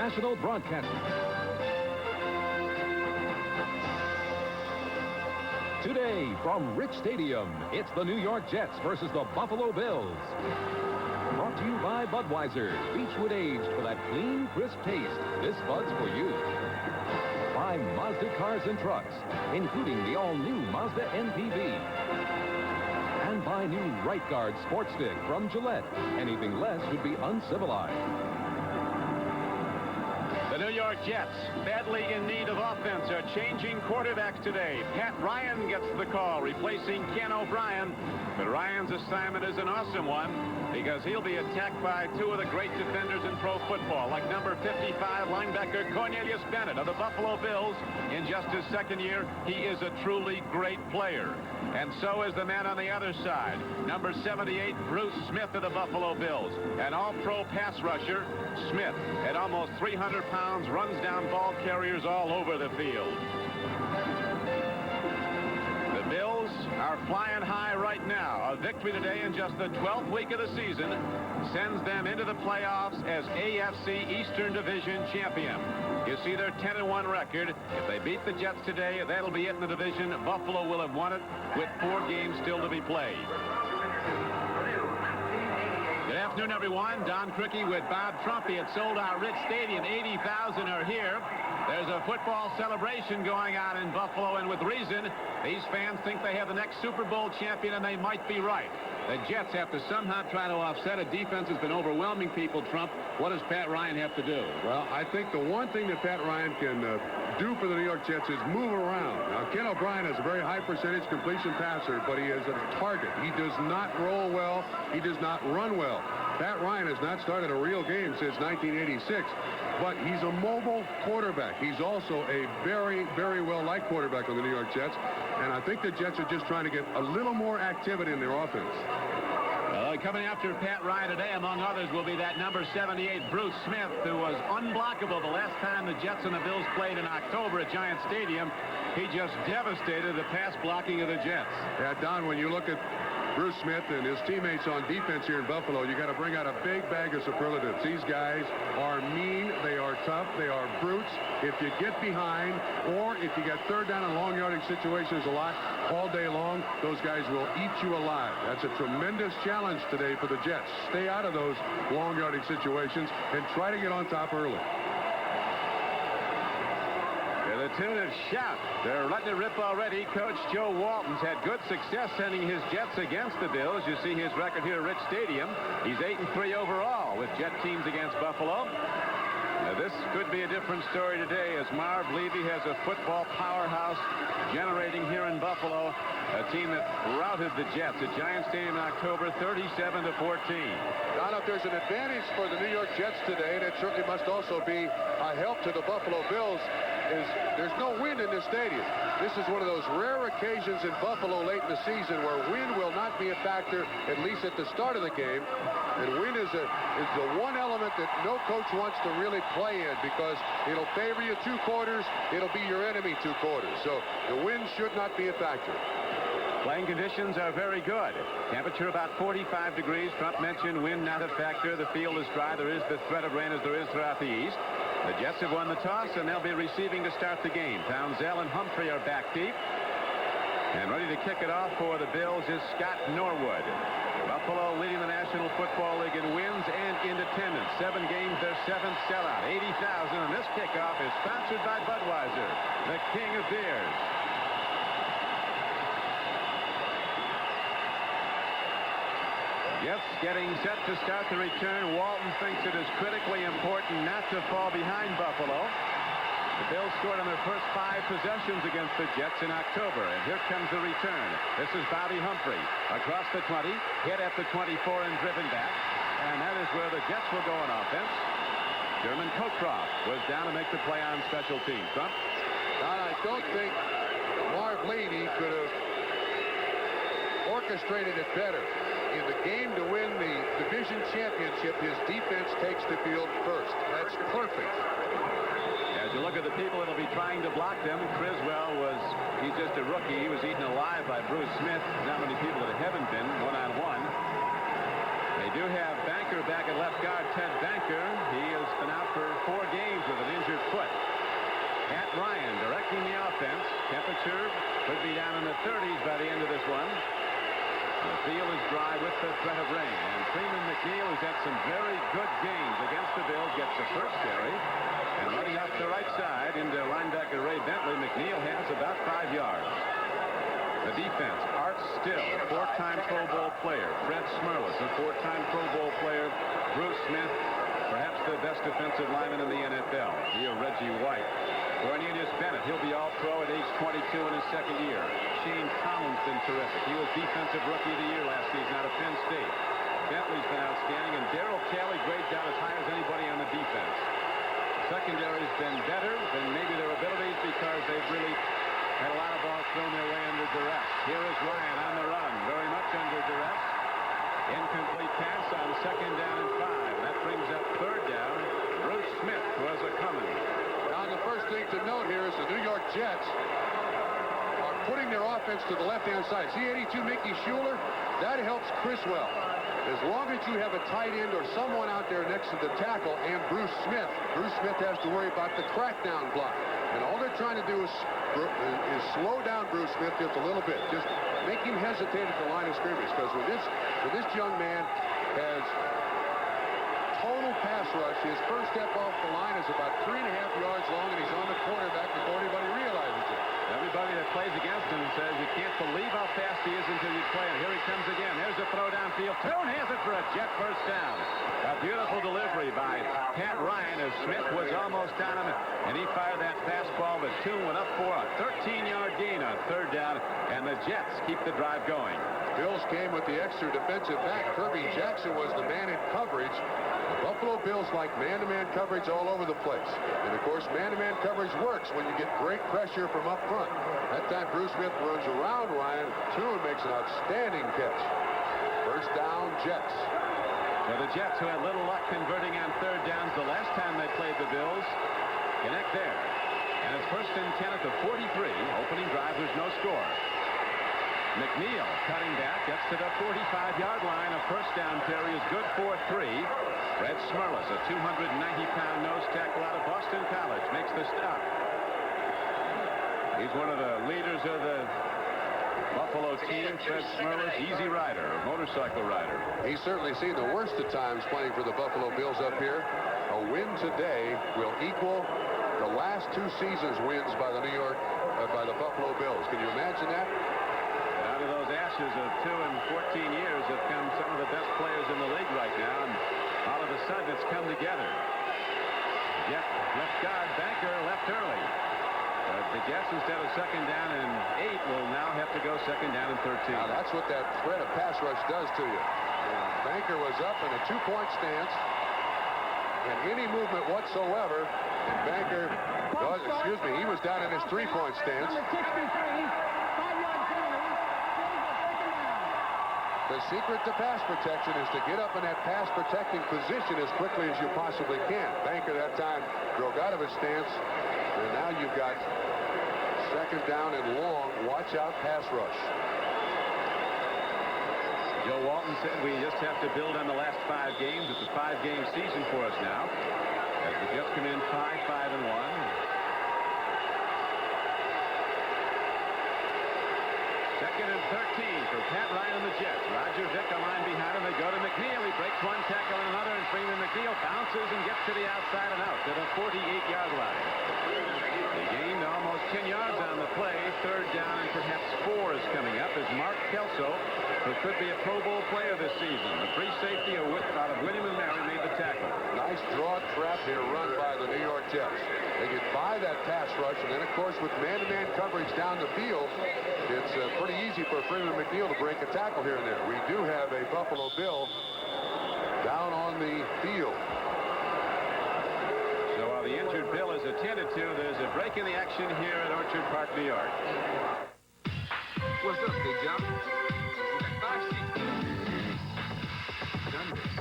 National Broadcasting. Today, from Rich Stadium, it's the New York Jets versus the Buffalo Bills. Brought to you by Budweiser, Beechwood aged for that clean, crisp taste. This Bud's for you. By Mazda Cars and Trucks, including the all-new Mazda MPV. And by new Right Guard Sports Stick from Gillette. Anything less would be uncivilized. The New York Jets, badly in need of offense, are changing quarterbacks today. Pat Ryan gets the call, replacing Ken O'Brien. But Ryan's assignment is an awesome one because he'll be attacked by two of the great defenders in pro football, like number 55 linebacker Cornelius Bennett of the Buffalo Bills. In just his second year, he is a truly great player. And so is the man on the other side, number 78, Bruce Smith of the Buffalo Bills. An all-pro pass rusher, Smith, at almost 300 pounds, runs down ball carriers all over the field. The Bills are flying high right now. A victory today in just the 12th week of the season sends them into the playoffs as AFC Eastern Division champion. You see their 10-1 record. If they beat the Jets today, that'll be it in the division. Buffalo will have won it with 4 games still to be played. Good afternoon, everyone. Don Criqui with Bob Trumpy at sold-out Rich Stadium. 80,000 are here. There's a football celebration going on in Buffalo, and with reason. These fans think they have the next Super Bowl champion, and they might be right. The Jets have to somehow try to offset a defense that's been overwhelming people, Trump. What does Pat Ryan have to do? Well, I think the one thing that Pat Ryan can do for the New York Jets is move around. Now, Ken O'Brien is a very high percentage completion passer, but he is a target. He does not roll well. He does not run well. Pat Ryan has not started a real game since 1986, but he's a mobile quarterback. He's also a very, very well-liked quarterback on the New York Jets, and I think the Jets are just trying to get a little more activity in their offense. Coming after Pat Ryan today, among others, will be that number 78, Bruce Smith, who was unblockable the last time the Jets and the Bills played in October at Giant Stadium. He just devastated the pass blocking of the Jets. Yeah, Don, when you look at Bruce Smith and his teammates on defense here in Buffalo, you got to bring out a big bag of superlatives. These guys are mean, they are tough, they are brutes. If you get behind, or if you get third down and long yardage situations a lot all day long, those guys will eat you alive. That's a tremendous challenge today for the Jets. Stay out of those long yardage situations and try to get on top early. The tune of shout. They're letting it rip already. Coach Joe Walton's had good success sending his Jets against the Bills. You see his record here at Rich Stadium. He's 8-3 overall with Jet teams against Buffalo. Now, this could be a different story today as Marv Levy has a football powerhouse generating here in Buffalo. A team that routed the Jets at Giant Stadium in October 37-14. Don, if there's an advantage for the New York Jets today, and it certainly must also be a help to the Buffalo Bills, is there's no wind in this stadium. This is one of those rare occasions in Buffalo late in the season where wind will not be a factor, at least at the start of the game. And wind is the one element that no coach wants to really play in because it'll favor you 2 quarters, it'll be your enemy 2 quarters. So the wind should not be a factor. Playing conditions are very good. Temperature about 45 degrees. Trump mentioned wind not a factor. The field is dry. There is the threat of rain as there is throughout the East. The Jets have won the toss, and they'll be receiving to start the game. Townsend and Humphrey are back deep. And ready to kick it off for the Bills is Scott Norwood. Buffalo leading the National Football League in wins and in attendance. 7 games, their 7th sellout. 80,000, and this kickoff is sponsored by Budweiser, the king of beers. Jets getting set to start the return. Walton thinks it is critically important not to fall behind Buffalo. The Bills scored on their first 5 possessions against the Jets in October. And here comes the return. This is Bobby Humphrey. Across the 20, hit at the 24 and driven back. And that is where the Jets will go on offense. Sherman Cockcroft was down to make the play on special teams. Trump? I don't think Marv Levy could have orchestrated it better. In the game to win the division championship, his defense takes the field first. That's perfect. As you look at the people that will be trying to block them, Criswell he's just a rookie. He was eaten alive by Bruce Smith. Not many people that haven't been one-on-one. They do have Banker Banker back at left guard. Ted Banker. He has been out for 4 games with an injured foot. Pat Ryan directing the offense. Temperature could be down in the 30s by the end of this one. The field is dry with the threat of rain. And Freeman McNeil, who's had some very good games against the Bills, gets the first carry. And running up the right side into linebacker Ray Bentley, McNeil has about 5 yards. The defense, Art Still, 4-time Pro Bowl player. Fred Smerlas, a 4-time Pro Bowl player. Bruce Smith, perhaps the best defensive lineman in the NFL. Via Reggie White. Cornelius Bennett, he'll be All-Pro at age 22 in his second year. Shane Collins been terrific. He was Defensive Rookie of the Year last season out of Penn State. Bentley's been outstanding, and Darrell Kelly grades out as high as anybody on the defense. Secondary's been better than maybe their abilities because they've really had a lot of balls thrown their way under duress. Here is Ryan on the run, very much under duress. Incomplete pass on 2nd down and 5. That brings up 3rd down. Bruce Smith was a coming. Now, the first thing to note here is the New York Jets are putting their offense to the left-hand side. See 82 Mickey Schuler? That helps Criswell. As long as you have a tight end or someone out there next to the tackle and Bruce Smith has to worry about the crackdown block. And all they're trying to do is slow down Bruce Smith just a little bit. Just make him hesitate at the line of scrimmage. Because when this young man has total pass rush, his first step off the line is about 3.5 yards long, and he's on the quarterback before anybody realizes it. Everybody that plays against him says you can't believe how fast he is until you play him. Here he comes again. There's a throw downfield. Toon has it for a Jet first down. A beautiful delivery by Pat Ryan as Smith was almost on him, and he fired that fastball, but Toon went up for a 13-yard gain on 3rd down, and the Jets keep the drive going. Bills came with the extra defensive back. Kirby Jackson was the man in coverage. The Buffalo Bills like man-to-man coverage all over the place. And, of course, man-to-man coverage works when you get great pressure from up front. That time, Bruce Smith runs around Ryan. Toon makes an outstanding catch. First down, Jets. So the Jets, who had little luck converting on 3rd downs the last time they played the Bills, connect there. And it's 1st and 10 at the 43. Opening drive, there's no score. McNeil cutting back, gets to the 45-yard line. A first down carry is good for 3. Fred Smerlas, a 290-pound nose tackle out of Boston College, makes the stop. He's one of the leaders of the Buffalo team. Fred Smerlas, easy rider, motorcycle rider. He's certainly seen the worst of times playing for the Buffalo Bills up here. A win today will equal the last 2 seasons' wins by the Buffalo Bills. Can you imagine that? Out of those ashes of 2 and 14 years have come some of the best players in the league right now, and all of a sudden it's come together. Jet left guard, Banker left early. The Jets, instead of 2nd down and 8, will now have to go 2nd down and 13. Now that's what that threat of pass rush does to you. Banker was up in a 2-point stance, and any movement whatsoever, and Banker, he was down in his 3-point stance. The secret to pass protection is to get up in that pass protecting position as quickly as you possibly can. Banker that time broke out of his stance, and now you've got 2nd down and long. Watch out, pass rush. Joe Walton said we just have to build on the last 5 games. It's a 5-game season for us now. As the Jets come in 5-5-1. 2nd and 13 for Pat Ryan and the Jets. Roger Vick a line behind him. They go to McNeil. He breaks one tackle and another, and Freeman McNeil bounces and gets to the outside and out to the 48-yard line. He gained almost 10 yards on the play. 3rd down and perhaps 4 is coming up as Mark Kelso, who could be a Pro Bowl player this season. The free safety out of William & Mary made the tackle. Nice draw trap here run by the New York Jets. They get by that pass rush, and then, of course, with man-to-man coverage down the field, it's pretty easy for Freeman McNeil to break a tackle here and there. We do have a Buffalo Bill down on the field. So while the injured Bill is attended to, there's a break in the action here at Orchard Park, New York. What's up, big job? We got 5 seats. Done this.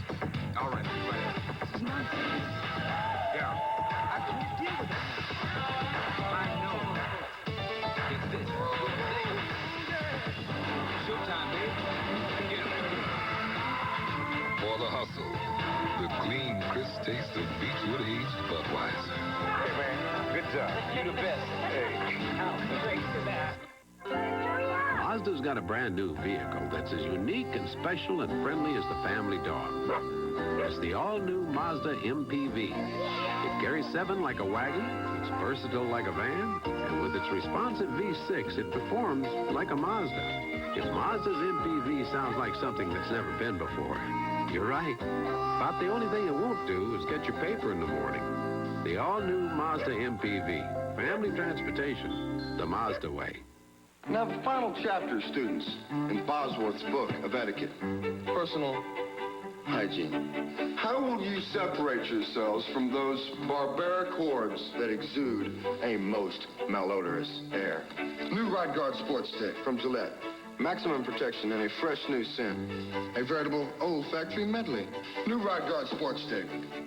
All right, this is nonsense. Yeah, I can't deal with that. I know. Get this. Showtime, baby. Get him. For the hustle, the clean, crisp taste of Beechwood aged Budweiser. Hey, man, good job. You the best. Hey. Mazda's got a brand new vehicle that's as unique and special and friendly as the family dog. It's the all-new Mazda MPV. It carries 7 like a wagon, it's versatile like a van, and with its responsive V6, it performs like a Mazda. If Mazda's MPV sounds like something that's never been before, you're right. About the only thing it won't do is get your paper in the morning. The all-new Mazda MPV. Family transportation, the Mazda way. Now, the final chapter, students, in Bosworth's book of etiquette, personal hygiene. How will you separate yourselves from those barbaric hordes that exude a most malodorous air? New Ride Guard Sports Stick from Gillette. Maximum protection and a fresh new scent. A veritable old factory medley. New Ride Guard Sports Stick.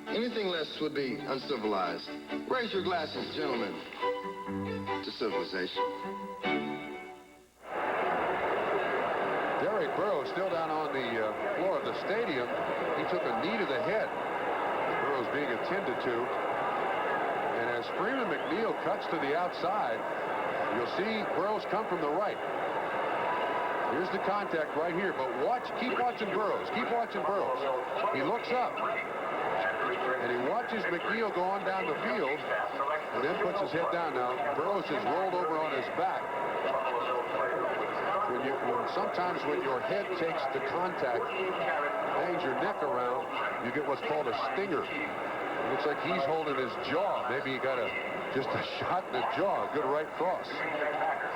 Anything less would be uncivilized. Raise your glasses, gentlemen, to civilization. Derek Burrows still down on the floor of the stadium. He took a knee to the head. Burrows being attended to. And as Freeman McNeil cuts to the outside, you'll see Burrows come from the right. Here's the contact right here, but keep watching Burrows. Keep watching Burrows. He looks up, and he watches McNeil go on down the field, and then puts his head down. Now, Burrows is rolled over on his back. Sometimes when your head takes the contact, hangs your neck around, you get what's called a stinger. It looks like he's holding his jaw. Maybe he got just a shot in the jaw. Good right cross.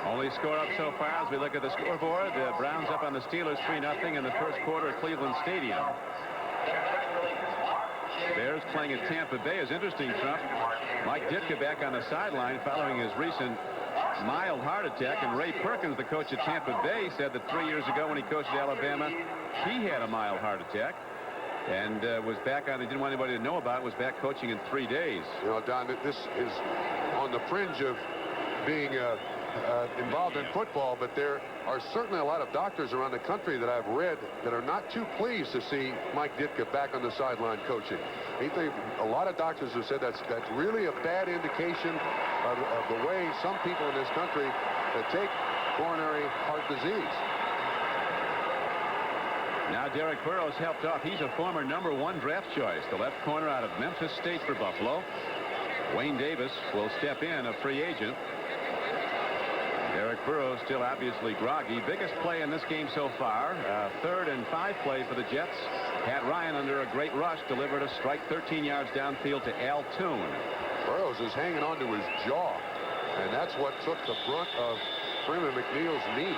Only score up so far as we look at the scoreboard. The Browns up on the Steelers 3-0 in the first quarter at Cleveland Stadium. Bears playing at Tampa Bay is interesting, Trump. Mike Ditka back on the sideline following his recent mild heart attack, and Ray Perkins, the coach at Tampa Bay, said that 3 years ago when he coached at Alabama, he had a mild heart attack and was back on. He didn't want anybody to know about it. Was back coaching in 3 days. You know, Don, this is on the fringe of being involved in football, but there are certainly a lot of doctors around the country that I've read that are not too pleased to see Mike Ditka back on the sideline coaching. A lot of doctors have said that's really a bad indication of the way some people in this country take coronary heart disease. Now Derek Burrows helped off. He's a former #1 draft choice, the left corner out of Memphis State for Buffalo. Wayne Davis will step in, a free agent. Derek Burrows still obviously groggy. Biggest play in this game so far. 3rd and 5 play for the Jets. Pat Ryan, under a great rush, delivered a strike 13 yards downfield to Al Toon. Burrows is hanging onto his jaw, and that's what took the brunt of Freeman McNeil's knee.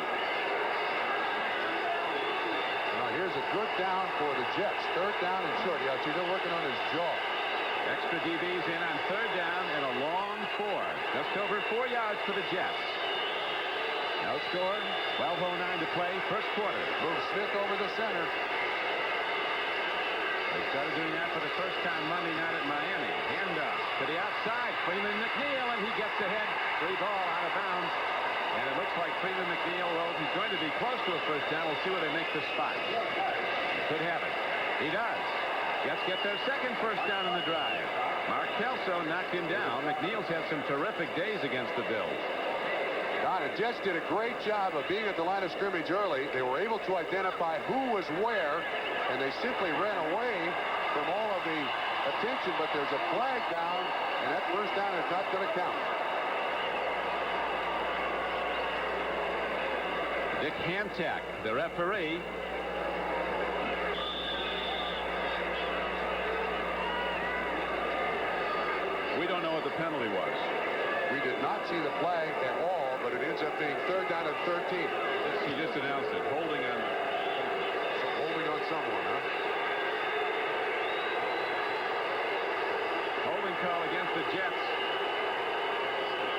Now here's a good down for the Jets. 3rd down and short. Yeah, they're working on his jaw. Extra DBs in on 3rd down and a long 4. Just over 4 yards for the Jets. No score. 12:09 to play. First quarter. Move Smith over the center. They started doing that for the first time Monday night at Miami. Handoff to the outside. Freeman McNeil, and he gets ahead. Free ball out of bounds. And it looks like Freeman McNeil, well, he's going to be close to a first down. We'll see where they make the spot. Could have it. He does. Jets get their second first down in the drive. Mark Kelso knocked him down. McNeil's had some terrific days against the Bills. Don, the Jets did a great job of being at the line of scrimmage early. They were able to identify who was where, and they simply ran away from all of the attention, but there's a flag down, and that first down is not going to count. Dick Hantak, the referee. We don't know what the penalty was. We did not see the flag at all, but it ends up being 3rd down and 13. He just announced it. Holding on someone, huh? Holding call against the Jets.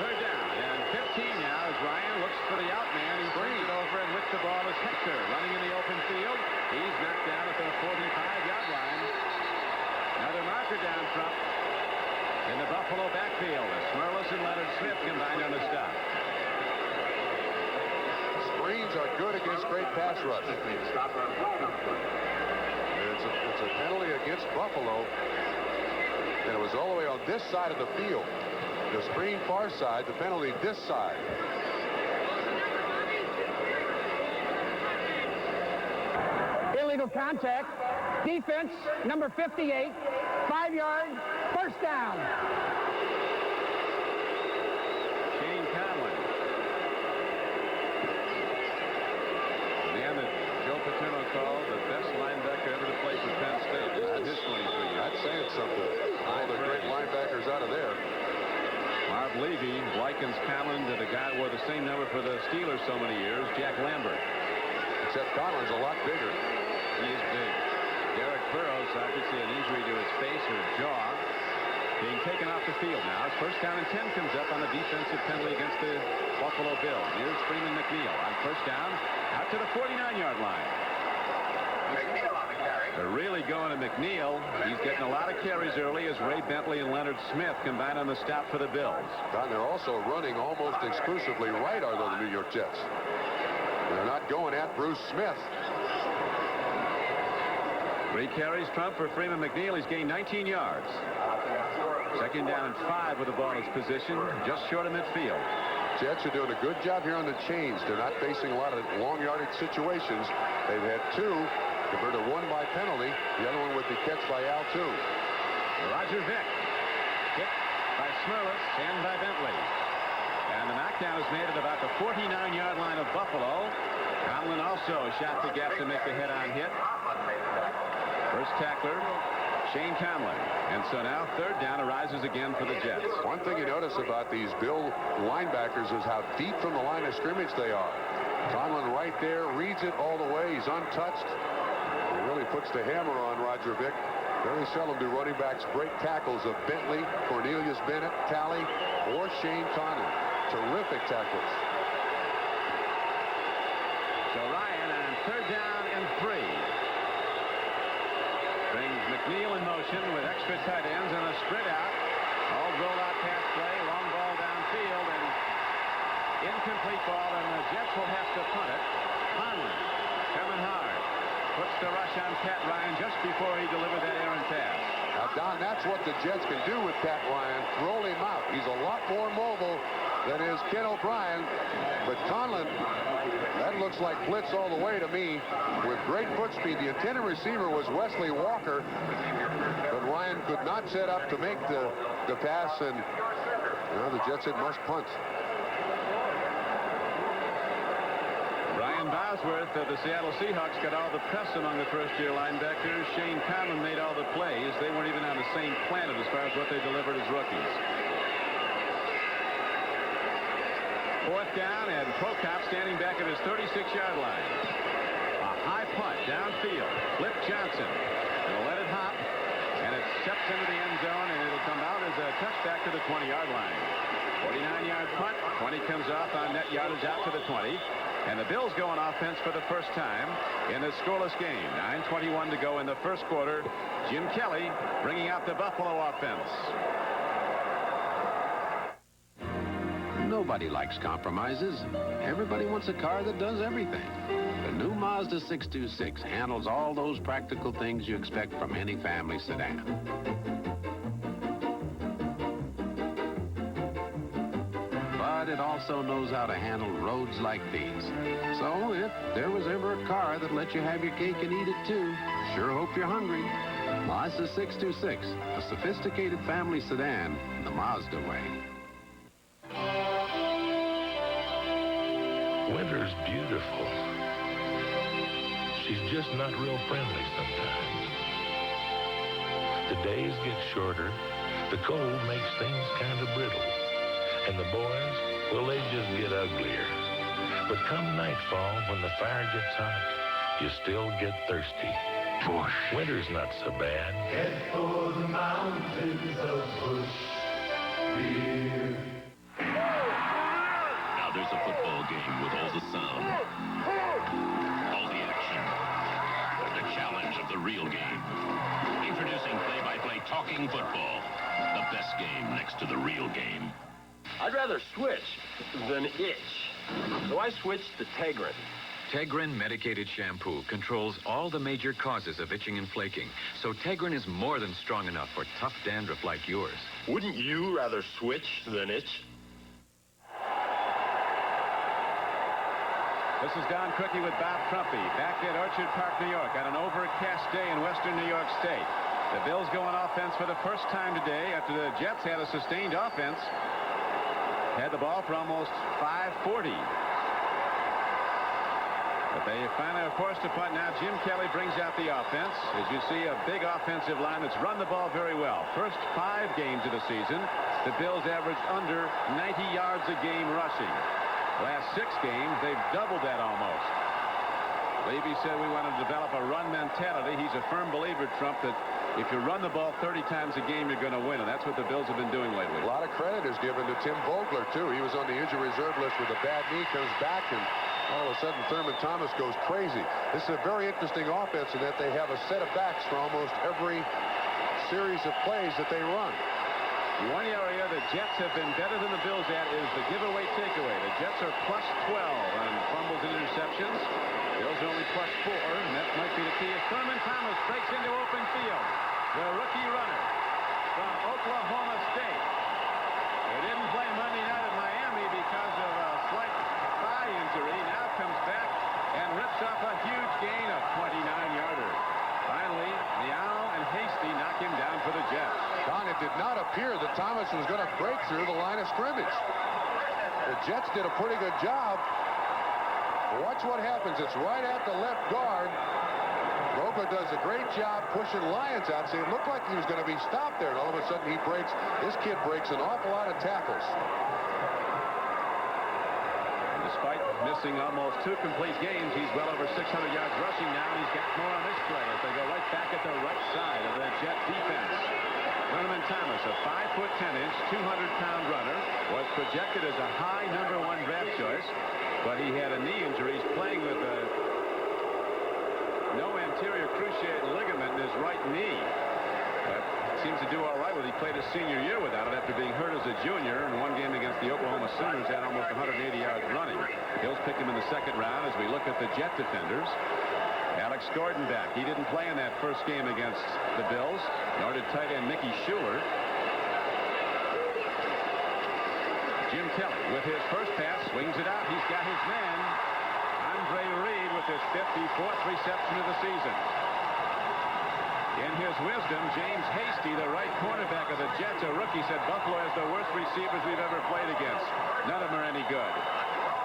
3rd down and 15 now as Ryan looks for the out man. He brings it over, and with the ball is Hector running in the open field. He's knocked down at the 45-yard line. Another marker down front. In the Buffalo backfield, Smurlus and Leonard Smith combined on the stop. Screens are good against great pass rush. It's a penalty against against Buffalo. And it was all the way on this side of the field. The screen far side, the penalty this side. Illegal contact. Defense, number 58. 5-yard, first down. Shane Conlon. The man that Joe Paterno called the best linebacker ever to play for Penn State. This is his 23 years. That's saying something. All the great linebackers out of there. Marv Levy likens Conlon to the guy who wore the same number for the Steelers so many years, Jack Lambert. Except Conlon's a lot bigger. He is big. Derek Burrows, obviously an injury to his face or jaw, being taken off the field now. As first down and 10 comes up on the defensive penalty against the Buffalo Bills. Here's Freeman McNeil on first down, out to the 49-yard line. McNeil on the carry. They're really going to McNeil. He's getting a lot of carries early as Ray Bentley and Leonard Smith combine on the stop for the Bills. Don, they're also running almost exclusively right, are the New York Jets. They're not going at Bruce Smith. 3 carries, Trump, for Freeman McNeil. He's gained 19 yards. Second down and 5 with the ball in his position, just short of midfield. Jets are doing a good job here on the chains. They're not facing a lot of long yardage situations. They've had 2, converted 1 by penalty. The other one with the catch by Al, too. Roger Vick, hit by Smirlis and by Bentley. And the knockdown is made at about the 49-yard line of Buffalo. Conlon also shot the gap to make the head-on hit. First tackler, Shane Conlon. And so now third down arises again for the Jets. One thing you notice about these Bill linebackers is how deep from the line of scrimmage they are. Conlon right there, reads it all the way. He's untouched. He really puts the hammer on Roger Vick. Very seldom do running backs break tackles of Bentley, Cornelius Bennett, Talley, or Shane Conlon. Terrific tackles. So Ryan on third down and 3. Brings McNeil in motion with extra tight ends and a spread out. All roll-out pass play, long ball downfield, and incomplete ball, and the Jets will have to punt it. Conlon coming hard. Puts the rush on Pat Ryan just before he delivered that errant pass. Now, Don, that's what the Jets can do with Pat Ryan. Roll him out. He's a lot more mobile than is Ken O'Brien. But Conlon, that looks like blitz all the way to me with great foot speed. The intended receiver was Wesley Walker, but Ryan could not set up to make the pass, and the Jets said must punt. Ryan Bosworth of the Seattle Seahawks got all the press among the first-year linebackers. Shane Conlon made all the plays. They weren't even on the same planet as far as what they delivered as rookies. Fourth down, and Prokop standing back at his 36-yard line. A high punt downfield. Flip Johnson. It'll let it hop, and it steps into the end zone, and it'll come out as a touchback to the 20-yard line. 49-yard punt. 20 comes off on net yardage out to the 20. And the Bills go on offense for the first time in this scoreless game. 9:21 to go in the first quarter. Jim Kelly bringing out the Buffalo offense. Nobody likes compromises. Everybody wants a car that does everything. The new Mazda 626 handles all those practical things you expect from any family sedan. But it also knows how to handle roads like these. So if there was ever a car that let you have your cake and eat it too, sure hope you're hungry. Mazda 626, a sophisticated family sedan the Mazda way. Winter's beautiful. She's just not real friendly sometimes. The days get shorter, the cold makes things kind of brittle, and the boys, well, they just get uglier. But come nightfall, when the fire gets hot, you still get thirsty. Bush. Winter's not so bad. Head for the mountains of Bush beer. Now there's a football game with all the sound, all the action, the challenge of the real game. Introducing play-by-play talking football, the best game next to the real game. I'd rather switch than itch. So I switched to Tegrin. Tegrin medicated shampoo controls all the major causes of itching and flaking, so Tegrin is more than strong enough for tough dandruff like yours. Wouldn't you rather switch than itch? This is Don Criqui with Bob Trumpy back at Orchard Park, New York on an overcast day in western New York State. The Bills go on offense for the first time today after the Jets had a sustained offense. Had the ball for almost 5:40. But they finally are forced to punt. Now Jim Kelly brings out the offense. As you see, a big offensive line that's run the ball very well. First 5 games of the season, the Bills averaged under 90 yards a game rushing. Last 6 games, they've doubled that almost. Levy said we want to develop a run mentality. He's a firm believer, Trump, that if you run the ball 30 times a game, you're going to win, and that's what the Bills have been doing lately. A lot of credit is given to Tim Vogler, too. He was on the injury reserve list with a bad knee, comes back, and all of a sudden Thurman Thomas goes crazy. This is a very interesting offense in that they have a set of backs for almost every series of plays that they run. One area the Jets have been better than the Bills at is the giveaway takeaway. The Jets are plus 12 on fumbles and interceptions. Bills are only plus 4, and that might be the key as Thurman Thomas breaks into open field. The rookie runner from Oklahoma State. They didn't play Monday night at Miami because of a slight thigh injury. Now comes back and rips off a huge gain of 29-yarder. Finally, Leal and Hasty knock him down for the Jets. Don, it did not appear that Thomas was going to break through the line of scrimmage. The Jets did a pretty good job. Watch what happens. It's right at the left guard. Roca does a great job pushing Lyons out. See, it looked like he was going to be stopped there, and all of a sudden he breaks. This kid breaks an awful lot of tackles. Despite missing almost 2 complete games, he's well over 600 yards rushing now, and he's got more on this play as they go right back at the right side of the Jet defense. Thurman Thomas, a 5'10", 200-pound runner, was projected as a high #1 draft choice, but he had a knee injury. He's playing with no anterior cruciate ligament in his right knee. But seems to do all right with. He played his senior year without it after being hurt as a junior. In one game against the Oklahoma Sooners, had almost 180 yards running. Bills picked him in the 2nd round as we look at the Jet defenders. Alex Gordon back. He didn't play in that first game against the Bills, nor did tight end Mickey Schuler. Jim Kelly with his first pass swings it out. He's got his man, Andre Reed, with his 54th reception of the season. In his wisdom, James Hasty, the right cornerback of the Jets, a rookie, said Buffalo has the worst receivers we've ever played against. None of them are any good.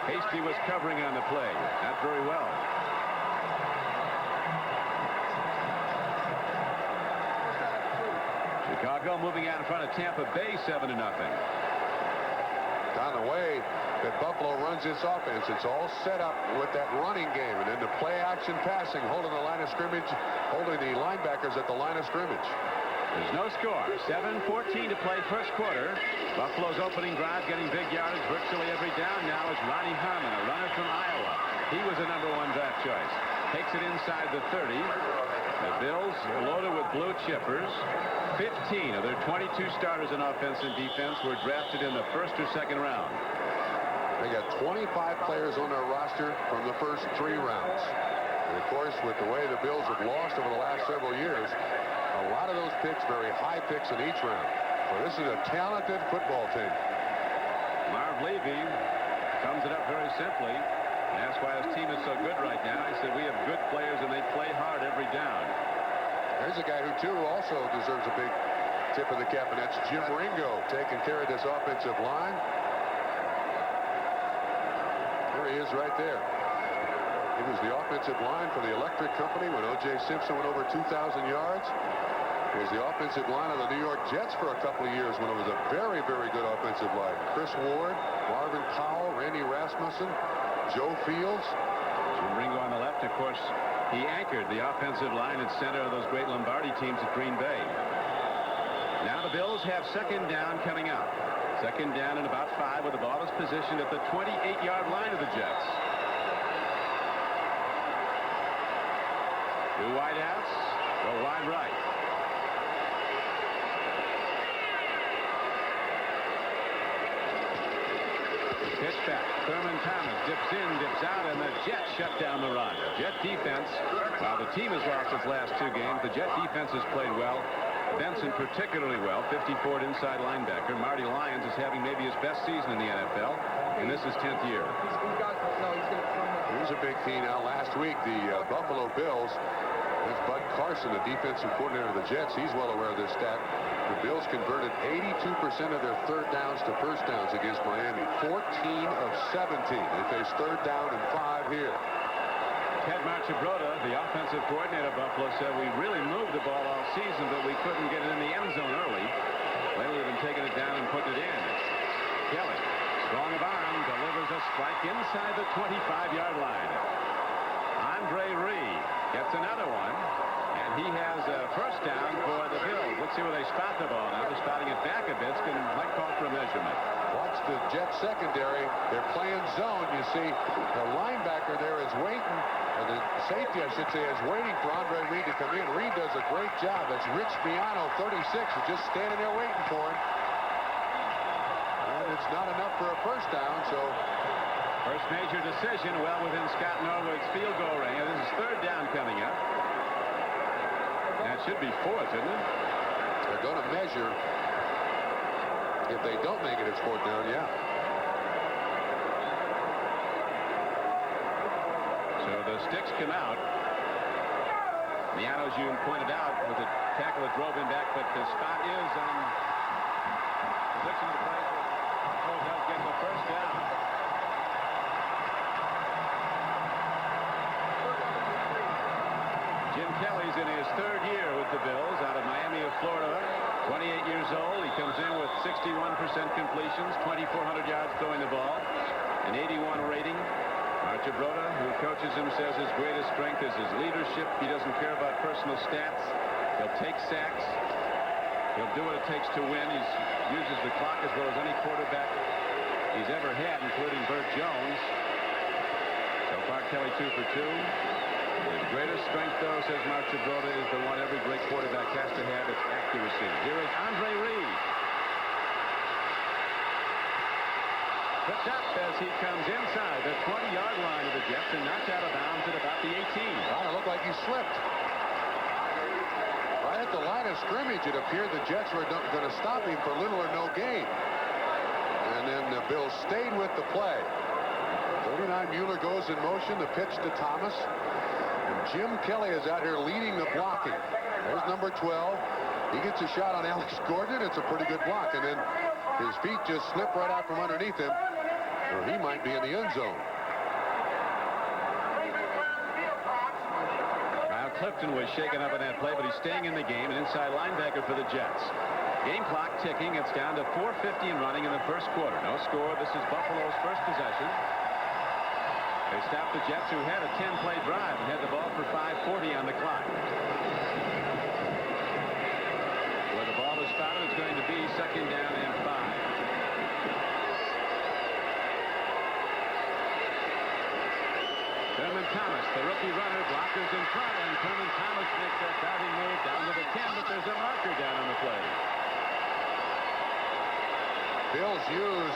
Hasty was covering on the play. Not very well. Chicago moving out in front of Tampa Bay 7-0. On the way that Buffalo runs its offense, it's all set up with that running game, and then the play action passing, holding the line of scrimmage, holding the linebackers at the line of scrimmage. There's no score. 7:14 to play first quarter. Buffalo's opening drive getting big yardage virtually every down now is Ronnie Harmon, a runner from Iowa. He was a #1 draft choice. Takes it inside the 30. The Bills are loaded with blue chippers. 15 of their 22 starters in offense and defense were drafted in the 1st or 2nd round. They got 25 players on their roster from the first 3 rounds. And of course, with the way the Bills have lost over the last several years, a lot of those picks, very high picks in each round. So this is a talented football team. Marv Levy sums it up very simply. And that's why his team is so good right now. He said, we have good players and they play hard every down. There's a guy who, too, also deserves a big tip of the cap, and that's Jim Ringo taking care of this offensive line. There he is right there. He was the offensive line for the Electric Company when O.J. Simpson went over 2,000 yards. He was the offensive line of the New York Jets for a couple of years when it was a very, very good offensive line. Chris Ward, Marvin Powell, Randy Rasmussen, Joe Fields. Jim Ringo on the left, of course. He anchored the offensive line and center of those great Lombardi teams at Green Bay. Now the Bills have 2nd down coming up. 2nd down and about 5 with the ball is positioned at the 28-yard line of the Jets. 2 wide outs, go wide right. Pitch back. Thurman Thomas dips in, dips out, and the Jets shut down the run. Jet defense, while the team has lost its last 2 games, the Jet defense has played well. Benson particularly well, 54 inside linebacker. Marty Lyons is having maybe his best season in the NFL, and this is 10th year. Here's a big key now. Last week, the Buffalo Bills, that's Bud Carson, the defensive coordinator of the Jets. He's well aware of this stat. The Bills converted 82% of their third downs to first downs against Miami. 14 of 17. They face third down and 5 here. Ted Marchibroda, the offensive coordinator of Buffalo, said we really moved the ball all season, but we couldn't get it in the end zone early. Lately, we've been taking it down and putting it in. Kelly, strong of arm, delivers a strike inside the 25-yard line. Andre Reed gets another one, and he has a first down for the Bills. Let's see where they spot the ball now. They're spotting it back a bit. It's going to might call for a measurement. Watch the Jets secondary. They're playing zone. You see the linebacker there is waiting, or the safety, I should say, is waiting for Andre Reed to come in. Reed does a great job. That's Rich Biano, 36, is just standing there waiting for him. And it's not enough for a first down, so first major decision well within Scott Norwood's field goal range. This is third down coming up. That should be fourth, isn't it? They're going to measure. If they don't make it, it's fourth down, yeah. So the sticks come out. Miano, as you pointed out, with the tackle that drove him back, but the spot is on position of the play. Buffalo does get the first down. Jim Kelly's in his third year with the Bills out of Miami of Florida. 28 years old. He comes in with 61% completions, 2,400 yards throwing the ball, an 81 rating. Marchibroda, who coaches him, says his greatest strength is his leadership. He doesn't care about personal stats. He'll take sacks. He'll do what it takes to win. He uses the clock as well as any quarterback he's ever had, including Burt Jones. So far, Kelly 2 for 2. His greatest strength, though, says Marchibroda, is the one every great quarterback has to have. It's accuracy. Here is Andre Reed. Picked up as he comes inside the 20-yard line of the Jets and knocked out of bounds at about the 18. Kind of looked like he slipped. Right at the line of scrimmage, it appeared the Jets were going to stop him for little or no gain. And then the Bills stayed with the play. 39 Mueller goes in motion. The pitch to Thomas. Jim Kelly is out here leading the blocking. There's number 12. He gets a shot on Alex Gordon. It's a pretty good block. And then his feet just slip right out from underneath him, or he might be in the end zone. Kyle Clifton was shaken up in that play, but he's staying in the game. An inside linebacker for the Jets. Game clock ticking. It's down to 4:50 and running in the first quarter. No score. This is Buffalo's first possession. They stopped the Jets, who had a 10-play drive and had the ball for 5:40 on the clock. Where the ball is spotted, it's going to be second down and 5. Thurman Thomas, the rookie runner, blockers in front, and Thurman Thomas makes that diving move down to the 10, but there's a marker down on the play. Bills use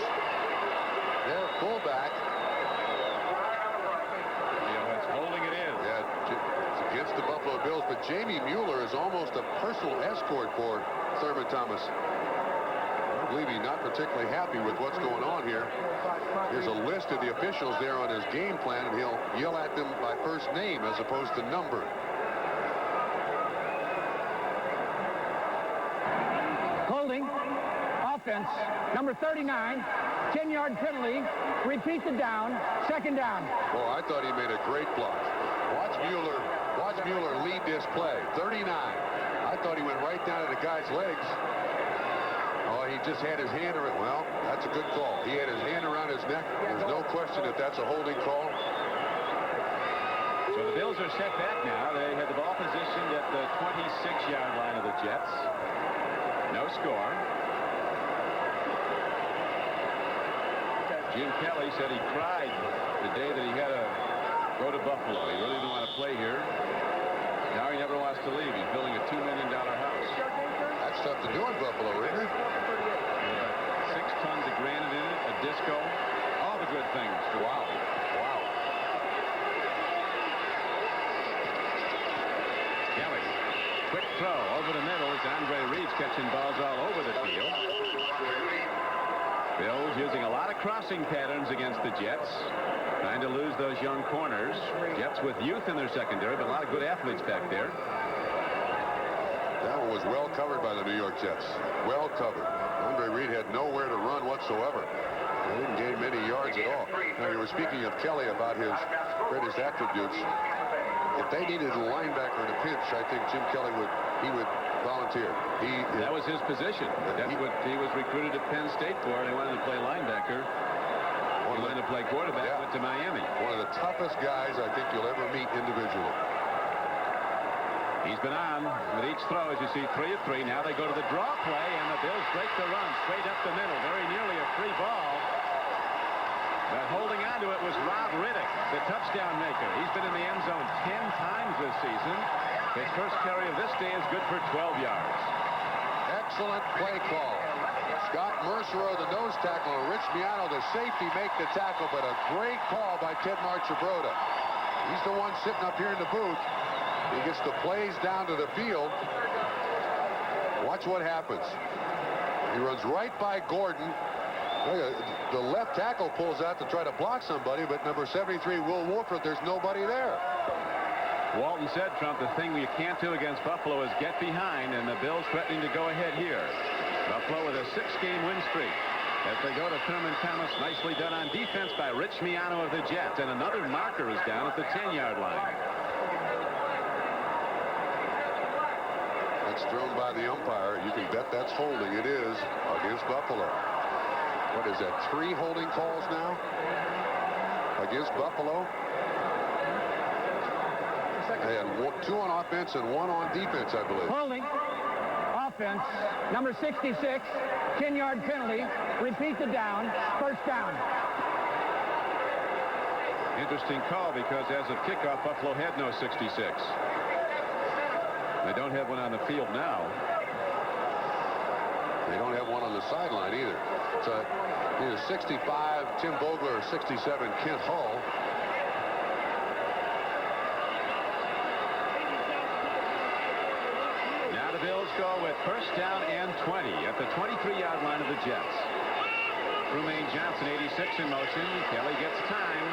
their fullback. Holding it in. Yeah, it's against the Buffalo Bills, but Jamie Mueller is almost a personal escort for Thurman Thomas. I believe he's not particularly happy with what's going on here. There's a list of the officials there on his game plan, and he'll yell at them by first name as opposed to number. Holding. Offense. Number 39. 10-yard penalty. Repeat the down. Second down. Well, I thought he made a great block. Watch Mueller lead this play. 39. I thought he went right down to the guy's legs. Oh, he just had his hand around. Well, that's a good call. He had his hand around his neck. There's no question that that's a holding call. So the Bills are set back now. They had the ball positioned at the 26-yard line of the Jets. No score. Jim Kelly said he cried the day that he had to go to Buffalo. He really didn't want to play here. Now he never wants to leave. He's building a $2 million house. That's tough to do in Buffalo, isn't it? With about 6 tons of granite in it, a disco. All the good things. Wow. Wow. Kelly, quick throw over the middle as Andre Reed's catching balls all over the field. Bills using a lot of crossing patterns against the Jets. Trying to lose those young corners. Jets with youth in their secondary, but a lot of good athletes back there. That one was well covered by the New York Jets. Well covered. Andre Reed had nowhere to run whatsoever. They didn't gain many yards at all. Now, you were speaking of Kelly about his greatest attributes. If they needed a linebacker in a pinch, I think Jim Kelly would volunteer. That was his position. That's what he was recruited at Penn State for. They wanted to play linebacker. He wanted to play quarterback. Went to Miami. One of the toughest guys I think you'll ever meet individually. He's been on with each throw, as you see, 3 of 3. Now they go to the draw play, and the Bills break the run straight up the middle. Very nearly a free ball. But holding on to it was Rob Riddick, the touchdown maker. He's been in the end zone 10 times this season. His first carry of this day is good for 12 yards. Excellent play call. Scott Mercer, the nose tackle, and Rich Miano, the safety, make the tackle, but a great call by Ted Marchibroda. He's the one sitting up here in the booth. He gets the plays down to the field. Watch what happens. He runs right by Gordon. The left tackle pulls out to try to block somebody, but number 73, Will Wolford, there's nobody there. Walton said, Trump, the thing you can't do against Buffalo is get behind, and the Bills threatening to go ahead here. Buffalo with a 6-game win streak. As they go to Thurman Thomas, nicely done on defense by Rich Miano of the Jets, and another marker is down at the 10-yard line. That's thrown by the umpire. You can bet that's holding. It is against Buffalo. What is that, 3 holding calls now against Buffalo? They had 2 on offense and 1 on defense, I believe. Holding. Offense. Number 66. 10-yard penalty. Repeat the down. First down. Interesting call because as of kickoff, Buffalo had no 66. They don't have one on the field now. They don't have one on the sideline either. It's either 65 Tim Vogler or 67 Kent Hull. Now the Bills go with first down and 20 at the 23-yard line of the Jets. Trumaine Johnson, 86 in motion. Kelly gets time.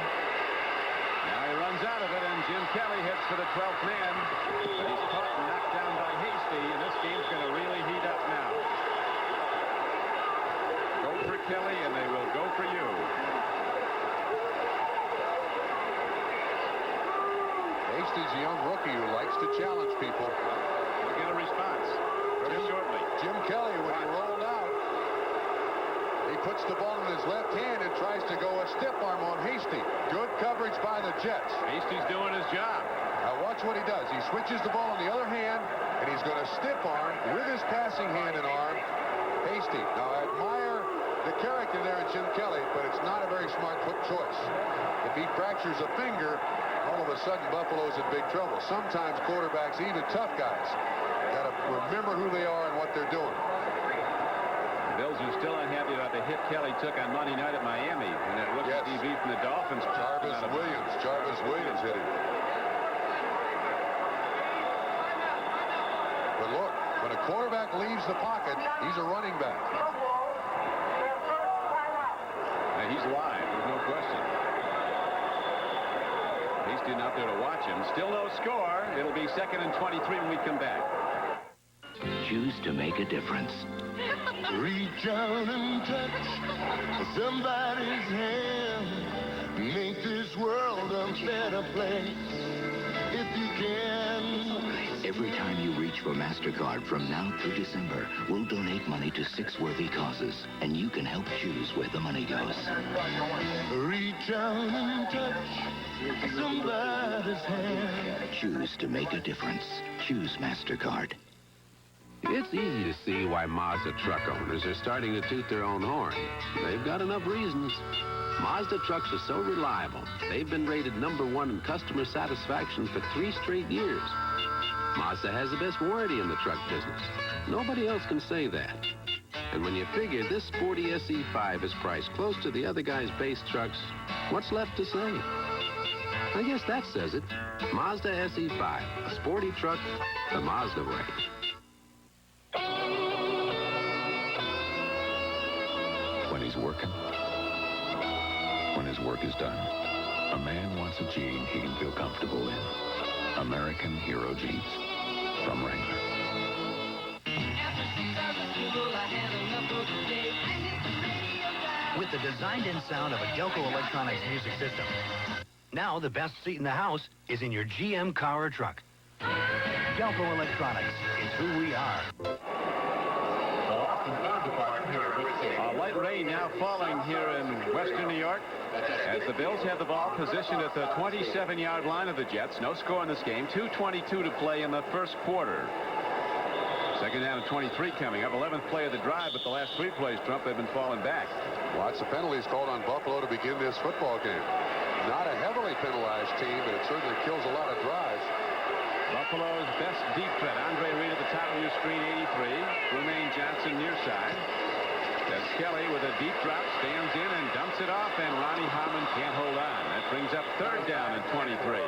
Now he runs out of it, and Jim Kelly hits for the 12th man. But he's caught and knocked down by Hasty, and this game's going to really heat up now. Go for Kelly, and they will go for you. Hasty's a young rookie who likes to challenge people. We'll get a response very shortly. Jim Kelly, when he rolled out, he puts the ball in his left hand and tries to go a stiff arm on Hasty. Good coverage by the Jets. Hasty's doing his job. Now watch what he does. He switches the ball in the other hand, and he's going to stiff arm with his passing hand and arm Hasty. Now I admire the character there in Jim Kelly, but it's not a very smart foot choice. If he fractures a finger, all of a sudden Buffalo's in big trouble. Sometimes quarterbacks, even tough guys, got to remember who they are and what they're doing. The Bills are still unhappy about the hit Kelly took on Monday night at Miami, and that rookie DB from the Dolphins. Jarvis Williams hit him. But look, when a quarterback leaves the pocket, he's a running back. And he's live, there's no question. Hasty out there to watch him. Still no score. It'll be 2nd and 23 when we come back. Choose to make a difference. Reach out and touch somebody's hand. Make this world a better place if you can. Every time you reach for MasterCard from now through December, we'll donate money to 6 worthy causes, and you can help choose where the money goes. Reach out and touch somebody's hand. Choose to make a difference. Choose MasterCard. It's easy to see why Mazda truck owners are starting to toot their own horn. They've got enough reasons. Mazda trucks are so reliable. They've been rated #1 in customer satisfaction for 3 straight years. Mazda has the best warranty in the truck business. Nobody else can say that. And when you figure this sporty SE5 is priced close to the other guy's base trucks, what's left to say? I guess that says it. Mazda SE5, a sporty truck the Mazda way. When he's working, when his work is done, a man wants a jean he can feel comfortable in. American Hero Jeans from Wrangler. With the designed-in sound of a Delco Electronics music system. Now the best seat in the house is in your GM car or truck. Delco Electronics, it's who we are. Light rain now falling here in western New York as the Bills have the ball positioned at the 27-yard line of the Jets. No score in this game. 2:22 to play in the first quarter. Second down and 23 coming up. 11th play of the drive, but the last 3 plays, Trump, have been falling back. Lots of penalties called on Buffalo to begin this football game. Not a heavily penalized team, but it certainly kills a lot of drives. Buffalo's best deep threat. Andre Reed at the top of your screen, 83. Romaine Johnson near side. As Kelly with a deep drop stands in and dumps it off, and Ronnie Harmon can't hold on. That brings up third down and 23.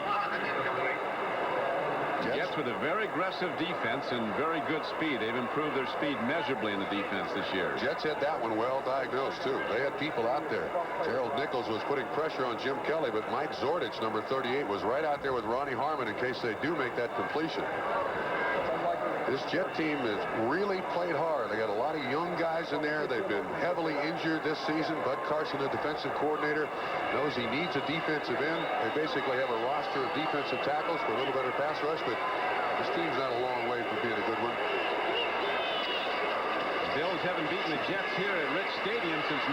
Jets with a very aggressive defense and very good speed. They've improved their speed measurably in the defense this year. Jets had that one well diagnosed, too. They had people out there. Gerald Nichols was putting pressure on Jim Kelly, but Mike Zordich, number 38, was right out there with Ronnie Harmon in case they do make that completion. This Jet team has really played hard. They got a lot of young guys in there. They've been heavily injured this season. Bud Carson, the defensive coordinator, knows he needs a defensive end. They basically have a roster of defensive tackles for a little better pass rush, but this team's not a long way from being a good one. The Bills haven't beaten the Jets here at Rich Stadium since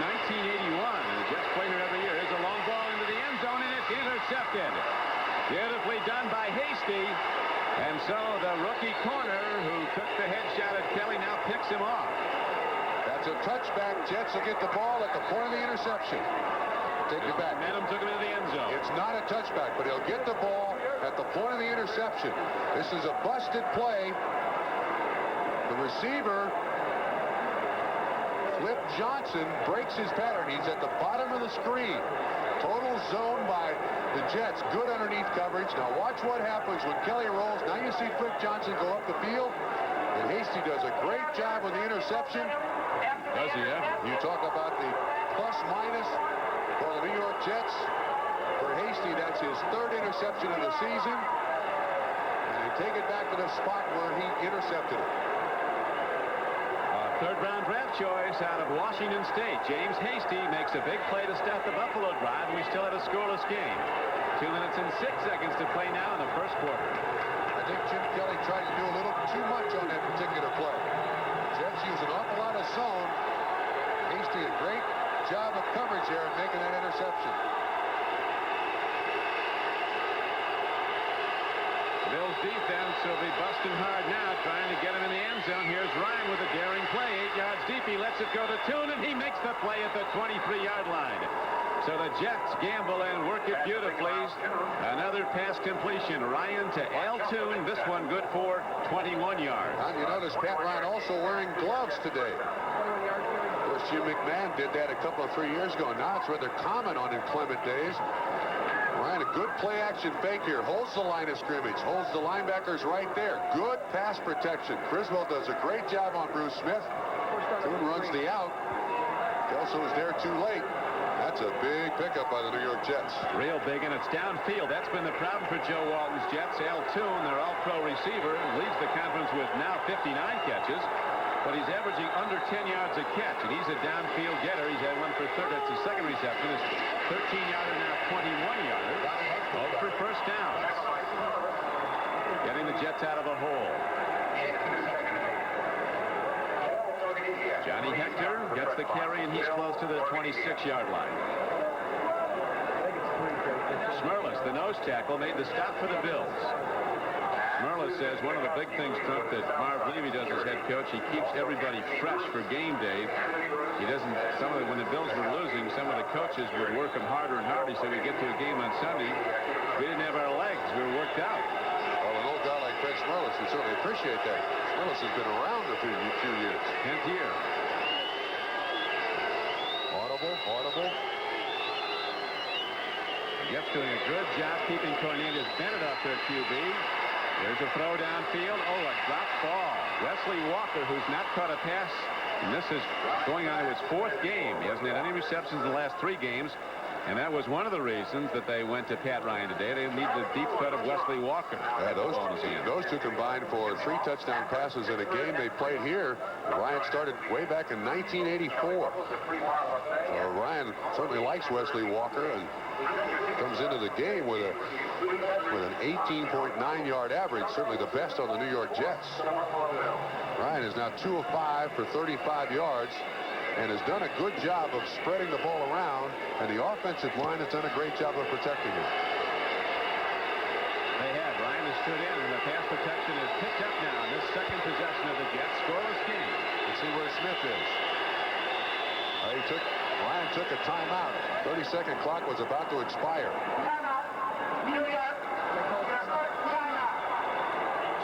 1981, and the Jets play here every year. Here's a long ball into the end zone, and it's intercepted. Beautifully done by Hasty. And so the rookie corner who took the headshot at Kelly now picks him off. That's a touchback. Jets will get the ball at the point of the interception. Take it back. Momentum took him into the end zone. It's not a touchback, but he'll get the ball at the point of the interception. This is a busted play. The receiver, Flip Johnson, breaks his pattern. He's at the bottom of the screen. Total zone by the Jets. Good underneath coverage. Now watch what happens when Kelly rolls. Now you see Flip Johnson go up the field. And Hasty does a great job with the interception. Does he, yeah? You talk about the plus-minus for the New York Jets. For Hasty, that's his 3rd interception of the season. And they take it back to the spot where he intercepted it. Third-round draft choice out of Washington State. James Hasty makes a big play to start the Buffalo drive, and we still have a scoreless game. 2 minutes and 6 seconds to play now in the first quarter. I think Jim Kelly tried to do a little too much on that particular play. Jets use an awful lot of zone. Hasty, a great job of coverage there in making that interception. Bills defense will be busting hard now, trying to get him in the end zone. Here's Ryan with a daring play. 8 yards deep. He lets it go to Toon, and he makes the play at the 23-yard line. So the Jets gamble and work it beautifully. Another pass completion. Ryan to Al Toon. This one good for 21 yards. And you notice Pat Ryan also wearing gloves today. Of course, Jim McMahon did that a couple of 3 years ago. Now it's rather common on inclement days. Ryan, a good play-action fake here. Holds the line of scrimmage. Holds the linebackers right there. Good pass protection. Criswell does a great job on Bruce Smith. Toon runs the out. Kelso is there too late. That's a big pickup by the New York Jets. Real big, and it's downfield. That's been the problem for Joe Walton's Jets. Al Toon, their all-pro receiver, leads the conference with now 59 catches. But he's averaging under 10 yards a catch, and he's a downfield getter. He's had one for third. That's his second reception. His 13-yarder, now 21-yarder. All for first down. Getting the Jets out of a hole. Johnny Hector gets the carry, and he's close to the 26-yard line. Smerlis, the nose tackle, made the stop for the Bills. Smerlis says one of the big things, Trump, that Marv Levy does as head coach, he keeps everybody fresh for game day. He doesn't, when the Bills were losing, some of the coaches would work them harder and harder, so we get to a game on Sunday. We didn't have our legs. We were worked out. Well, an old guy like Fred Smerlis would certainly appreciate that. Smerlis has been around a few years. 10th year. audible. The Jets doing a good job keeping Cornelius Bennett up there, QB. There's a throw downfield. Oh, a drop ball. Wesley Walker, who's not caught a pass, and this is going on to his 4th game. He hasn't had any receptions in the last 3 games. And that was one of the reasons that they went to Pat Ryan today. They need the deep threat of Wesley Walker. Yeah, those two combined for 3 touchdown passes in a game they played here. Ryan started way back in 1984. So Ryan certainly likes Wesley Walker and comes into the game with an 18.9-yard average, certainly the best on the New York Jets. Ryan is now 2 of 5 for 35 yards. And has done a good job of spreading the ball around, and the offensive line has done a great job of protecting him. They have. Ryan has stood in, and the pass protection is picked up now in this second possession of the Jets. Scoreless game. Let's see where Smith is. Ryan took a timeout. 30-second clock was about to expire.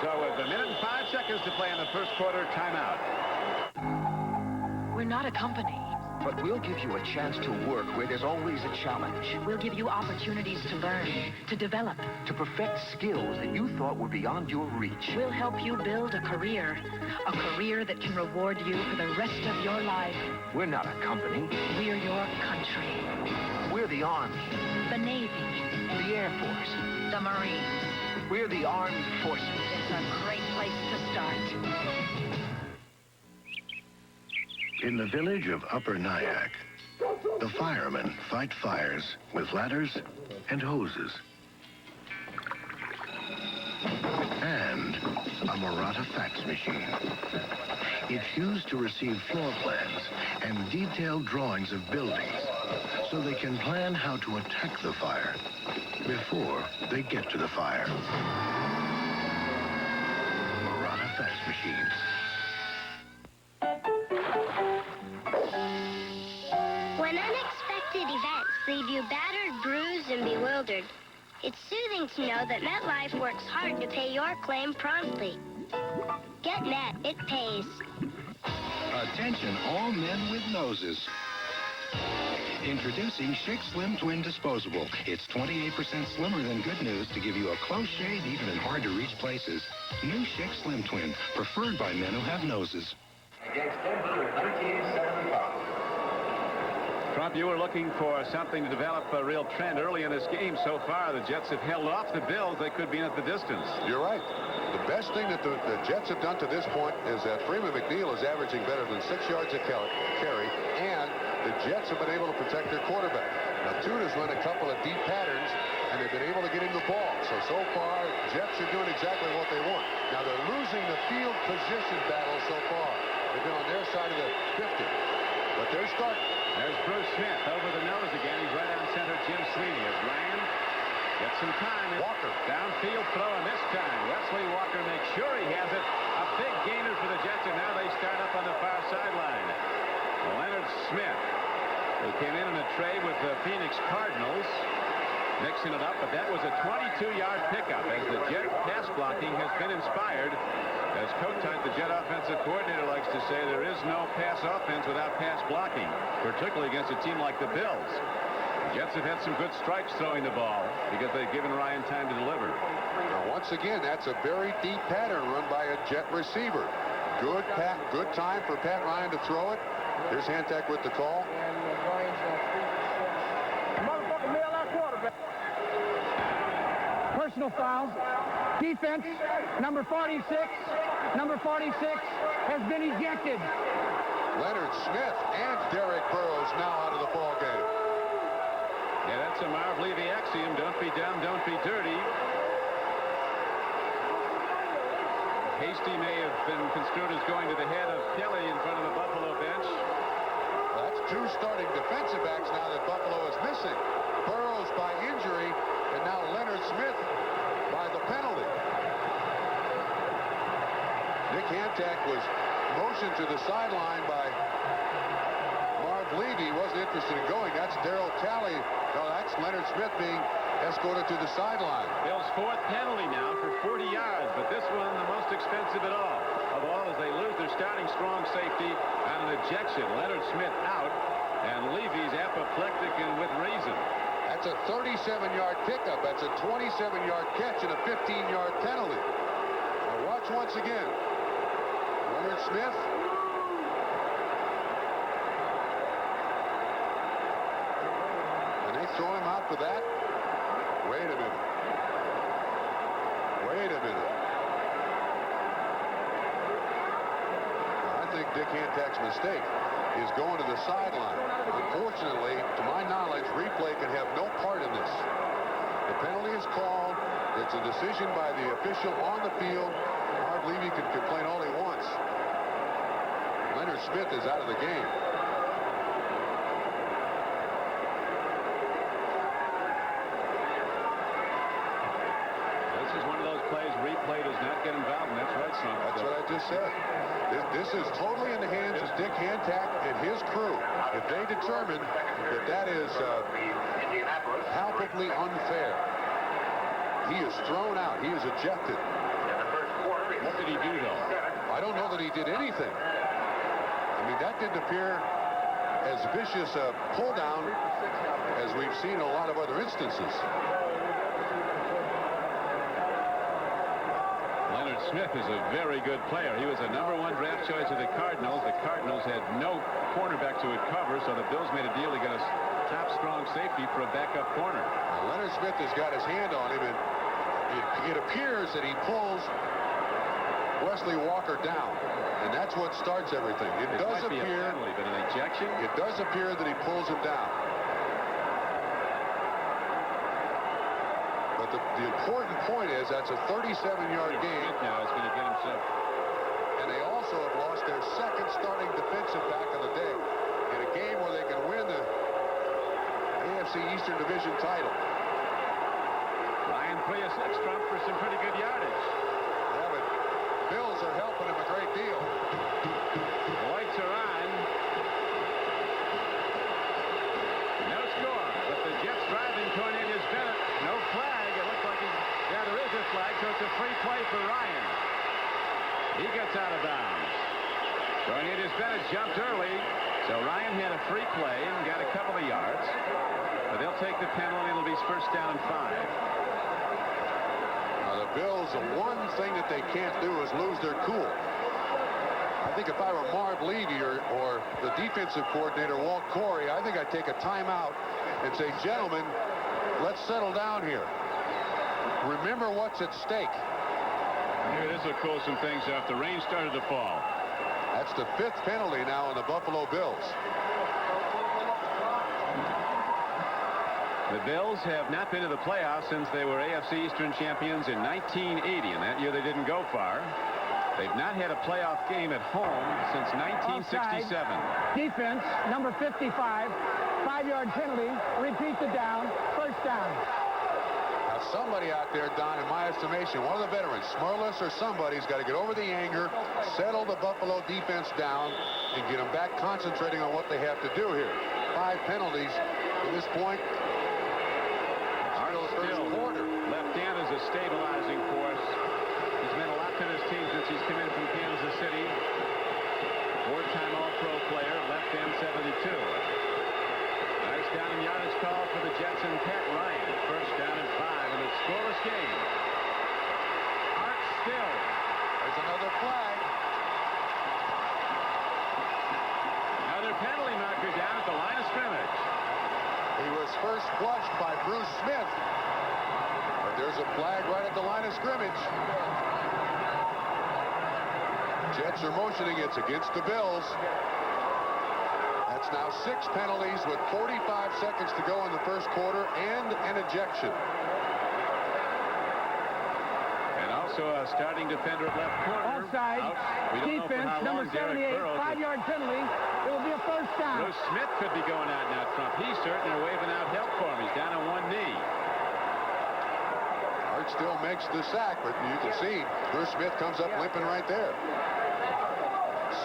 So with a minute and 5 seconds to play in the first quarter, timeout. We're not a company. But we'll give you a chance to work where there's always a challenge. We'll give you opportunities to learn, to develop. To perfect skills that you thought were beyond your reach. We'll help you build a career that can reward you for the rest of your life. We're not a company. We're your country. We're the Army. The Navy. The Air Force. The Marines. We're the Armed Forces. It's a great place to start. In the village of Upper Nyack, the firemen fight fires with ladders and hoses. And a Murata fax machine. It's used to receive floor plans and detailed drawings of buildings so they can plan how to attack the fire before they get to the fire. Murata fax machines. When unexpected events leave you battered, bruised, and bewildered, it's soothing to know that MetLife works hard to pay your claim promptly. Get Met, it pays. Attention all men with noses. Introducing Schick Slim Twin Disposable. It's 28% slimmer than Good News to give you a close shave even in hard-to-reach places. New Schick Slim Twin, preferred by men who have noses. Against Denver in 1975. Trump, you were looking for something to develop a real trend early in this game. So far, the Jets have held off the Bills. They could be in at the distance. You're right. The best thing that the Jets have done to this point is that Freeman McNeil is averaging better than 6 yards a carry, and the Jets have been able to protect their quarterback. Now, Tuna's run a couple of deep patterns, and they've been able to get him the ball. So far, Jets are doing exactly what they want. Now, they're losing the field position battle so far. They've been on their side of the 50. But they're starting. There's Bruce Smith over the nose again. He's right on center. Jim Sweeney as Ryan gets some time. Walker. Downfield throw, and this time Wesley Walker makes sure he has it. A big gainer for the Jets, and now they start up on the far sideline. Leonard Smith, who came in a trade with the Phoenix Cardinals, mixing it up, but that was a 22-yard pickup as the Jet pass blocking has been inspired. As Kotite, the Jet offensive coordinator, likes to say, there is no pass offense without pass blocking, particularly against a team like the Bills. The Jets have had some good strikes throwing the ball because they've given Ryan time to deliver. Now, once again, that's a very deep pattern run by a Jet receiver. Good time for Pat Ryan to throw it. Here's Hantek with the call. Personal foul. Defense, number 46 has been ejected. Leonard Smith and Derek Burrows now out of the ball game. Yeah, that's a Marv Levy axiom. Don't be dumb, don't be dirty. Hasty may have been construed as going to the head of Kelly in front of the Buffalo bench. That's 2 starting defensive backs now that Buffalo is missing. Burrows by injury, and now Leonard Smith by the penalty. Nick Hantak was motioned to the sideline by Marv Levy. He wasn't interested in going. That's Darryl Talley. No, that's Leonard Smith being escorted to the sideline. Bill's 4th penalty now for 40 yards, but this one the most expensive of all as they lose their starting strong safety on an ejection. Leonard Smith out, And Levy's apoplectic and with reason. That's a 37-yard pickup. That's a 27-yard catch and a 15-yard penalty. Now watch once again. Leonard Smith. And they throw him out for that. Wait a minute. Wait a minute. I think Dick Hantak's mistake is going to the sideline. Unfortunately, to my knowledge, replay can have no part in this. The penalty is called. It's a decision by the official on the field. Marv Levy can complain all he wants. Leonard Smith is out of the game. This is one of those plays replay does not get involved, and that's right, son. That's what I just said. This is totally in the hands of Dick Hantak and his crew. If they determine that that is palpably unfair, he is thrown out. He is ejected. What did he do, though? I don't know that he did anything. I mean, that didn't appear as vicious a pull down as we've seen in a lot of other instances. Leonard Smith is a very good player. He was a #1 draft choice of the Cardinals. The Cardinals had no cornerback to cover, so the Bills made a deal to get a top strong safety for a backup corner. Now, Leonard Smith has got his hand on him, and it appears that he pulls Wesley Walker down, and that's what starts everything. It does appear, a penalty, but an ejection. It does appear that he pulls him down. But the important point is that's a 37-yard game. Now is going to get himself. And they also have lost their second starting defensive back of the day in a game where they can win the AFC Eastern Division title. Ryan 3 of 6, Trump, for some pretty good yardage. Yeah, but Bills are helping him a great deal. Lights are on. No score, but the Jets driving Cornelius Bennett. No flag. It looks like there is a flag, so it's a free play for Ryan. He gets out of bounds. Cornelius Bennett jumped early, so Ryan had a free play and got a couple of yards. But they'll take the penalty. It'll be first down and 5. The Bills, the one thing that they can't do is lose their cool. I think if I were Marv Levy or the defensive coordinator, Walt Corey, I think I'd take a timeout and say, gentlemen, let's settle down here. Remember what's at stake. Here, this will cool some things off. The rain started to fall. That's the 5th penalty now on the Buffalo Bills. The Bills have not been to the playoffs since they were AFC Eastern champions in 1980, and that year they didn't go far. They've not had a playoff game at home since 1967. Offside. Defense, number 55, 5-yard penalty, repeat the down, first down. Now somebody out there, Don, in my estimation, one of the veterans, Smurless or somebody's got to get over the anger, settle the Buffalo defense down, and get them back concentrating on what they have to do here. 5 penalties to this point. Still, left hand is a stabilizing force. He's meant a lot to this team since he's come in from Kansas City. 4-time All-Pro player, left hand 72. Nice down and yardage call for the Jets and Pat Ryan. First down and 5 in a scoreless game. Art Still. There's another flag. Another penalty marker down at the line of scrimmage. He was first flushed by Bruce Smith. But there's a flag right at the line of scrimmage. Jets are motioning. It's against the Bills. That's now 6 penalties with 45 seconds to go in the first quarter and an ejection. And also a starting defender at left corner. Offside. Defense, number 78, 5-yard penalty. It will be a first down. Bruce Smith could be going out now, Trump. He's certainly waving out help for him. He's down on one knee. Art still makes the sack, but you can see Bruce Smith comes up limping right there.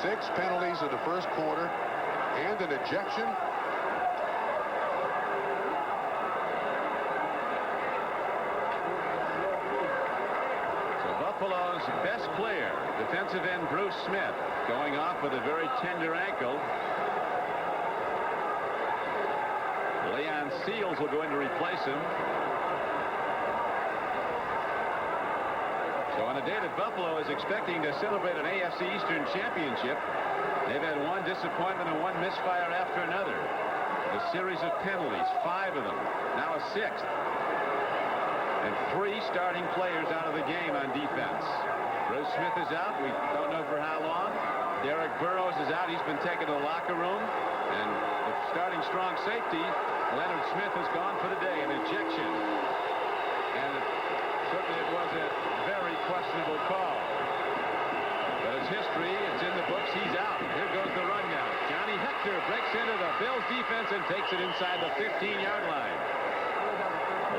6 penalties in the first quarter and an ejection. So Buffalo's best player, defensive end Bruce Smith, going off with a very tender ankle. Leon Seals will go in to replace him. So on a day that Buffalo is expecting to celebrate an AFC Eastern championship, they've had one disappointment and one misfire after another. A series of penalties, 5 of them, now a 6th. And 3 starting players out of the game on defense. Bruce Smith is out. We don't know for how long. Derek Burrows is out. He's been taken to the locker room. And the starting strong safety, Leonard Smith, is gone for the day. An ejection. And certainly it was a very questionable call. But it's history. It's in the books. He's out. Here goes the rundown. Johnny Hector breaks into the Bills defense and takes it inside the 15-yard line.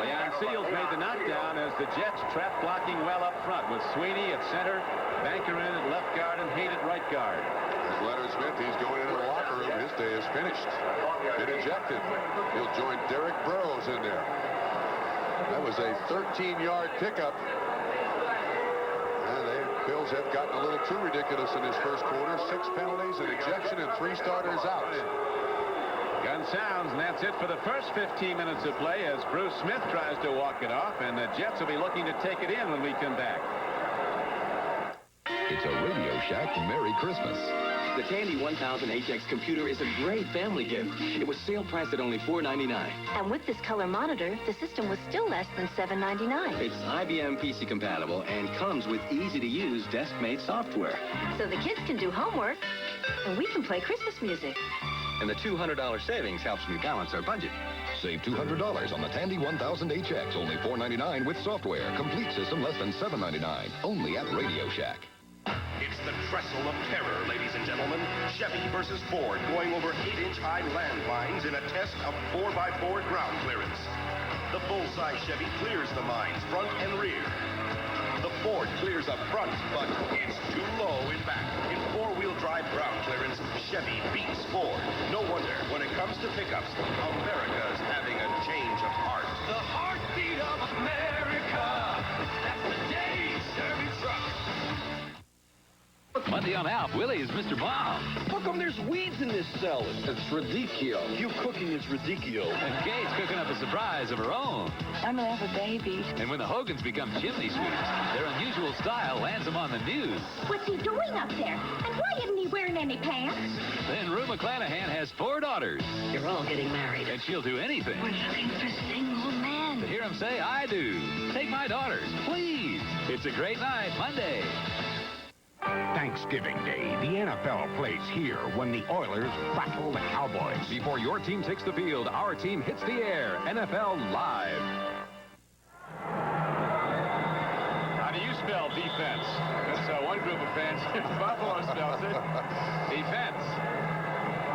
Leon Seals made the knockdown as the Jets trap blocking well up front with Sweeney at center, Banker in at left guard, and Haight at right guard. There's Leonard Smith. He's going into the locker room. His day is finished. Been ejected. He'll join Derek Burrows in there. That was a 13-yard pickup. And the Bills have gotten a little too ridiculous in this first quarter. 6 penalties, an ejection, and 3 starters out. Gun sounds, and that's it for the first 15 minutes of play as Bruce Smith tries to walk it off, and the Jets will be looking to take it in when we come back. It's a Radio Shack Merry Christmas. The Tandy 1000HX computer is a great family gift. It was sale priced at only $4.99. And with this color monitor, the system was still less than $7.99. It's IBM PC compatible and comes with easy-to-use desk-made software. So the kids can do homework, and we can play Christmas music. And the $200 savings helps me balance our budget. Save $200 on the Tandy 1000HX, only $4.99 with software. Complete system less than $7.99. Only at Radio Shack. It's the trestle of terror, ladies and gentlemen. Chevy versus Ford going over 8-inch high landmines in a test of 4x4 ground clearance. The full-size Chevy clears the mines front and rear. The Ford clears up front, but it's too low in back. In four-wheel drive ground clearance, Chevy beats Ford. No wonder, when it comes to pickups, America's having a change of heart. The heartbeat of America. That's the day Chevy trucks. Monday on Alf, Willie is Mr. Mom. How come there's weeds in this salad? It's radicchio. You cooking is radicchio. And Kate's cooking up a surprise of her own. I'm gonna have a baby. And when the Hogans become chimney sweeps, their unusual style lands them on the news. What's he doing up there? And why isn't he wearing any pants? Then Rue McClanahan has 4 daughters. You're all getting married. And she'll do anything. We're looking for single men. To hear him say, I do. Take my daughters, please. It's a great night, Monday. Thanksgiving Day, the NFL plays here when the Oilers battle the Cowboys. Before your team takes the field, our team hits the air. NFL Live. How do you spell defense? That's one group of fans. Buffalo spells it. Defense.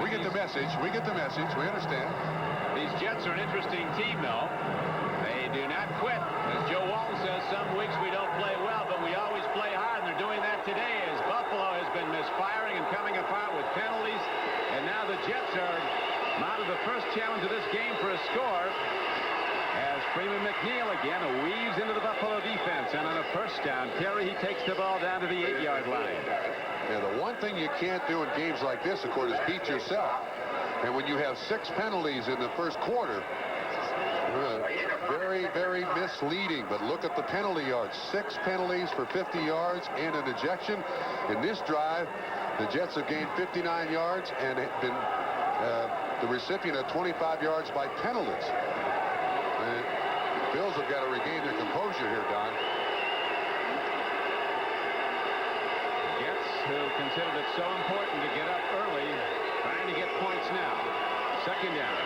We get the message. We get the message. We understand. These Jets are an interesting team, though. They do not quit. As Joe Walton says, some weeks we don't play well, but we always play hard, and they're doing that today as Buffalo has been misfiring and coming apart with penalties. And now the Jets are mounted the first challenge of this game for a score as Freeman McNeil again weaves into the Buffalo defense. And on a first down carry, he takes the ball down to the 8-yard line. Yeah, the one thing you can't do in games like this, of course, is beat yourself. And when you have 6 penalties in the first quarter, very, very misleading. But look at the penalty yards. 6 penalties for 50 yards and an ejection. In this drive, the Jets have gained 59 yards and been the recipient of 25 yards by penalties. The Bills have got to regain their composure here, Don. Jets, who considered it so important to get up early, trying to get points now. Second down.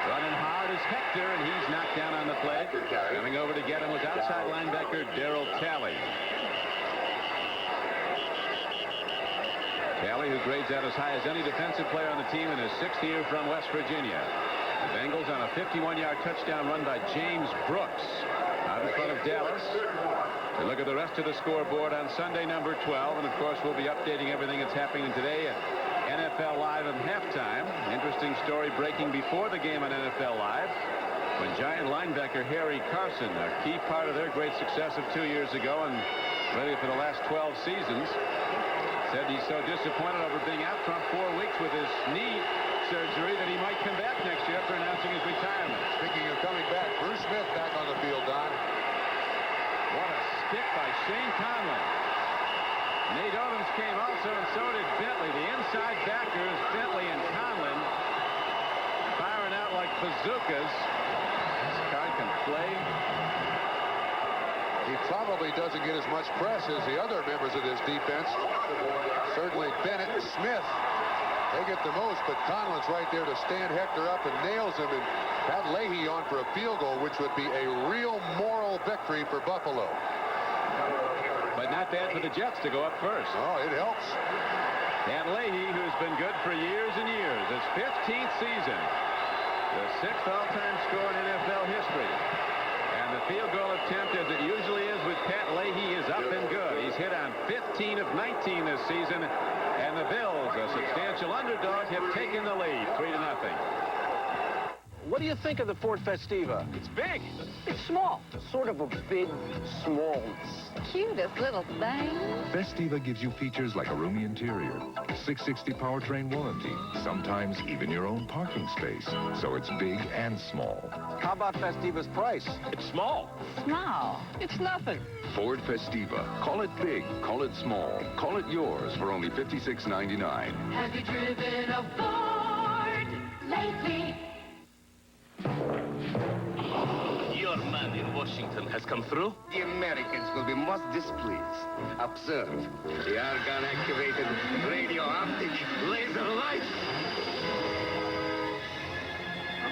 Running hard is Hector, and he's knocked down on the play. Coming over to get him was outside linebacker Darryl Talley. Talley, who grades out as high as any defensive player on the team in his 6th year from West Virginia. The Bengals on a 51-yard touchdown run by James Brooks out in front of Dallas. We look at the rest of the scoreboard on Sunday, number 12, and of course we'll be updating everything that's happening today at NFL Live at halftime. Interesting story breaking before the game on NFL Live when Giant linebacker Harry Carson, a key part of their great success of 2 years ago and really for the last 12 seasons, said he's so disappointed over being out front 4 weeks with his knee surgery that he might come back next year after announcing his retirement. Speaking of coming back, Bruce Smith back on the field, Don. What a stick by Shane Conlon. Nate Owens came also, and so did Bentley. The inside backers, Bentley and Conlon, firing out like bazookas. This guy can play. He probably doesn't get as much press as the other members of this defense. Certainly Bennett and Smith, they get the most, but Conlon's right there to stand Hector up and nails him, and have Leahy on for a field goal, which would be a real moral victory for Buffalo. But not bad for the Jets to go up first. Oh, it helps. And Leahy, who's been good for years and years, his 15th season, the 6th all-time score in NFL history. And the field goal attempt, as it usually is with Pat Leahy, is up and good. He's hit on 15 of 19 this season, and the Bills, a substantial underdog, have taken the lead, 3-0. What do you think of the Ford Festiva? It's big. It's small. Sort of a big smallness. Cutest little thing. Festiva gives you features like a roomy interior, 660 powertrain warranty, sometimes even your own parking space. So it's big and small. How about Festiva's price? It's small. Small. It's nothing. Ford Festiva. Call it big, call it small, call it yours for only $56.99. Have you driven a Ford lately? Your man in Washington has come through? The Americans will be most displeased. Observe. The argon-activated radio-optic laser lights.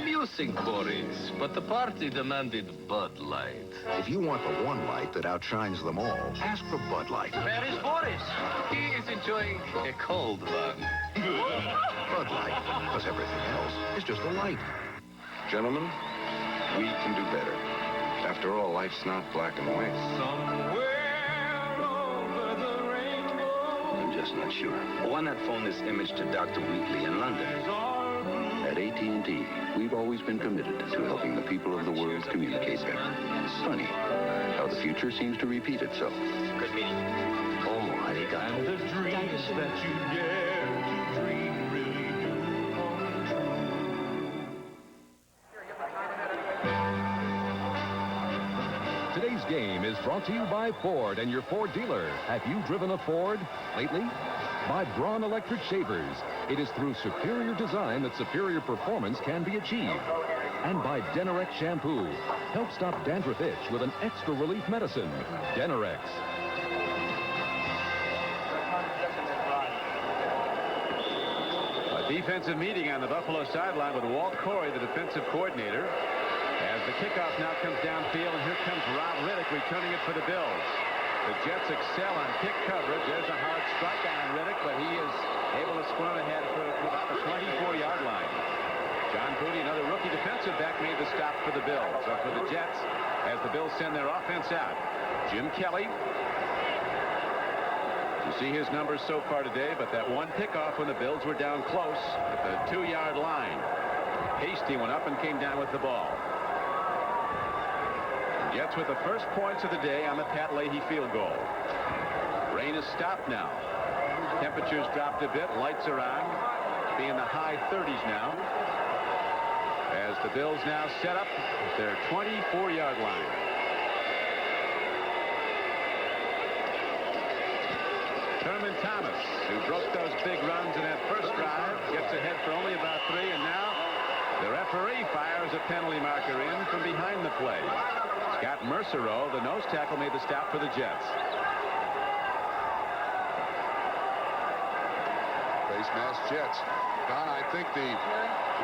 Amusing, Boris, but the party demanded Bud Light. If you want the one light that outshines them all, ask for Bud Light. Where is Boris? He is enjoying a cold one. Bud Light, because everything else is just a light. Gentlemen, we can do better. After all, life's not black and white. Somewhere over the rainbow. I'm just not sure. Why not phone this image to Dr. Wheatley in London? At AT&T, we've always been committed to helping the people of the world communicate better. It's funny how the future seems to repeat itself. Good meeting. Oh, arigato. And the dreams that you dare to dream really do come true. Today's game is brought to you by Ford and your Ford dealer. Have you driven a Ford lately? By Braun Electric Shavers. It is through superior design that superior performance can be achieved. And by Denerex Shampoo. Help stop dandruff itch with an extra relief medicine. Denerex. A defensive meeting on the Buffalo sideline with Walt Corey, the defensive coordinator. As the kickoff now comes downfield, and here comes Rob Riddick returning it for the Bills. The Jets excel on kick coverage. There's a hard strike on Riddick, but he is able to squirm ahead for about the 24-yard line. John Booty, another rookie defensive back, made the stop for the Bills. So for the Jets, as the Bills send their offense out, Jim Kelly. You see his numbers so far today, but that one pickoff when the Bills were down close at the 2-yard line. Hasty went up and came down with the ball. Jets with the first points of the day on the Pat Leahy field goal. Rain has stopped now. Temperatures dropped a bit. Lights are on. Be in the high 30s now. As the Bills now set up their 24-yard line. Thurman Thomas, who broke those big runs in that first drive, gets ahead for only about 3, and now the referee fires a penalty marker in from behind the play. Scott Mercereau, the nose tackle, made the stop for the Jets. Face mask Jets. Don, I think the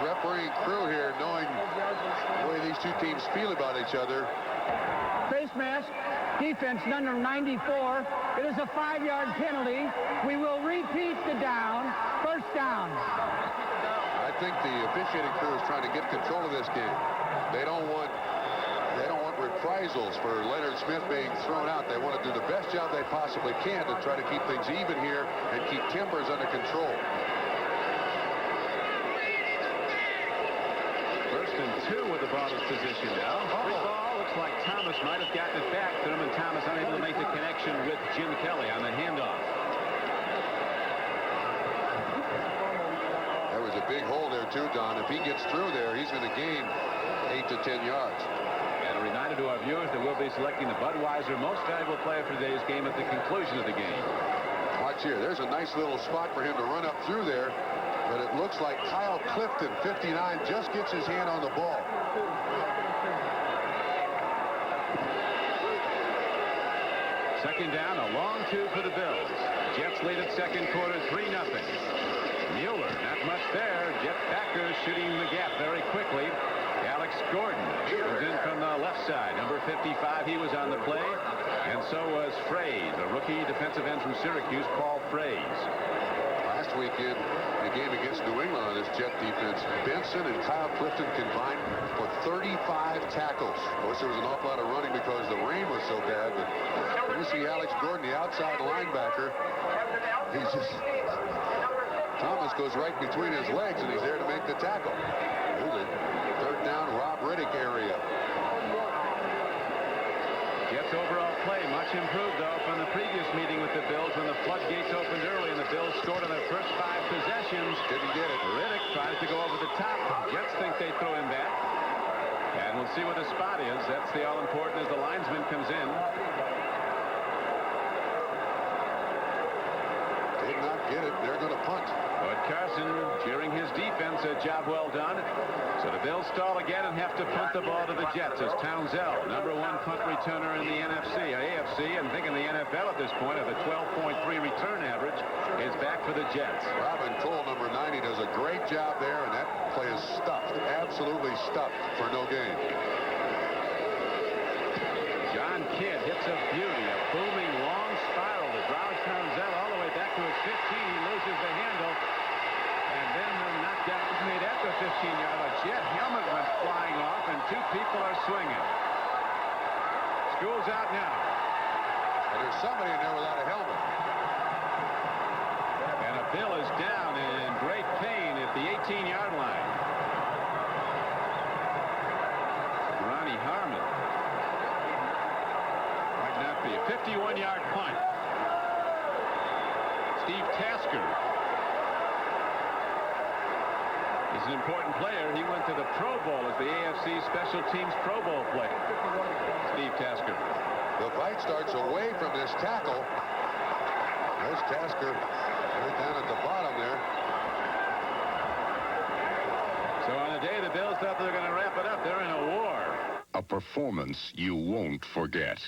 refereeing crew here, knowing the way these two teams feel about each other. Face mask, defense number 94. It is a 5-yard penalty. We will repeat the down. First down. I think the officiating crew is trying to get control of this game. They don't want reprisals for Leonard Smith being thrown out. They want to do the best job they possibly can to try to keep things even here and keep Timbers under control. First and 2 with the ball in position now. Free ball. Looks like Thomas might have gotten it back. Thurman Thomas unable to make the connection with Jim Kelly on the handoff. There was a big hole there, too, Don. If he gets through there, he's going to gain 8 to 10 yards. And a reminder to our viewers that we'll be selecting the Budweiser Most Valuable Player for today's game at the conclusion of the game. Watch here. There's a nice little spot for him to run up through there. But it looks like Kyle Clifton, 59, just gets his hand on the ball. Second down, a long two for the Bills. Jets lead at second quarter, 3-0. Mueller, not much there. Jet backers shooting the gap very quickly. Alex Gordon comes in from the left side. Number 55, he was on the play. And so was Fraze, a rookie defensive end from Syracuse, Paul Fraze. Last weekend, the game against New England on this Jet defense, Benson and Kyle Clifton combined for 35 tackles. Of course, there was an awful lot of running because the rain was so bad. But you see Alex Gordon, the outside linebacker. He's just... Thomas goes right between his legs, and he's there to make the tackle. Here's a third down, Rob Riddick area. Jets overall play much improved, though, from the previous meeting with the Bills when the floodgates opened early and the Bills scored on their first 5 possessions. Didn't get it. Riddick tries to go over the top. Jets think they throw him back. And we'll see what the spot is. That's the all-important as the linesman comes in. Did not get it. They're going to punt. Bud Carson cheering his defense, a job well done. So the Bills stall again and have to punt the ball to the Jets as Townsell, #1 punt returner in the AFC, and thinking the NFL at this point of a 12.3 return average is back for the Jets. Robin Cole, number 90, does a great job there, and that play is stuffed, absolutely stuffed for no gain. John Kidd hits a beauty, a booming long spiral that drives Townsell all the way back to his 15. He loses the handle. And then the knockdown is made at the 15-yard line. Jet helmet went flying off, and 2 people are swinging. School's out now. And there's somebody in there without a helmet. And a Bill is down in great pain at the 18-yard line. Ronnie Harmon. Might not be. A 51-yard punt. Steve Tasker. He's an important player. He went to the Pro Bowl as the AFC Special Teams Pro Bowl player. Steve Tasker. The fight starts away from this tackle. There's Tasker right down at the bottom there. So on the day the Bills thought they were going to wrap it up, they're in a war. A performance you won't forget.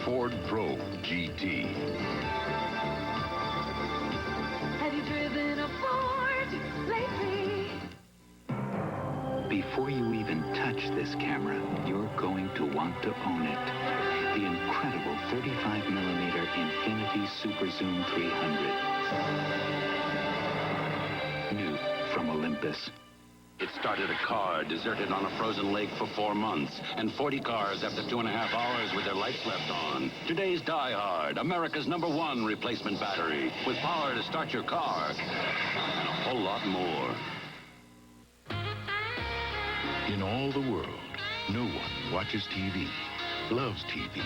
Ford Probe GT. Have you driven a Ford lately? Before you even touch this camera, you're going to want to own it. The incredible 35mm Infinity Super Zoom 300. New from Olympus. It started a car deserted on a frozen lake for 4 months, and 40 cars after 2.5 hours with their lights left on. Today's Die Hard, America's #1 replacement battery, with power to start your car, and a whole lot more. In all the world, no one watches TV, loves TV,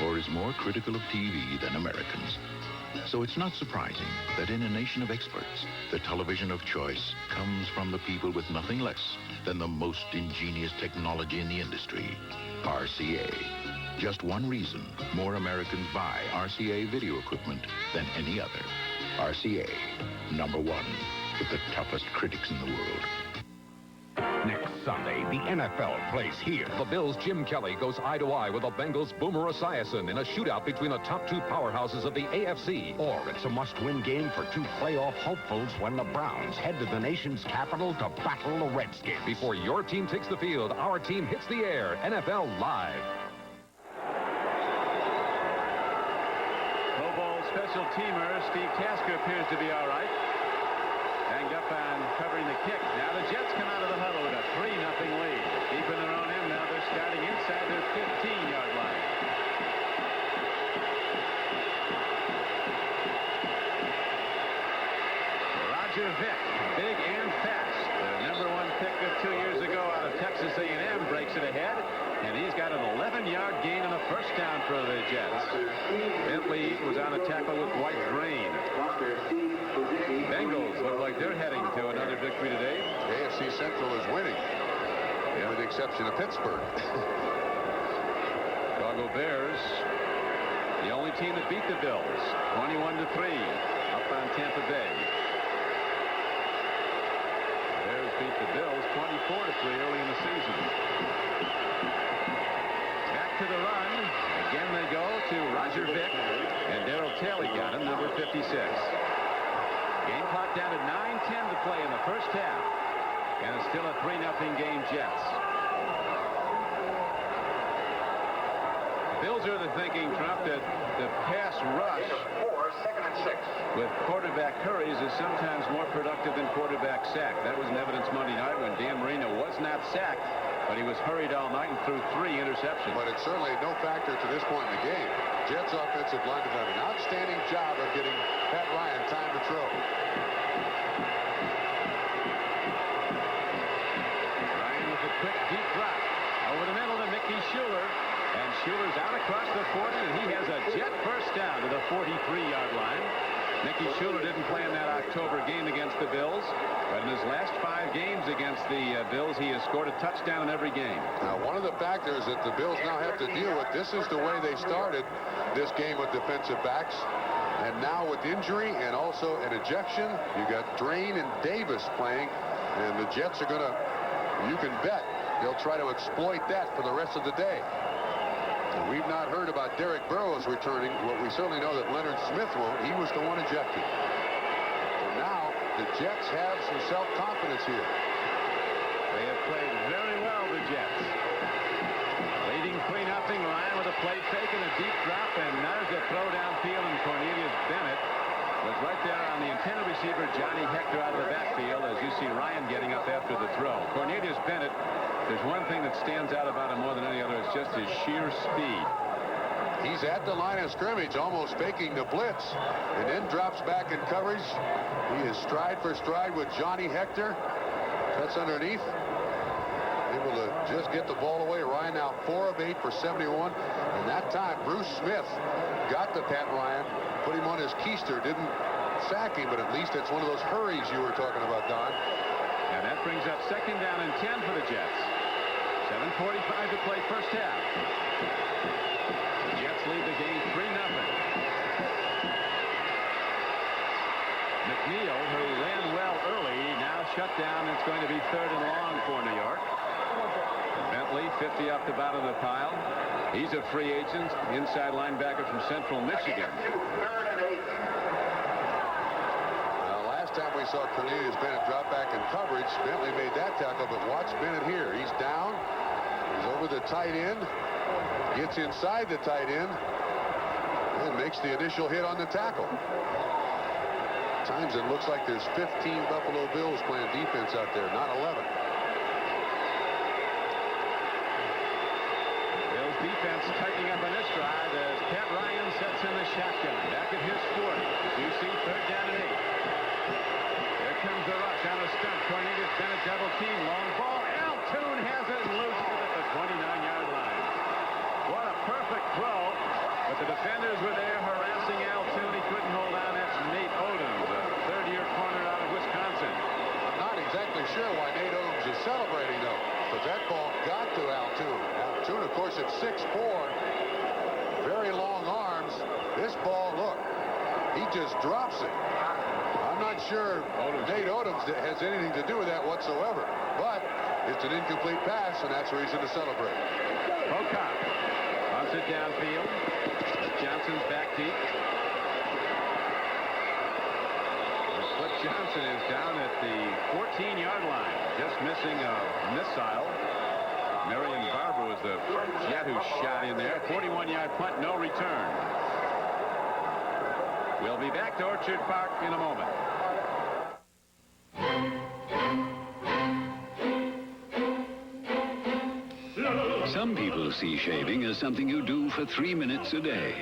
or is more critical of TV than Americans. So it's not surprising that in a nation of experts, the television of choice comes from the people with nothing less than the most ingenious technology in the industry, RCA. Just one reason more Americans buy RCA video equipment than any other. RCA, #1, with the toughest critics in the world. Next Sunday, the NFL plays here. The Bills' Jim Kelly goes eye-to-eye with the Bengals' Boomer Esiason in a shootout between the top 2 powerhouses of the AFC. Or it's a must-win game for 2 playoff hopefuls when the Browns head to the nation's capital to battle the Redskins. Before your team takes the field, our team hits the air. NFL Live. Pro Bowl special teamer Steve Tasker appears to be all right. Hanged up on covering the kick. Now the Jets come out of the huddle with a 3-0 lead. Deep in their own end now. They're starting inside their 15-yard line. Roger Vick, big and fast. The #1 pick of 2 years ago out of Texas A&M breaks it ahead, and he's got an 11-yard gain and a first down for the Jets. Bentley was on a tackle with White Drain. Bengals look like they're heading to another victory today. AFC Central is winning, with the exception of Pittsburgh. Chicago Bears, the only team that beat the Bills, 21-3, up on Tampa Bay. Bears beat the Bills 24-3 early in the season. Back to the run. Again they go to Roger Vick, and Darryl Taylor got him, number 56. Game clock down to 9:10 to play in the first half, and it's still a 3-0 game Jets. Bills are the thinking, Trump, that the pass rush with quarterback hurries is sometimes more productive than quarterback sack. That was in evidence Monday night when Dan Marino was not sacked, but he was hurried all night and threw 3 interceptions. But it's certainly no factor to this point in the game. Jets offensive line have done an outstanding job of getting Pat Ryan time to throw. Ryan with a quick deep drop over the middle to Mickey Schuler. And Schuler's out across the 40, and he has a Jet first down to the 43-yard line. Mickey Schuler didn't play in that October game against the Bills, but in his last 5 games against the Bills, he has scored a touchdown in every game. Now, one of the factors that the Bills now have to deal with, this is the way they started this game with defensive backs. And now with injury and also an ejection, you got Drain and Davis playing, and the Jets are going to, you can bet, they'll try to exploit that for the rest of the day. And we've not heard about Derek Burrows returning. Well, we certainly know that Leonard Smith won't. He was the one ejected. So now the Jets have some self-confidence here. They have played very well, the Jets. Leading 3-0. Ryan with a play fake and a deep drop, and there's a throw downfield, and Cornelius Bennett was right there on the intended receiver, Johnny Hector, out of the backfield, as you see Ryan getting up after the throw. Cornelius Bennett, there's one thing that stands out about him more than any other. It's just his sheer speed. He's at the line of scrimmage, almost faking the blitz, and then drops back in coverage. He is stride for stride with Johnny Hector. Cuts underneath. Able to just get the ball away. Ryan now 4 of 8 for 71. And that time, Bruce Smith got to Pat Ryan, put him on his keister, didn't sack him, but at least it's one of those hurries you were talking about, Don. And that brings up 2nd down and 10 for the Jets. 7:45 to play first half. The Jets lead the game 3-0. McNeil, who ran well early, now shut down. It's going to be 3rd and long for New York. Bentley, 50 up the bottom of the pile. He's a free agent, inside linebacker from Central Michigan. Time we saw Cornelius Bennett drop back in coverage, Bentley made that tackle, but watch Bennett here. He's down. He's over the tight end. Gets inside the tight end. And makes the initial hit on the tackle. Times it looks like there's 15 Buffalo Bills playing defense out there, not 11. Bills defense tightening up on this drive as Pat Ryan sets in the shotgun. Back at his 40. You see 3rd down and 8. Comes the rush on a stunt. Cornelius Bennett double team. Long ball. Altoon has it and loses it at the 29-yard line. What a perfect throw. But the defenders were there harassing Altoon. He couldn't hold on. That's Nate Odom, the 3rd-year corner out of Wisconsin. I'm not exactly sure why Nate Odom is celebrating, though. But that ball got to Altoon. Altoon, of course, at 6'4". Very long arms. This ball, look, he just drops it. I'm not sure Nate Odom has anything to do with that whatsoever, but it's an incomplete pass, and that's reason to celebrate. Pocock bunts it downfield. Johnson's back deep. Cliff Johnson is down at the 14-yard line, just missing a missile. Marion Barber was the Jet who shot in there. 41-yard punt, no return. We'll be back to Orchard Park in a moment. Some people see shaving as something you do for 3 minutes a day.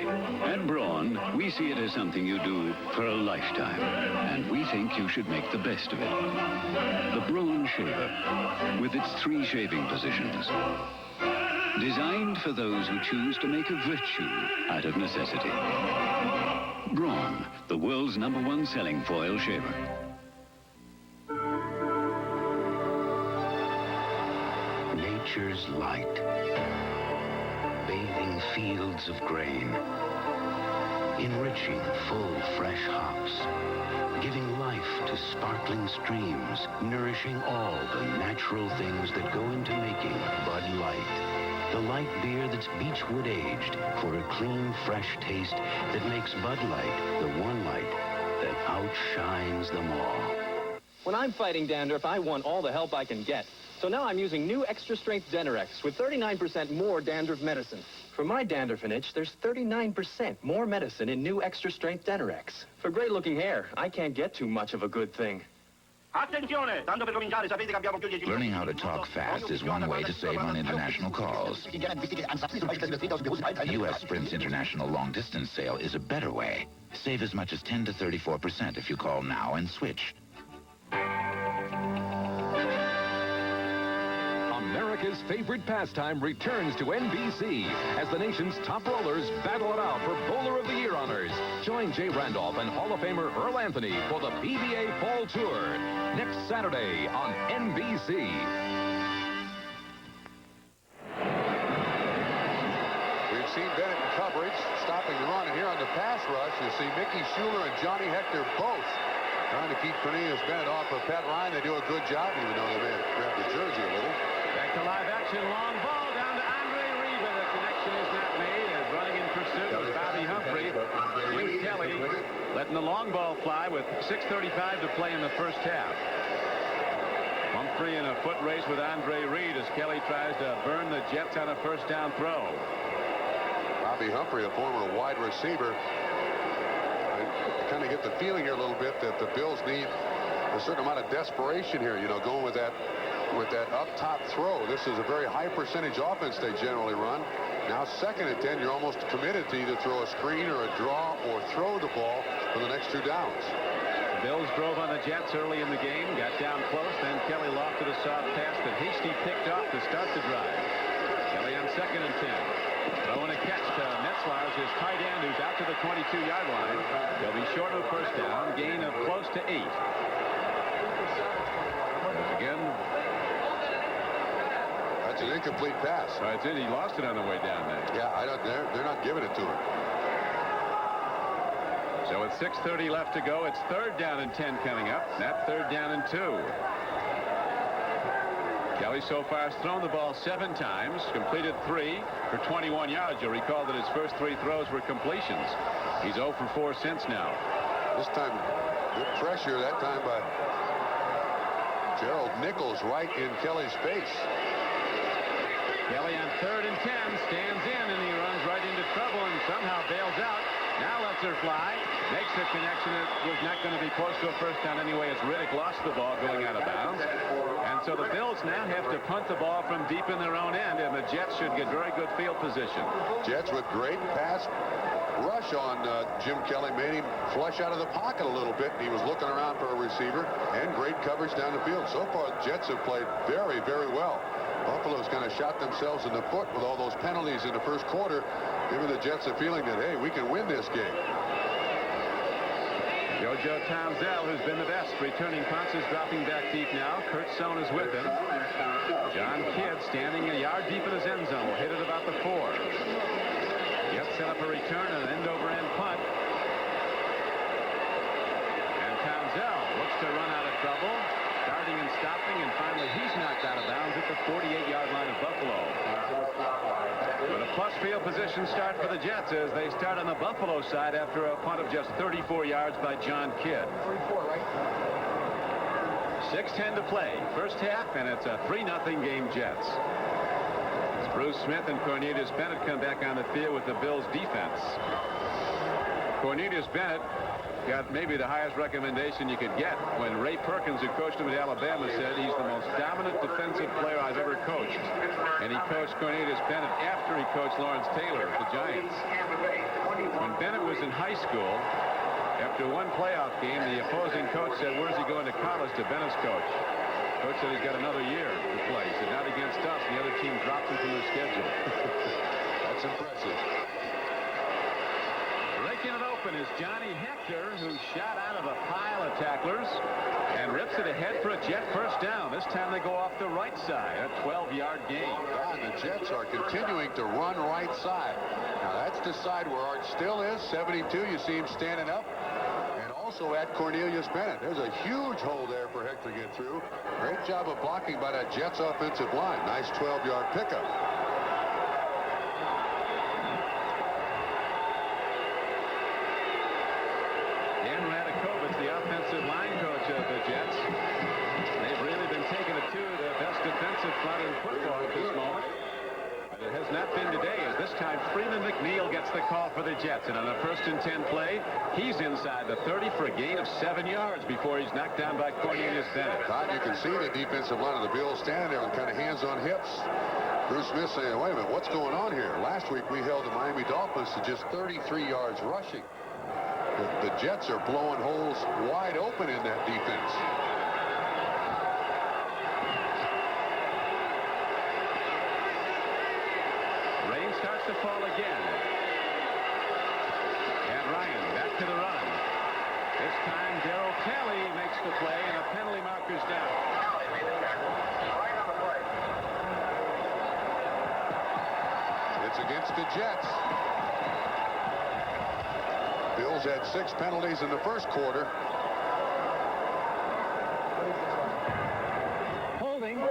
At Braun, we see it as something you do for a lifetime. And we think you should make the best of it. The Braun Shaver, with its 3 shaving positions. Designed for those who choose to make a virtue out of necessity. Braun, the world's #1 selling foil shaver. Nature's light, bathing fields of grain, enriching full, fresh hops, giving life to sparkling streams, nourishing all the natural things that go into making Bud Light. The light beer that's beechwood aged for a clean, fresh taste that makes Bud Light the one light that outshines them all. When I'm fighting dandruff, I want all the help I can get. So now I'm using new extra-strength Denorex with 39% more dandruff medicine. For my dandruff and itch, there's 39% more medicine in new extra-strength Denorex. For great-looking hair, I can't get too much of a good thing. Learning how to talk fast is one way to save on international calls. U.S. Sprint's international long-distance sale is a better way. Save as much as 10 to 34% if you call now and switch. America's favorite pastime returns to NBC as the nation's top rollers battle it out for Bowler of the Year honors. Join Jay Randolph and Hall of Famer Earl Anthony for the PBA Fall Tour next Saturday on NBC. We've seen Bennett in coverage, stopping the run, and here on the pass rush, you see Mickey Schuler and Johnny Hector both trying to keep Cornelius Bennett off of Pat Ryan. They do a good job, even though they may have grabbed the jersey a little. Back to live action, long ball down to Andre Reba. The connection is not made as running in pursuit was Bobby Humphrey. Jim Kelly letting the long ball fly with 6:35 to play in the first half. Humphrey in a foot race with Andre Reed as Kelly tries to burn the Jets on a first down throw. Bobby Humphrey, a former wide receiver. I kind of get the feeling here a little bit that the Bills need a certain amount of desperation here, you know, going with that up top throw. This is a very high percentage offense they generally run. Now 2nd and 10, you're almost committed to either throw a screen or a draw or throw the ball for the next 2 downs. The Bills drove on the Jets early in the game, got down close, then Kelly lofted a soft pass that Hasty picked off to start the drive. Kelly on 2nd and 10. Throwing a catch to Metzlars, his tight end, who's out to the 22-yard line. He'll be short of a first down, gain of close to 8. Again, that's an incomplete pass. That's it. He lost it on the way down there. Yeah, they're not giving it to him. So with 6:30 left to go, it's 3rd down and 10 coming up. That 3rd down and 2. Kelly so far has thrown the ball 7 times, completed 3 for 21 yards. You'll recall that his first 3 throws were completions. He's 0 for 4 since now. This time, good pressure that time by Gerald Nichols right in Kelly's face. Kelly on 3rd and 10 stands in, and he runs right into trouble and somehow bails out. Now lets her fly, makes the connection. It was not going to be close to a first down anyway as Riddick lost the ball going out of bounds. And so the Bills now have to punt the ball from deep in their own end, and the Jets should get very good field position. Jets with great pass rush on Jim Kelly, made him flush out of the pocket a little bit. He was looking around for a receiver, and great coverage down the field. So far, the Jets have played very, very well. Buffalo's kind of shot themselves in the foot with all those penalties in the first quarter, giving the Jets a feeling that, hey, we can win this game. JoJo Townsell, who's been the best, returning punts, is dropping back deep now. Kurt Sohn is with him. John Kidd standing a yard deep in his end zone. Will hit it about the 4. Jets set up a return and an end-over-end punt. And Townsell looks to run out of trouble. Starting and stopping, and finally he's knocked out of bounds at the 48-yard line of Buffalo. But a plus field position start for the Jets as they start on the Buffalo side after a punt of just 34 yards by John Kidd. 6:10 to play, first half, and it's a 3-0 game Jets. As Bruce Smith and Cornelius Bennett come back on the field with the Bills defense. Cornelius Bennett got maybe the highest recommendation you could get when Ray Perkins, who coached him at Alabama, said he's the most dominant defensive player I've ever coached. And he coached Cornelius Bennett after he coached Lawrence Taylor at the Giants. When Bennett was in high school, after one playoff game, the opposing coach said, "Where's he going to college?" to Bennett's coach. Coach said he's got another year to play. He said, "Not against us." And the other team dropped him from their schedule. That's impressive. Breaking it open is Johnny Hector, who shot out of a pile of tacklers and rips it ahead for a Jet first down. This time they go off the right side, a 12-yard gain. And the Jets are continuing to run right side. Now that's the side where Art still is, 72. You see him standing up. And also at Cornelius Bennett. There's a huge hole there for Hector to get through. Great job of blocking by that Jets offensive line. Nice 12-yard pickup. Offensive line coach of the Jets. They've really been taking it to the best defensive front in football at this moment. But it has not been today, as this time Freeman McNeil gets the call for the Jets. And on a 1st and 10 play, he's inside the 30 for a gain of 7 yards before he's knocked down by Cornelius Bennett. Todd, you can see the defensive line of the Bills standing there with kind of hands on hips. Bruce Smith saying, "Wait a minute, what's going on here?" Last week we held the Miami Dolphins to just 33 yards rushing. The Jets are blowing holes wide open in that defense. Rain starts to fall again. And Ryan back to the run. This time Darryl Kelly makes the play and a penalty marker's down. It's against the Jets. Bills had 6 penalties in the first quarter. Holding.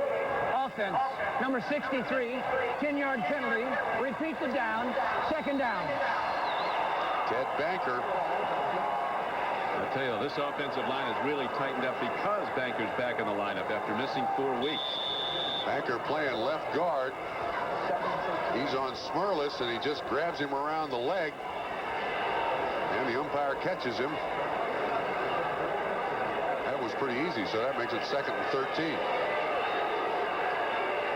Offense. Number 63. 10-yard penalty. Repeat the down. 2nd down. Ted Banker. I'll tell you, this offensive line has really tightened up because Banker's back in the lineup after missing 4 weeks. Banker playing left guard. He's on Smurless, and he just grabs him around the leg. And the umpire catches him. That was pretty easy, so that makes it 2nd and 13.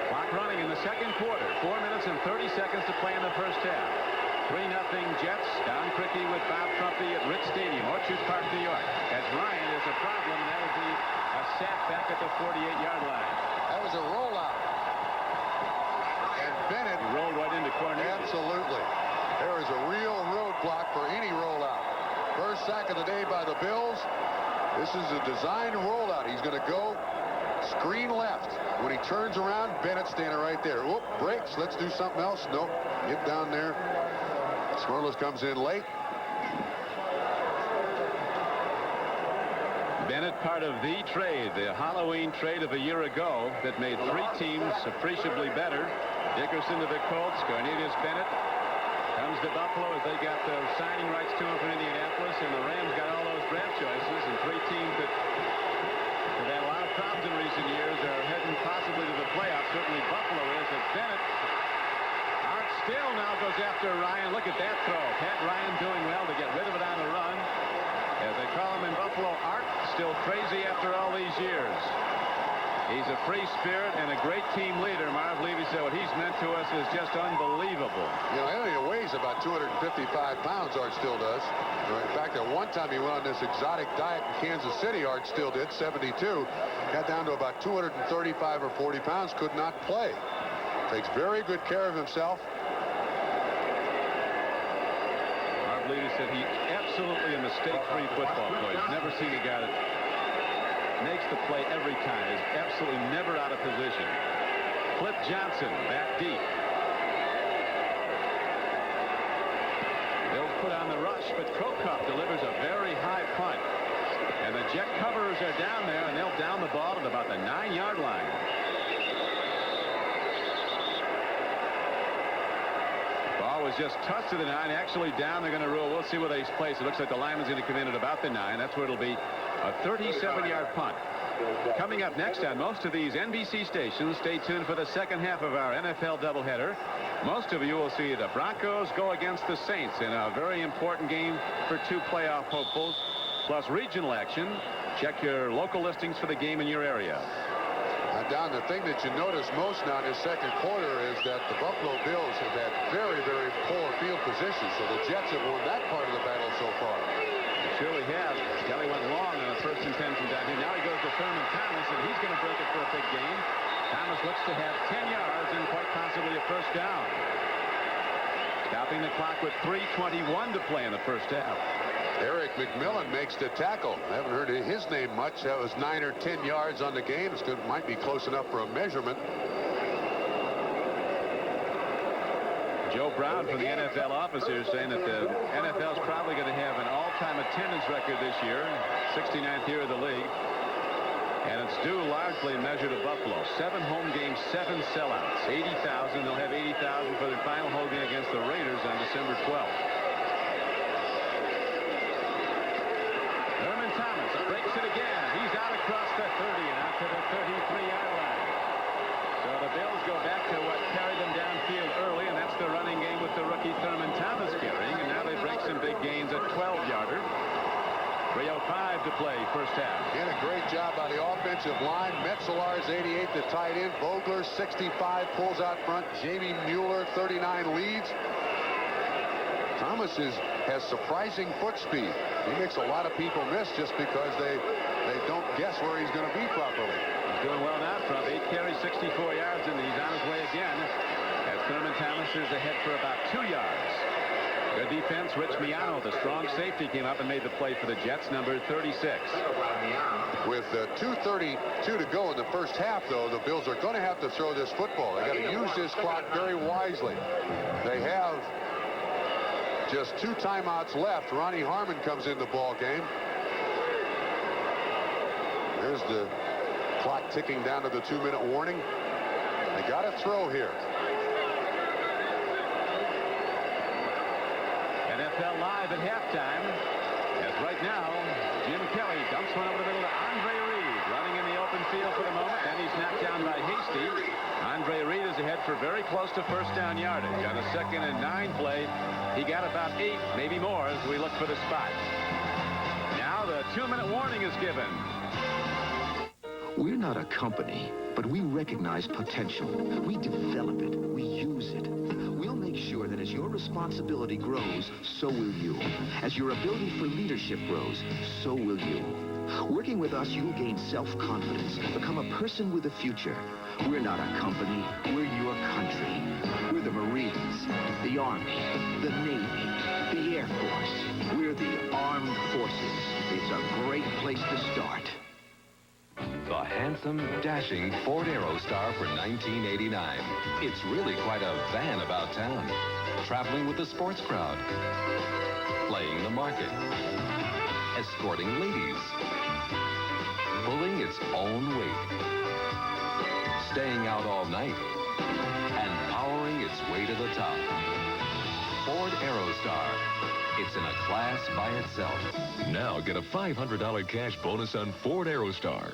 Clock running in the second quarter. 4 minutes and 30 seconds to play in the first half. 3-0 Jets. Don Criqui with Bob Trumpy at Ritz Stadium, Orchard Park, New York. As Ryan is a problem, that will be a sack back at the 48-yard line. That was a rollout. And Bennett rolled right into Cornelius. Absolutely. There is a real roadblock for any rollout. First sack of the day by the Bills. This is a designed rollout. He's going to go screen left. When he turns around, Bennett standing right there. Whoop, breaks. Let's do something else. Nope. Get down there. Smurless comes in late. Bennett, part of the trade, the Halloween trade of a year ago that made 3 teams appreciably better. Dickerson to the Colts, Cornelius Bennett comes to Buffalo as they got the signing rights to him from Indianapolis, and the Rams got all those draft choices, and 3 teams that have had a lot of problems in recent years are heading possibly to the playoffs. Certainly Buffalo is. As Bennett, Art still now goes after Ryan. Look at that throw. Pat Ryan doing well to get rid of it on the run. As they call him in Buffalo, Art still crazy after all these years. He's a free spirit and a great team leader. Marv Levy said what he's meant to us is just unbelievable. You know, he weighs about 255 pounds, Art still does. In fact, at one time he went on this exotic diet in Kansas City, Art still did, 72. Got down to about 235 or 40 pounds, could not play. Takes very good care of himself. Marv Levy said he absolutely a mistake-free football player. He's never seen a guy that makes the play every time. Is absolutely never out of position. Flip Johnson back deep. They'll put on the rush, but Krokop delivers a very high punt. And the Jet coverers are down there, and they'll down the ball at about the 9-yard line. Ball was just tossed to the 9, actually down. They're going to rule. We'll see where they place. It looks like the lineman's going to come in at about the 9. That's where it'll be. A 37-yard punt. Coming up next on most of these NBC stations, stay tuned for the second half of our NFL doubleheader. Most of you will see the Broncos go against the Saints in a very important game for two playoff hopefuls, plus regional action. Check your local listings for the game in your area. Don, the thing that you notice most now in this second quarter is that the Buffalo Bills have had very, very poor field position, so the Jets have won that part of the battle so far. Surely have. Kelly went long on a 1st and 10 from down here. Now he goes to Thurman Thomas, and he's going to break it for a big gain. Thomas looks to have 10 yards and quite possibly a first down. Stopping the clock with 3:21 to play in the first half. Eric McMillan makes the tackle. I haven't heard his name much. That was 9 or 10 yards on the game. It might be close enough for a measurement. Joe Brown from the NFL office here saying that the NFL is probably going to have an all-time attendance record this year, 69th year of the league. And it's due largely measured to Buffalo. 7 home games, 7 sellouts, 80,000. They'll have 80,000 for their final home game against the Raiders on December 12th. Thurman Thomas breaks it again. He's out across the 30 and out to the 33-yard line. So the Bills go back to what carried them downfield early, and that's the running game with the rookie Thurman Thomas carrying. And now they break some big gains at 12-yarder. 3:05 to play first half. Again, a great job by the offensive line. Metzelar's 88, the tight end. Vogler, 65, pulls out front. Jamie Mueller, 39, leads. Thomas has surprising foot speed. He makes a lot of people miss just because they don't guess where he's going to be properly. He's doing well now, Trump. 8 carries, 64 yards, and he's on his way again. As Thurman Thomas is ahead for about 2 yards. Good defense. Rich Miano, the strong safety, came up and made the play for the Jets, number 36. With 2:32 to go in the first half, though, the Bills are going to have to throw this football. They got to use this clock very wisely. They have just 2 timeouts left. Ronnie Harmon comes in the ball game. There's the clock ticking down to the 2-minute warning. They got to throw here. NFL Live at halftime. As right now, Jim Kelly dumps one over the middle to Andre Reed, running in the open field for the moment. Then he's knocked down by Hasty. Andre Reed is ahead for very close to first down yardage. On a 2nd and 9 play, he got about 8, maybe more, as we look for the spot. Now the 2-minute warning is given. We're not a company, but we recognize potential. We develop it. We use it. We'll make sure that as your responsibility grows, so will you. As your ability for leadership grows, so will you. Working with us, you'll gain self-confidence, become a person with a future. We're not a company. We're your country. We're the Marines, the Army, the Navy, the Air Force. We're the Armed Forces. It's a great place to start. The handsome, dashing Ford Aerostar for $19.89. It's really quite a van about town. Traveling with the sports crowd. Playing the market. Escorting ladies. Pulling its own weight. Staying out all night. And powering its way to the top. Ford Aerostar. It's in a class by itself. Now get a $500 cash bonus on Ford Aerostar.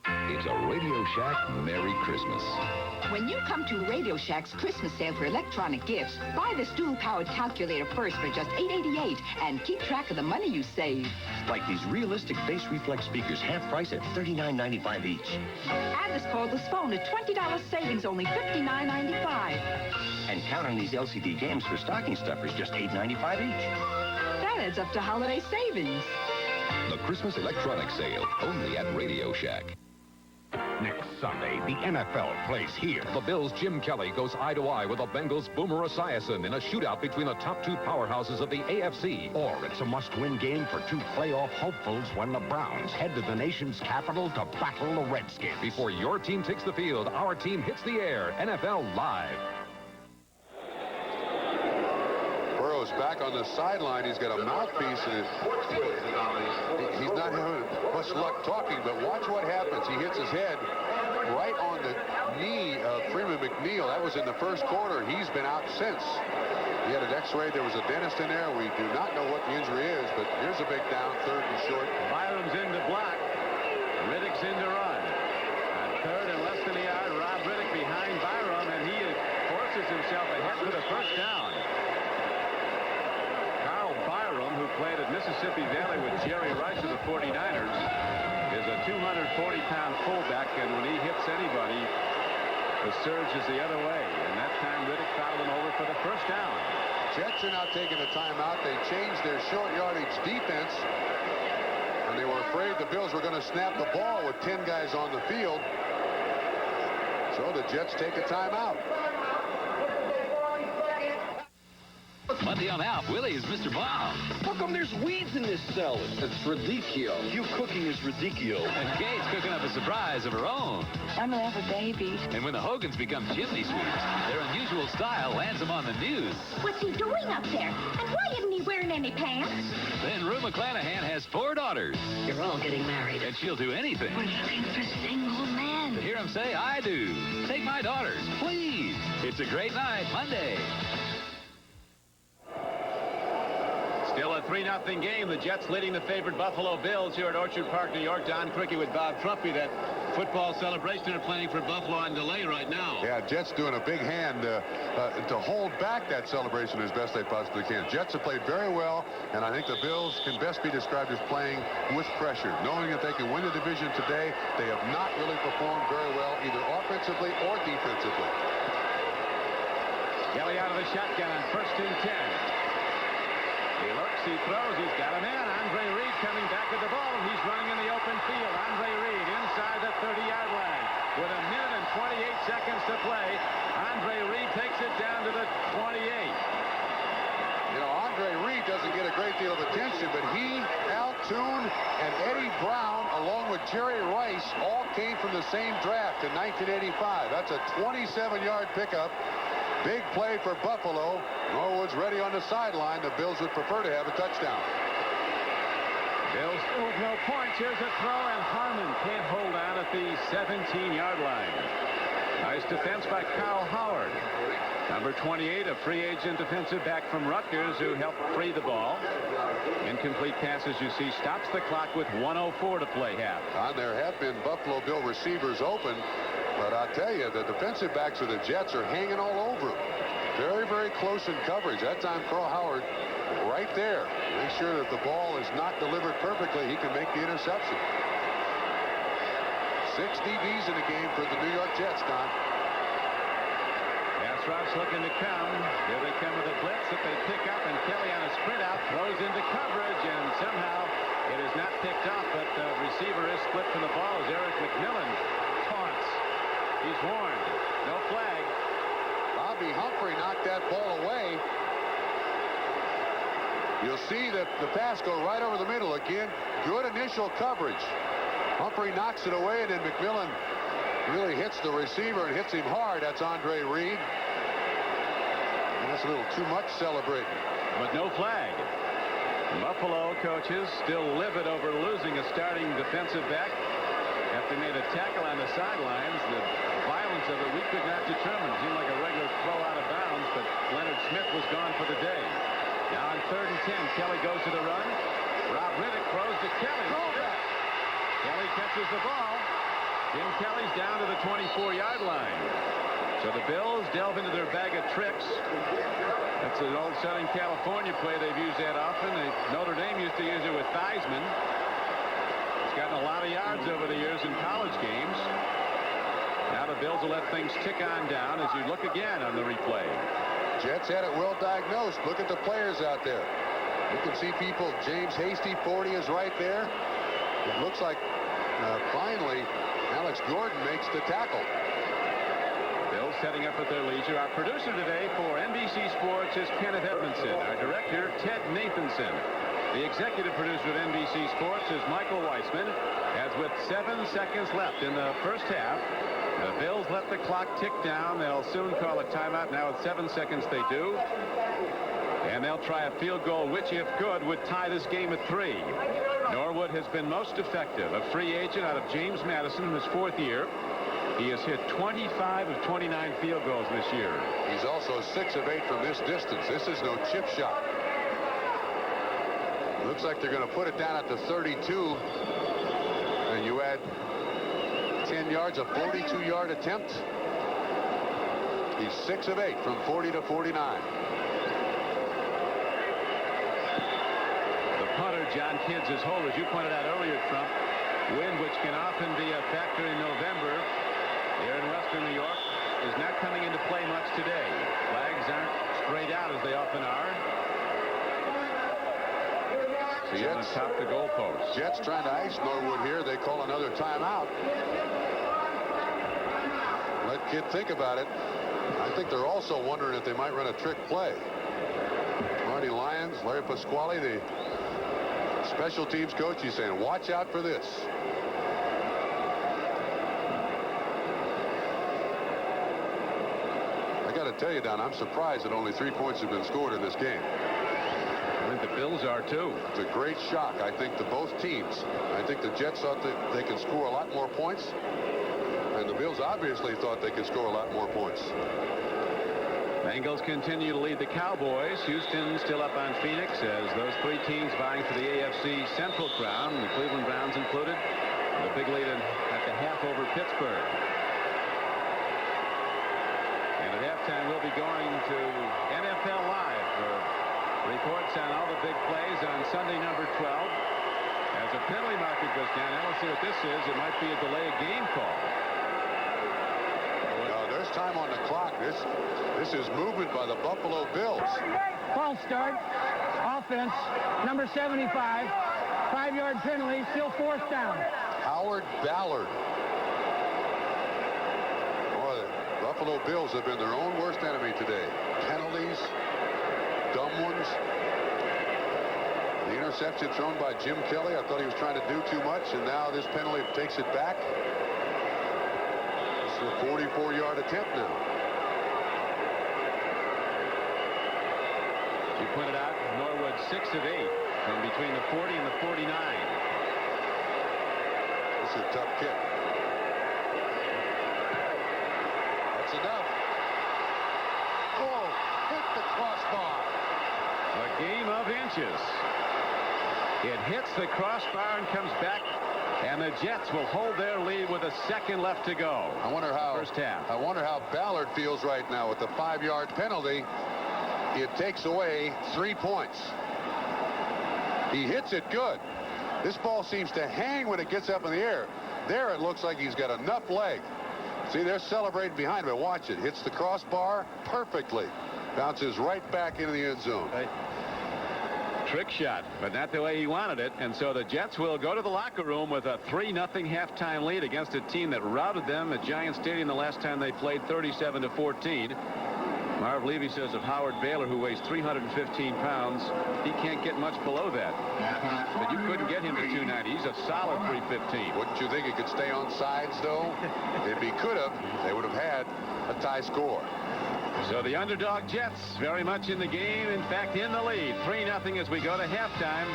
It's a Radio Shack Merry Christmas. When you come to Radio Shack's Christmas sale for electronic gifts, buy this dual-powered calculator first for just $8.88 and keep track of the money you save. Like these realistic bass reflex speakers, half price at $39.95 each. Add this cordless phone to $20 savings, only $59.95. And count on these LCD games for stocking stuffers, just $8.95 each. That adds up to holiday savings. The Christmas electronics sale, only at Radio Shack. Next Sunday, the NFL plays here. The Bills' Jim Kelly goes eye-to-eye with the Bengals' Boomer Esiason in a shootout between the top 2 powerhouses of the AFC. Or it's a must-win game for 2 playoff hopefuls when the Browns head to the nation's capital to battle the Redskins. Before your team takes the field, our team hits the air. NFL Live. Burrow's back on the sideline. He's got a mouthpiece, and he's not having much luck talking, but watch what happens. He hits his head right on the knee of Freeman McNeil. That was in the first quarter. He's been out since. He had an x-ray. There was a dentist in there. We do not know what the injury is, but here's a big down, 3rd and short. Byram's in to block. Riddick's in to run. On third and less than a yard, Rob Riddick behind Byram, and he forces himself ahead for the first down. Carl Byram, who played at Mississippi Valley with Jerry Rice of the 49ers, is a 240-pound fullback, and when he hits anybody, the surge is the other way. And that time, Riddick fouled him over for the first down. Jets are now taking a timeout. They changed their short yardage defense, and they were afraid the Bills were going to snap the ball with 10 guys on the field. So the Jets take a timeout. Monday on Alf, Willie is Mr. Bob. How come there's weeds in this salad? It's ridiculous. You cooking is ridiculous. And Kate's cooking up a surprise of her own. I'm gonna have a baby. And when the Hogans become chimney sweeps, their unusual style lands them on the news. What's he doing up there? And why isn't he wearing any pants? Then Rue McClanahan has 4 daughters. You're all getting married. And she'll do anything. We're looking for single men. To hear him say, I do. Take my daughters, please. It's a great night, Monday. Still a 3-0 game. The Jets leading the favored Buffalo Bills here at Orchard Park, New York. Don Criqui with Bob Trumpy. That football celebration are planning for Buffalo on delay right now. Yeah, Jets doing a big hand to hold back that celebration as best they possibly can. Jets have played very well, and I think the Bills can best be described as playing with pressure. Knowing that they can win the division today, they have not really performed very well, either offensively or defensively. Kelly out of the shotgun on 1st and 10. He looks, he throws, he's got a man. Andre Reed coming back at the ball. He's running in the open field. Andre Reed inside the 30-yard line. With a minute and 28 seconds to play, Andre Reed takes it down to the 28. You know, Andre Reed doesn't get a great deal of attention, but he, Al Toon, and Eddie Brown, along with Jerry Rice, all came from the same draft in 1985. That's a 27-yard pickup. Big play for Buffalo. Norwood's ready on the sideline. The Bills would prefer to have a touchdown. Bills still with no points. Here's a throw, and Harmon can't hold on at the 17-yard line. Nice defense by Kyle Howard. Number 28, a free agent defensive back from Rutgers who helped free the ball. Incomplete passes, you see, stops the clock with 1:04 to play half. There have been Buffalo Bill receivers open, but I'll tell you, the defensive backs of the Jets are hanging all over him. Very, very close in coverage. That time, Carl Howard right there. Make sure that the ball is not delivered perfectly. He can make the interception. 6 DBs in the game for the New York Jets, Don. Pass routes looking to come. Here they come with a blitz that they pick up, and Kelly on a sprint out throws into coverage, and somehow it is not picked up, but the receiver is split from the ball as Eric McMillan taunts. He's warned. No flag. Bobby Humphrey knocked that ball away. You'll see that the pass go right over the middle again. Good initial coverage. Humphrey knocks it away, and then McMillan really hits the receiver and hits him hard. That's Andre Reed. And that's a little too much celebrating. But no flag. Buffalo coaches still livid over losing a starting defensive back after they made a tackle on the sidelines. The violence of it we could not determine. It seemed like a regular throw out of bounds, but Leonard Smith was gone for the day. Now on 3rd and 10, Kelly goes to the run. Rob Riddick throws to Kelly. Kelly catches the ball. Jim Kelly's down to the 24-yard line. So the Bills delve into their bag of tricks. That's an old Southern California play. They've used that often. Notre Dame used to use it with Theismann. He's gotten a lot of yards over the years in college games. Now the Bills will let things tick on down as you look again on the replay. Jets had it well diagnosed. Look at the players out there. You can see people. James Hasty, 40, is right there. It looks like finally Alex Gordon makes the tackle. Bills setting up at their leisure. Our producer today for NBC Sports is Kenneth Edmondson. Our director, Ted Nathanson. The executive producer at NBC Sports is Michael Weissman. As with 7 seconds left in the first half, the Bills let the clock tick down. They'll soon call a timeout. Now at 7 seconds they do. And they'll try a field goal, which, if good, would tie this game at 3. Norwood has been most effective. A free agent out of James Madison in his 4th year. He has hit 25 of 29 field goals this year. He's also 6 of 8 from this distance. This is no chip shot. Looks like they're going to put it down at the 32. You add 10 yards, a 42-yard attempt. He's 6 of 8 from 40 to 49. The punter, John Kidd's hole, as you pointed out earlier, Trump. Wind, which can often be a factor in November here in western New York, is not coming into play much today. Flags aren't straight out as they often are. The Jets top the goalpost. Jets trying to ice Norwood here. They call another timeout. Let Kidd think about it. I think they're also wondering if they might run a trick play. Marty Lyons, Larry Pasquale, the special teams coach, he's saying, watch out for this. I got to tell you, Don, I'm surprised that only 3 points have been scored in this game. I think the Bills are, too. It's a great shock, I think, to both teams. I think the Jets thought that they could score a lot more points. And the Bills obviously thought they could score a lot more points. Bengals continue to lead the Cowboys. Houston still up on Phoenix as those three teams vying for the AFC Central crown, the Cleveland Browns included. The big lead at the half over Pittsburgh. And at halftime, we'll be going to NFL Live for reports on all the big plays on Sunday number 12. As a penalty marker goes down, now let's see what this is. It might be a delay of game call. There's time on the clock. This is movement by the Buffalo Bills. False start. Offense, number 75. 5-yard penalty, still 4th down. Howard Ballard. Boy, the Buffalo Bills have been their own worst enemy today. Penalties, dumb ones. The interception thrown by Jim Kelly. I thought he was trying to do too much, and now this penalty takes it back. It's a 44-yard attempt now. You pointed out Norwood 6 of 8 from between the 40 and the 49. This is a tough kick. That's enough. Oh, hit the crossbar. A game of inches. It hits the crossbar and comes back, and the Jets will hold their lead with a second left to go. I wonder how first half. I wonder how Ballard feels right now with the 5-yard penalty. It takes away 3 points. He hits it good. This ball seems to hang when it gets up in the air. There it looks like he's got enough leg. See, they're celebrating behind him. Watch it. Hits the crossbar perfectly. Bounces right back into the end zone. Trick shot, but not the way he wanted it. And so the Jets will go to the locker room with a 3-0 halftime lead against a team that routed them at Giant Stadium the last time they played, 37-14. Marv Levy says of Howard Baylor, who weighs 315 pounds, he can't get much below that. But you couldn't get him to 290. He's a solid 315. Wouldn't you think he could stay on sides, though? If he could have, they would have had a tie score. So the underdog Jets very much in the game. In fact, in the lead. 3-0 as we go to halftime.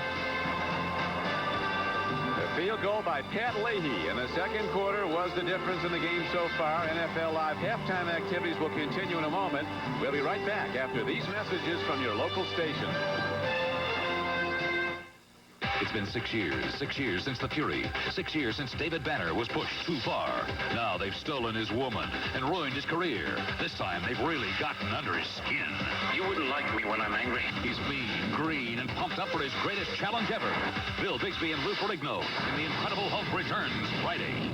The field goal by Pat Leahy in the second quarter was the difference in the game so far. NFL Live halftime activities will continue in a moment. We'll be right back after these messages from your local station. It's been 6 years since the Fury. 6 years since David Banner was pushed too far. Now they've stolen his woman and ruined his career. This time they've really gotten under his skin. You wouldn't like me when I'm angry. He's mean, green, and pumped up for his greatest challenge ever. Bill Bixby and Lou Ferrigno in The Incredible Hulk returns Friday.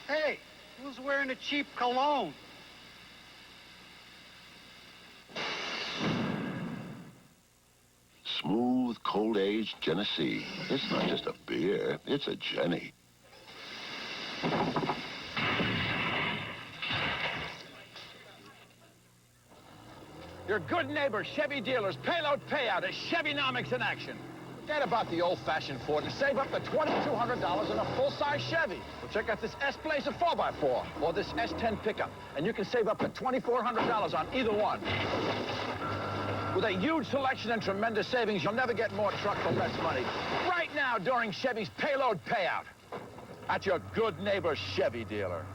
Hey, who's wearing a cheap cologne? Smooth, cold-aged Genesee. It's not just a beer, it's a Jenny. Your good neighbor Chevy dealers payload payout is Chevynomics in action. Forget about the old-fashioned Ford and save up to $2,200 on a full-size Chevy. Well, check out this S-Blazer 4x4 or this S10 pickup, and you can save up to $2,400 on either one. With a huge selection and tremendous savings, you'll never get more truck for less money. Right now during Chevy's payload payout at your good neighbor Chevy dealer.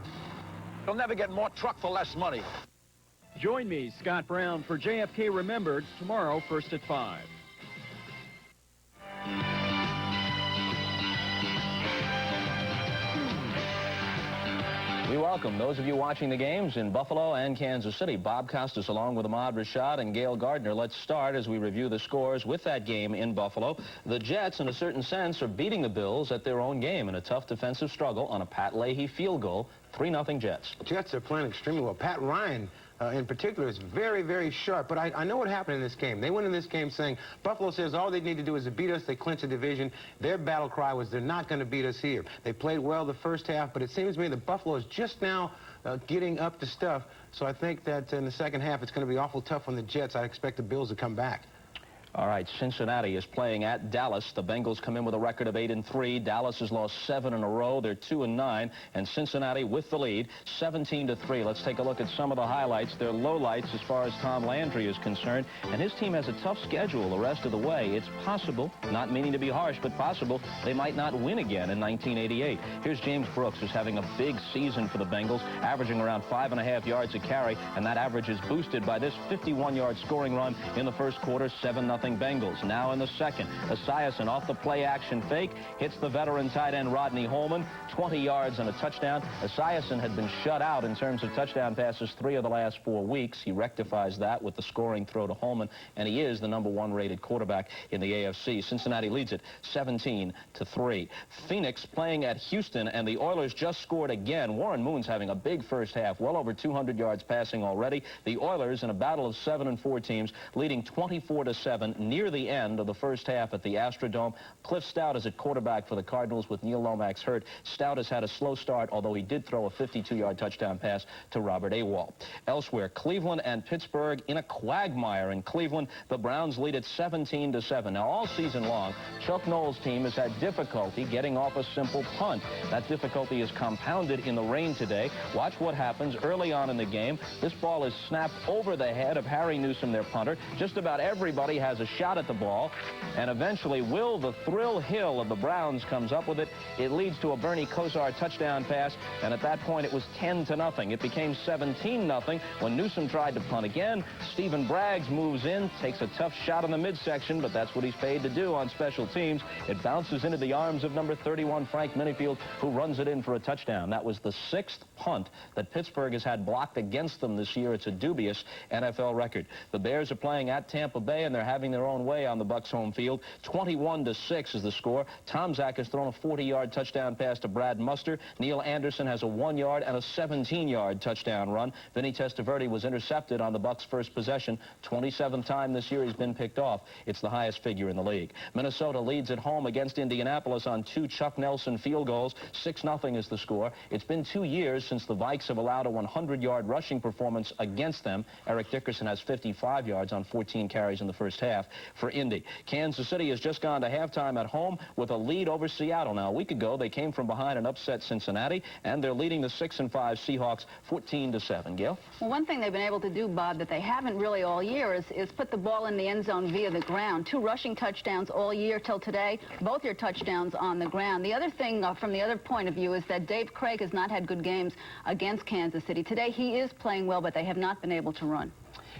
You'll never get more truck for less money. Join me, Scott Brown, for JFK Remembered tomorrow, first at 5. We welcome those of you watching the games in Buffalo and Kansas City. Bob Costas along with Ahmad Rashad and Gail Gardner. Let's start as we review the scores with that game in Buffalo. The Jets, in a certain sense, are beating the Bills at their own game in a tough defensive struggle on a Pat Leahy field goal. 3-0 Jets. Jets are playing extremely well. Pat Ryan, in particular, is very, very sharp. But I know what happened in this game. They went in this game saying, Buffalo says all they need to do is to beat us. They clinch the division. Their battle cry was they're not going to beat us here. They played well the first half, but it seems to me that Buffalo is just now getting up to stuff. So I think that in the second half, it's going to be awful tough on the Jets. I expect the Bills to come back. All right, Cincinnati is playing at Dallas. The Bengals come in with a record of 8-3. Dallas has lost 7 in a row. They're 2-9. And Cincinnati with the lead, 17-3. Let's take a look at some of the highlights. Their lowlights as far as Tom Landry is concerned. And his team has a tough schedule the rest of the way. It's possible, not meaning to be harsh, but possible, they might not win again in 1988. Here's James Brooks, who's having a big season for the Bengals, averaging around 5.5 yards a carry. And that average is boosted by this 51-yard scoring run in the first quarter, 7-0. Bengals. Now in the second, Esiason off the play-action fake, hits the veteran tight end Rodney Holman, 20 yards and a touchdown. Esiason had been shut out in terms of touchdown passes 3 of the last 4 weeks. He rectifies that with the scoring throw to Holman, and he is the #1 rated quarterback in the AFC. Cincinnati leads it 17-3. Phoenix playing at Houston, and the Oilers just scored again. Warren Moon's having a big first half, well over 200 yards passing already. The Oilers in a battle of 7 and 4 teams, leading 24-7 near the end of the first half at the Astrodome. Cliff Stout is at quarterback for the Cardinals with Neil Lomax hurt. Stout has had a slow start, although he did throw a 52-yard touchdown pass to Robert Awal. Elsewhere, Cleveland and Pittsburgh in a quagmire. In Cleveland, the Browns lead at 17-7. Now, all season long, Chuck Noll's team has had difficulty getting off a simple punt. That difficulty is compounded in the rain today. Watch what happens early on in the game. This ball is snapped over the head of Harry Newsom, their punter. Just about everybody has a shot at the ball, and eventually Will the Thrill Hill of the Browns comes up with it. It leads to a Bernie Kosar touchdown pass, and at that point it was 10-0. It became 17-0 when Newsom tried to punt again. Stephen Braggs moves in, takes a tough shot in the midsection, but that's what he's paid to do on special teams. It bounces into the arms of number 31, Frank Minifield, who runs it in for a touchdown. That was the 6th punt that Pittsburgh has had blocked against them this year. It's a dubious NFL record. The Bears are playing at Tampa Bay, and they're having their own way on the Bucs home field. 21-6 is the score. Tom Zach has thrown a 40-yard touchdown pass to Brad Muster. Neil Anderson has a 1-yard and a 17-yard touchdown run. Vinny Testaverde was intercepted on the Bucs' first possession. 27th time this year he's been picked off. It's the highest figure in the league. Minnesota leads at home against Indianapolis on 2 Chuck Nelson field goals. 6-0 is the score. It's been 2 years since the Vikes have allowed a 100-yard rushing performance against them. Eric Dickerson has 55 yards on 14 carries in the first half for Indy. Kansas City has just gone to halftime at home with a lead over Seattle. Now, a week ago, they came from behind and upset Cincinnati, and they're leading the 6-5 Seahawks 14-7. Gail? Well, one thing they've been able to do, Bob, that they haven't really all year is put the ball in the end zone via the ground. 2 rushing touchdowns all year till today, both your touchdowns on the ground. The other thing from the other point of view is that Dave Craig has not had good games against Kansas City. Today, he is playing well, but they have not been able to run.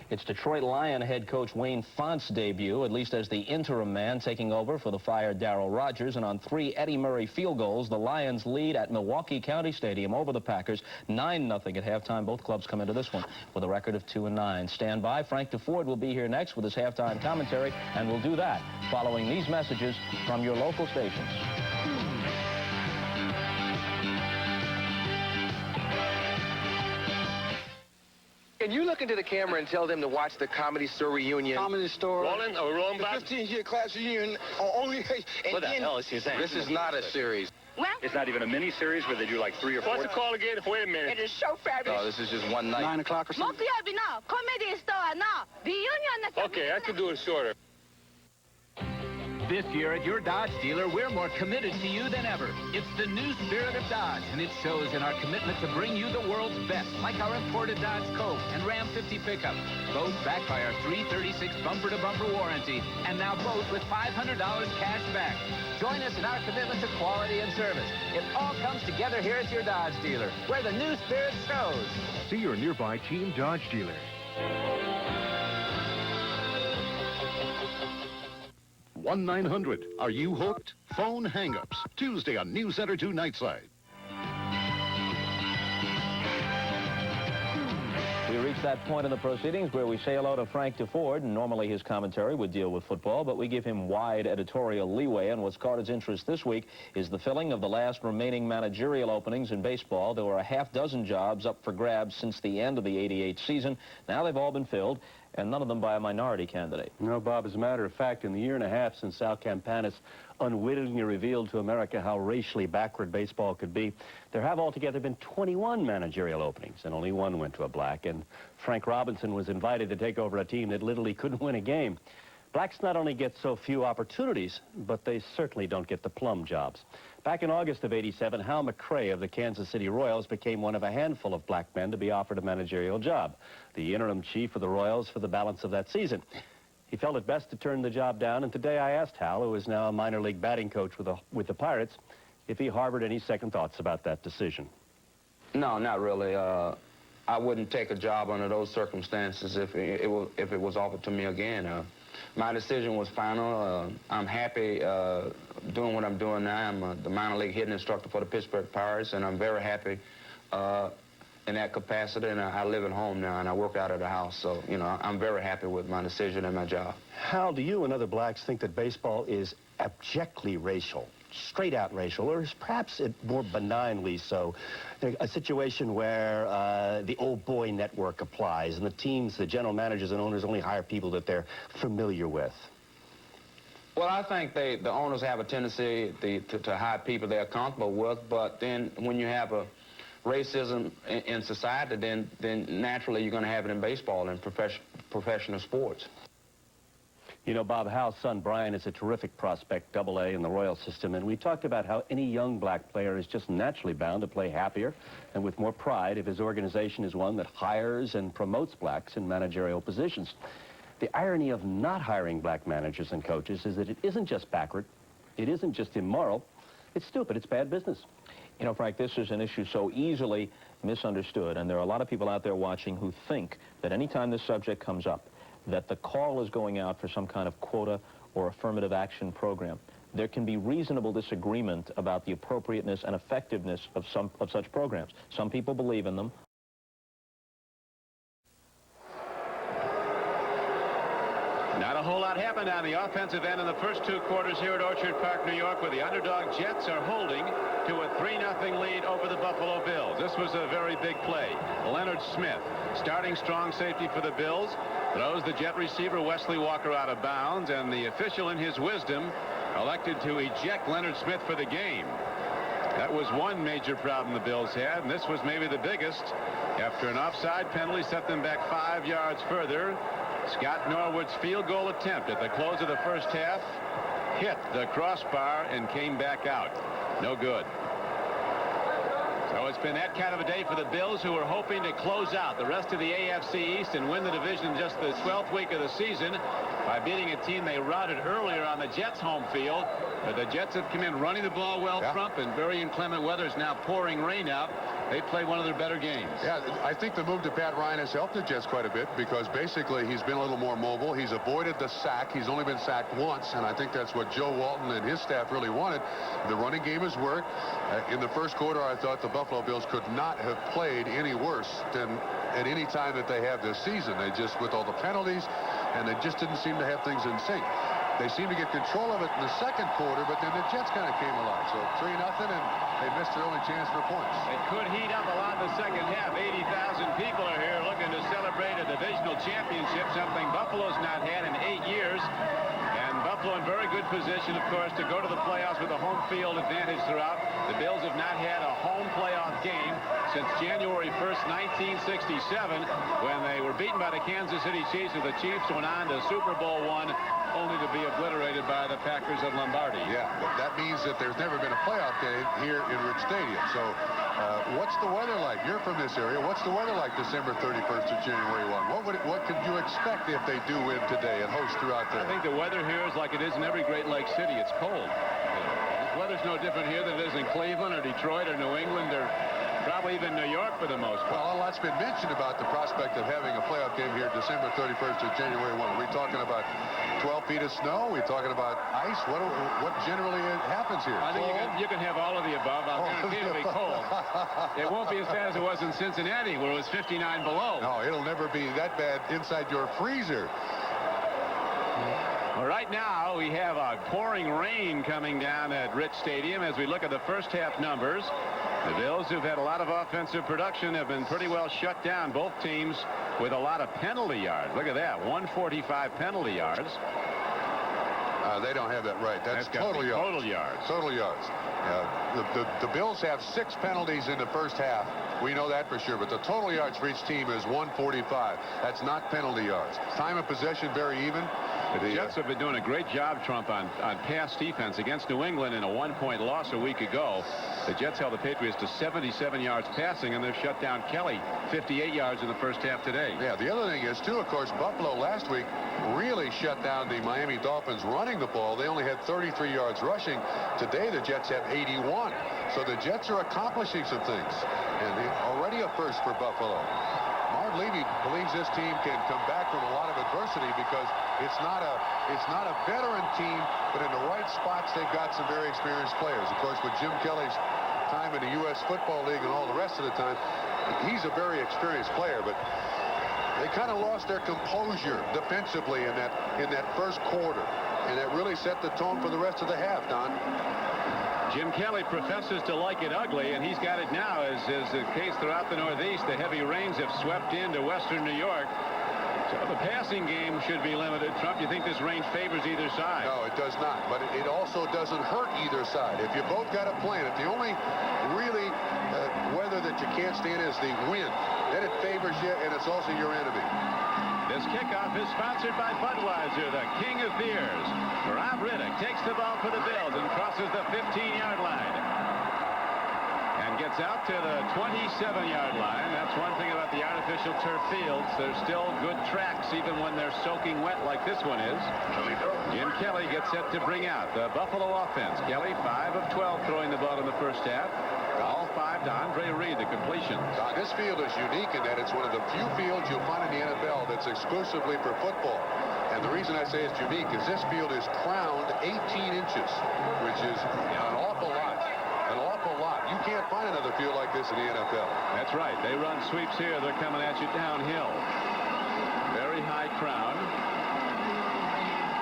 It's Detroit Lion head coach Wayne Font's debut, at least as the interim man, taking over for the fired Darryl Rogers. And on 3 Eddie Murray field goals, the Lions lead at Milwaukee County Stadium over the Packers, 9-0 at halftime. Both clubs come into this one with a record of 2-9. Stand by. Frank DeFord will be here next with his halftime commentary, and we'll do that following these messages from your local stations. Can you look into the camera and tell them to watch the Comedy Store reunion? Comedy Store. Rolling? Are we rolling the back? 15-year class reunion. Only. What the hell is he saying? This is not a series. Well, it's not even a mini-series where they do like 3 or 4. What's it called again? Wait a minute. It is so fabulous. Oh, this is just one night. 9 o'clock or something? Comedy Store now. Reunion. Okay, I could do it shorter. This year at your Dodge dealer, we're more committed to you than ever. It's the new spirit of Dodge, and it shows in our commitment to bring you the world's best, like our imported Dodge Colt and Ram 50 pickup, both backed by our 336 bumper-to-bumper warranty, and now both with $500 cash back. Join us in our commitment to quality and service. It all comes together here at your Dodge dealer, where the new spirit shows. See your nearby Team Dodge dealer. 1-900. Are you hooked? Phone hang-ups. Tuesday on News Center 2 Nightside. We reach that point in the proceedings where we say hello to Frank DeFord, and normally his commentary would deal with football, but we give him wide editorial leeway, and what's caught his interest this week is the filling of the last remaining managerial openings in baseball. There were a half-dozen jobs up for grabs since the end of the '88 season. Now they've all been filled, and none of them by a minority candidate. No, Bob, as a matter of fact, in the year and a half since Sal Campanis unwittingly revealed to America how racially backward baseball could be, there have altogether been 21 managerial openings, and only one went to a black, and Frank Robinson was invited to take over a team that literally couldn't win a game. Blacks not only get so few opportunities, but they certainly don't get the plum jobs. Back in August of '87, Hal McRae of the Kansas City Royals became one of a handful of black men to be offered a managerial job, the interim chief of the Royals for the balance of that season. He felt it best to turn the job down, and today I asked Hal, who is now a minor league batting coach with the Pirates, if he harbored any second thoughts about that decision. No, not really. I wouldn't take a job under those circumstances if it was offered to me again. My decision was final. I'm happy doing what I'm doing now. I'm the minor league hitting instructor for the Pittsburgh Pirates, and I'm very happy in that capacity, and I live at home now, and I work out of the house. So, you know, I'm very happy with my decision and my job. Hal, do you and other blacks think that baseball is abjectly racial, straight out racial, or is perhaps it more benignly so? A situation where the old boy network applies, and the teams, the general managers and owners only hire people that they're familiar with? Well, I think the owners have a tendency to hire people they're comfortable with, but then when you have a racism in society, then naturally you're going to have it in baseball and professional sports. You know, Bob, Hal's son Brian is a terrific prospect, Double-A in the Royal system, and we talked about how any young black player is just naturally bound to play happier and with more pride if his organization is one that hires and promotes blacks in managerial positions. The irony of not hiring black managers and coaches is that it isn't just backward, it isn't just immoral, it's stupid, it's bad business. You know, Frank, this is an issue so easily misunderstood, and there are a lot of people out there watching who think that anytime this subject comes up, that the call is going out for some kind of quota or affirmative action program. There can be reasonable disagreement about the appropriateness and effectiveness of such programs. Some people believe in them. Not a whole lot happened on the offensive end in the first two quarters here at Orchard Park, New York, where the underdog Jets are holding to a 3-0 lead over the Buffalo Bills. This was a very big play. Leonard Smith, starting strong safety for the Bills, throws the Jet receiver Wesley Walker out of bounds, and the official in his wisdom elected to eject Leonard Smith for the game. That was one major problem the Bills had, and this was maybe the biggest. After an offside penalty set them back 5 yards further, Scott Norwood's field goal attempt at the close of the first half hit the crossbar and came back out. No good. So it's been that kind of a day for the Bills, who are hoping to close out the rest of the AFC East and win the division just the 12th week of the season by beating a team they routed earlier on the Jets' home field. But the Jets have come in running the ball well, Trump, and very inclement weather is now pouring rain out. They play one of their better games. Yeah, I think the move to Pat Ryan has helped the Jets quite a bit, because basically he's been a little more mobile. He's avoided the sack. He's only been sacked once, and I think that's what Joe Walton and his staff really wanted. The running game has worked. In the first quarter, I thought the Buffalo Bills could not have played any worse than at any time that they have this season. They just, with all the penalties, and they just didn't seem to have things in sync. They seemed to get control of it in the second quarter, but then the Jets kind of came alive. So 3-0, and they missed their only chance for points. It could heat up a lot in the second half. 80,000 people are here looking to celebrate a divisional championship, something Buffalo's not had in 8 years. And Buffalo in very good position, of course, to go to the playoffs with a home field advantage throughout. The Bills have not had a home playoff game since January 1st, 1967, when they were beaten by the Kansas City Chiefs, and the Chiefs went on to Super Bowl I, only to be obliterated by the Packers of Lombardi. Yeah, but that means that there's never been a playoff game here in Rich Stadium. So what's the weather like? You're from this area. What's the weather like December 31st to January 1? What could you expect if they do win today and host throughout there? I think the weather here is like it is in every Great Lakes city. It's cold. The weather's no different here than it is in Cleveland or Detroit or New England or probably even New York for the most part. Well, a lot's been mentioned about the prospect of having a playoff game here December 31st to January 1. Are we talking about 12 feet of snow? Are we talking about ice? What generally happens here? I think you can have all of the above. I'll guarantee it'll be cold. It won't be as bad as it was in Cincinnati, where it was 59 below. No, it'll never be that bad inside your freezer. Well, right now, we have a pouring rain coming down at Rich Stadium as we look at the first half numbers. The Bills, who've had a lot of offensive production, have been pretty well shut down. Both teams with a lot of penalty yards. Look at that, 145 penalty yards. They don't have that right. That's total yards. Total yards. Total yards. The Bills have 6 penalties in the first half. We know that for sure. But the total yards for each team is 145. That's not penalty yards. Time of possession very even. The Jets have been doing a great job, Trump, on pass defense against New England in a 1-point loss a week ago. The Jets held the Patriots to 77 yards passing, and they've shut down Kelly 58 yards in the first half today. Yeah, the other thing is, too, of course, Buffalo last week really shut down the Miami Dolphins running the ball. They only had 33 yards rushing. Today, the Jets have 81. So the Jets are accomplishing some things, and already a first for Buffalo. Marv Levy believes this team can come back from a lot of adversity because it's not a veteran team, but in the right spots they've got some very experienced players. Of course, with Jim Kelly's time in the U.S. Football League and all the rest of the time, he's a very experienced player, but they kind of lost their composure defensively in that first quarter, and that really set the tone for the rest of the half, Don. Jim Kelly professes to like it ugly, and he's got it now, as is the case throughout the Northeast. The heavy rains have swept into western New York. So the passing game should be limited. Trump, you think this rain favors either side? No, it does not. But it also doesn't hurt either side. If you both got a plan, if the only really weather that you can't stand is the wind, then it favors you, and it's also your enemy. This kickoff is sponsored by Budweiser, the king of beers. Rob Riddick takes the ball for the Bills and crosses the 15-yard line. And gets out to the 27-yard line. That's one thing about the artificial turf fields. There's still good tracks even when they're soaking wet like this one is. Jim Kelly gets set to bring out the Buffalo offense. Kelly 5 of 12 throwing the ball in the first half. All 5 to Andre Reed, the completions. This field is unique in that it's one of the few fields you'll find in the NFL that's exclusively for football. And the reason I say it's unique is this field is crowned 18 inches, which is an awful lot. An awful lot. You can't find another field like this in the NFL. That's right. They run sweeps here. They're coming at you downhill. Very high crown.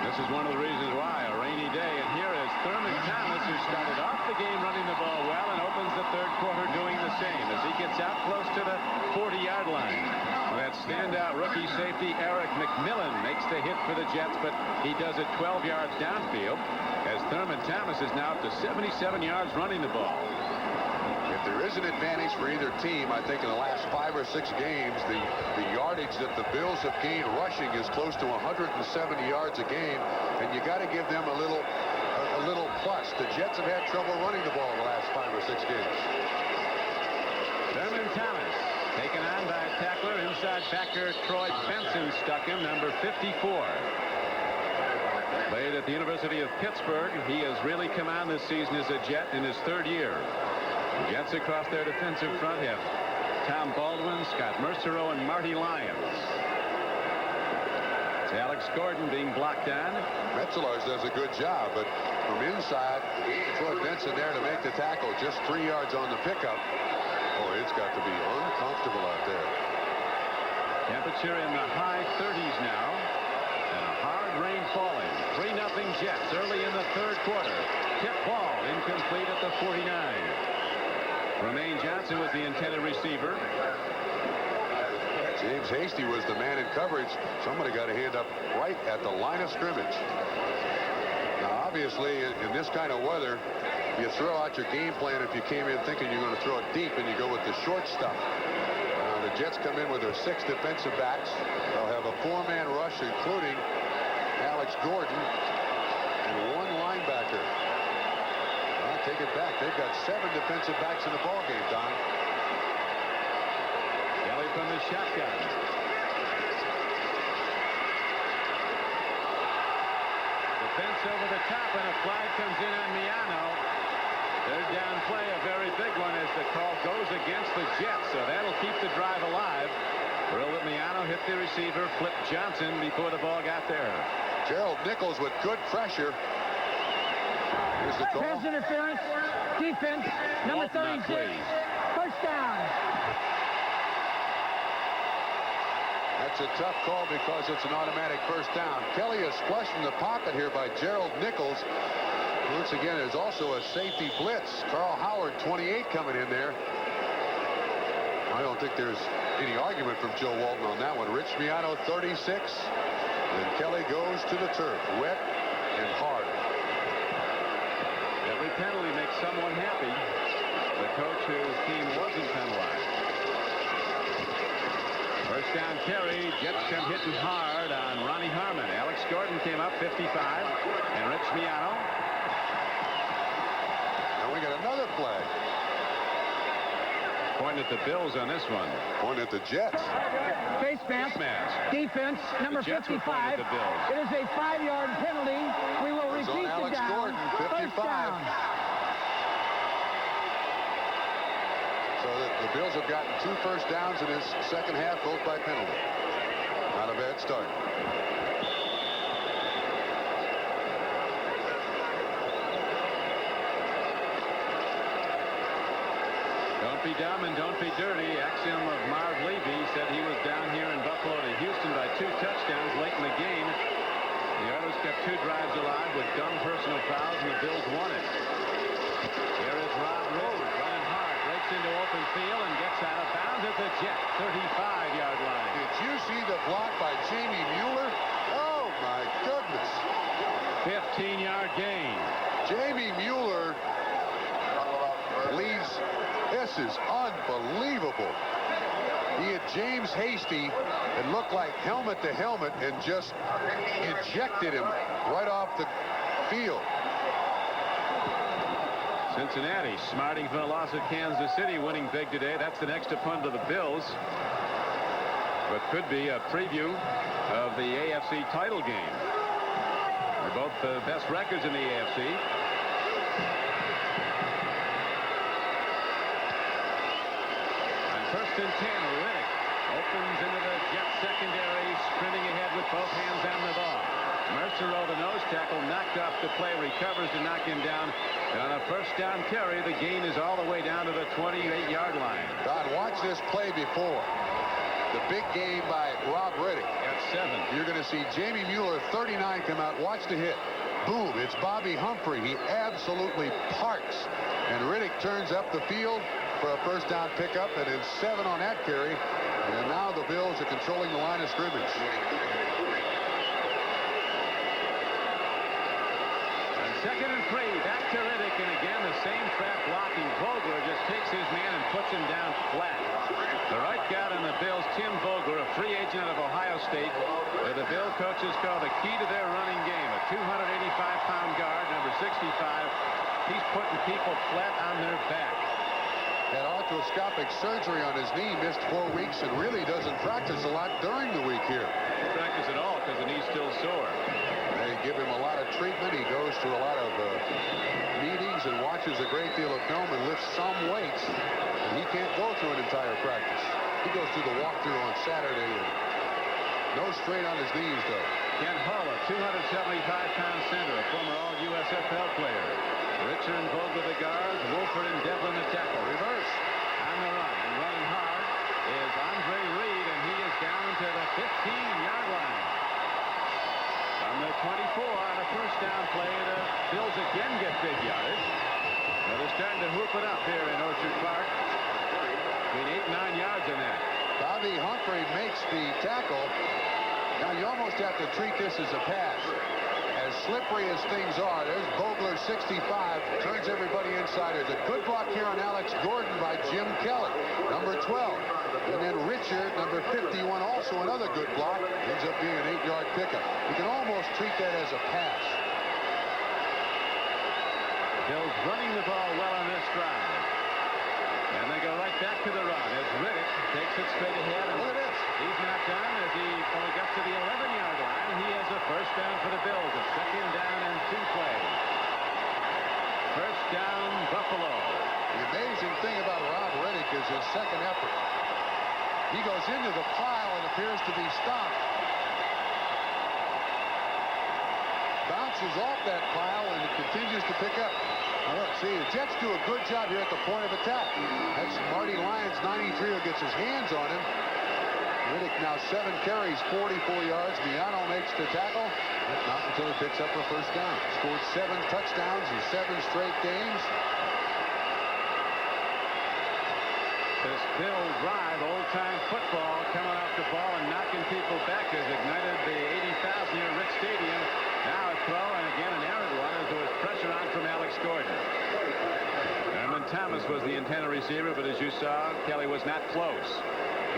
This is one of the reasons why, a rainy day. And here is Thurman Thomas, who started off the game running the ball well and opens the third quarter doing the same as he gets out close to the 40-yard line. Well, that standout rookie safety, Eric McMillan, makes the hit for the Jets, but he does it 12 yards downfield as Thurman Thomas is now up to 77 yards running the ball. If there is an advantage for either team, I think in the last 5 or 6 games, the yardage that the Bills have gained rushing is close to 170 yards a game, and you got to give them a little plus. The Jets have had trouble running the ball the last 5 or 6 games. Thurman Thomas taken on by a tackler. Inside backer Troy Benson stuck him, number 54. Played at the University of Pittsburgh. He has really come on this season as a Jet in his 3rd year. The Jets across their defensive front have Tom Baldwin, Scott Mercereau, and Marty Lyons. It's Alex Gordon being blocked on. Metzelaars does a good job, but from inside, Troy Benson there to make the tackle. Just 3 yards on the pickup. Boy, it's got to be uncomfortable out there. Temperature in the high 30s now. And a hard rain falling. 3-0 Jets early in the 3rd quarter. Tip ball incomplete at the 49. Romaine Johnson was the intended receiver. James Hasty was the man in coverage. Somebody got a hand up right at the line of scrimmage. Now, obviously, in this kind of weather, You throw out your game plan if you came in thinking you're going to throw it deep and you go with the short stuff. The Jets come in with their 6 defensive backs. They'll have a 4-man rush, including Alex Gordon and 1 linebacker. Well, take it back. They've got 7 defensive backs in the ballgame, Don. Kelly from the shotgun. Defense over the top, and a flag comes in on Miano. Third down play, a very big one as the call goes against the Jets, so that'll keep the drive alive. Will Miano hit the receiver, Flip Johnson, before the ball got there. Gerald Nichols with good pressure. Here's the call. Pass interference, defense, number 36, first down. That's a tough call because it's an automatic first down. Kelly is flushed from the pocket here by Gerald Nichols. Once again, there's also a safety blitz. Carl Howard, 28, coming in there. I don't think there's any argument from Joe Walton on that one. Rich Miano, 36. And Kelly goes to the turf, wet and hard. Every penalty makes someone happy. The coach whose team wasn't penalized. First down carry. Jets come hitting hard on Ronnie Harmon. Alex Gordon came up 55. And Rich Miano. And we got another flag. Pointing at the Bills on this one. Pointing at the Jets. Face mask. Defense, number 55. It is a 5-yard penalty. We will repeat the Alex down. Gordon, 55. So the Bills have gotten 2 first downs in this second half, both by penalty. Not a bad start. Don't be dumb and don't be dirty. Axiom of Marv Levy said he was down here in Buffalo to Houston by 2 touchdowns late in the game. The Oilers kept 2 drives alive with dumb personal fouls, and the Bills won it. Here is Rob Rose running hard, breaks into open field and gets out of bounds at the Jet 35-yard line. Did you see the block by Jamie Mueller? Oh my goodness. 15-yard gain. Jamie Mueller leaves. This is unbelievable. He had James Hasty. It looked like helmet to helmet and just ejected him right off the field. Cincinnati smarting from the loss at Kansas City, winning big today. That's the next opponent of the Bills. But could be a preview of the AFC title game. They're both the best records in the AFC. First and 10, Riddick opens into the Jets secondary, sprinting ahead with both hands on the ball. Mercer rolled a nose tackle, knocked off the play, recovers to knock him down. And on a first down carry, the gain is all the way down to the 28-yard line. Don, watch this play before. The big game by Rob Riddick. At 7. You're going to see Jamie Mueller, 39, come out. Watch the hit. Boom, it's Bobby Humphrey. He absolutely parks. And Riddick turns up the field for a first down pickup, and it's 7 on that carry. And now the Bills are controlling the line of scrimmage. And 2nd and 3, back to Riddick, and again the same trap blocking. Vogler just takes his man and puts him down flat. The right guard on the Bills, Tim Vogler, a free agent out of Ohio State, where the Bill coaches call the key to their running game. A 285-pound guard, number 65. He's putting people flat on their back. Had arthroscopic surgery on his knee, missed 4 weeks, and really doesn't practice a lot during the week here. Don't practice at all because the knee's still sore. They give him a lot of treatment. He goes to a lot of meetings and watches a great deal of film and lifts some weights. And he can't go through an entire practice. He goes through the walkthrough on Saturday. And no strain on his knees, though. Ken Hull, a 275-pound center, a former All-USFL player. Richard and Vogler the guards, Wolford and Devlin the tackle. Reverse. On the run and running hard is Andre Reed, and he is down to the 15-yard line. From the 24 on a first down play, the Bills again get big yardage. Now they're starting to hoop it up here in Orchard Park. Between 8 and 9 yards in that. Bobby Humphrey makes the tackle. Now you almost have to treat this as a pass. As as slippery as things are. There's Vogler, 65, turns everybody inside. There's a good block here on Alex Gordon by Jim Kelly, number 12. And then Richard, number 51, also another good block. Ends up being an 8-yard pickup. You can almost treat that as a pass. Bills running the ball well on this drive. And they go right back to the run as Riddick takes it straight ahead. And look at this. He's not done as he only gets to the 11-yard line. He has a first down for the Bills. A second down and 2 plays. First down, Buffalo. The amazing thing about Rob Riddick is his second effort. He goes into the pile and appears to be stopped. Bounces off that pile and it continues to pick up. Now look, see, the Jets do a good job here at the point of attack. That's Marty Lyons, 93, who gets his hands on him. Riddick now 7 carries, 44 yards. Miano makes the tackle, but not until he picks up a first down. Scored 7 touchdowns in 7 straight games. This Bill drive, old-time football, coming off the ball and knocking people back has ignited the 80,000 here at Rich Stadium. Now a throw, and again an errant one as there was pressure on from Alex Gordon. Herman Thomas was the intended receiver, but as you saw, Kelly was not close.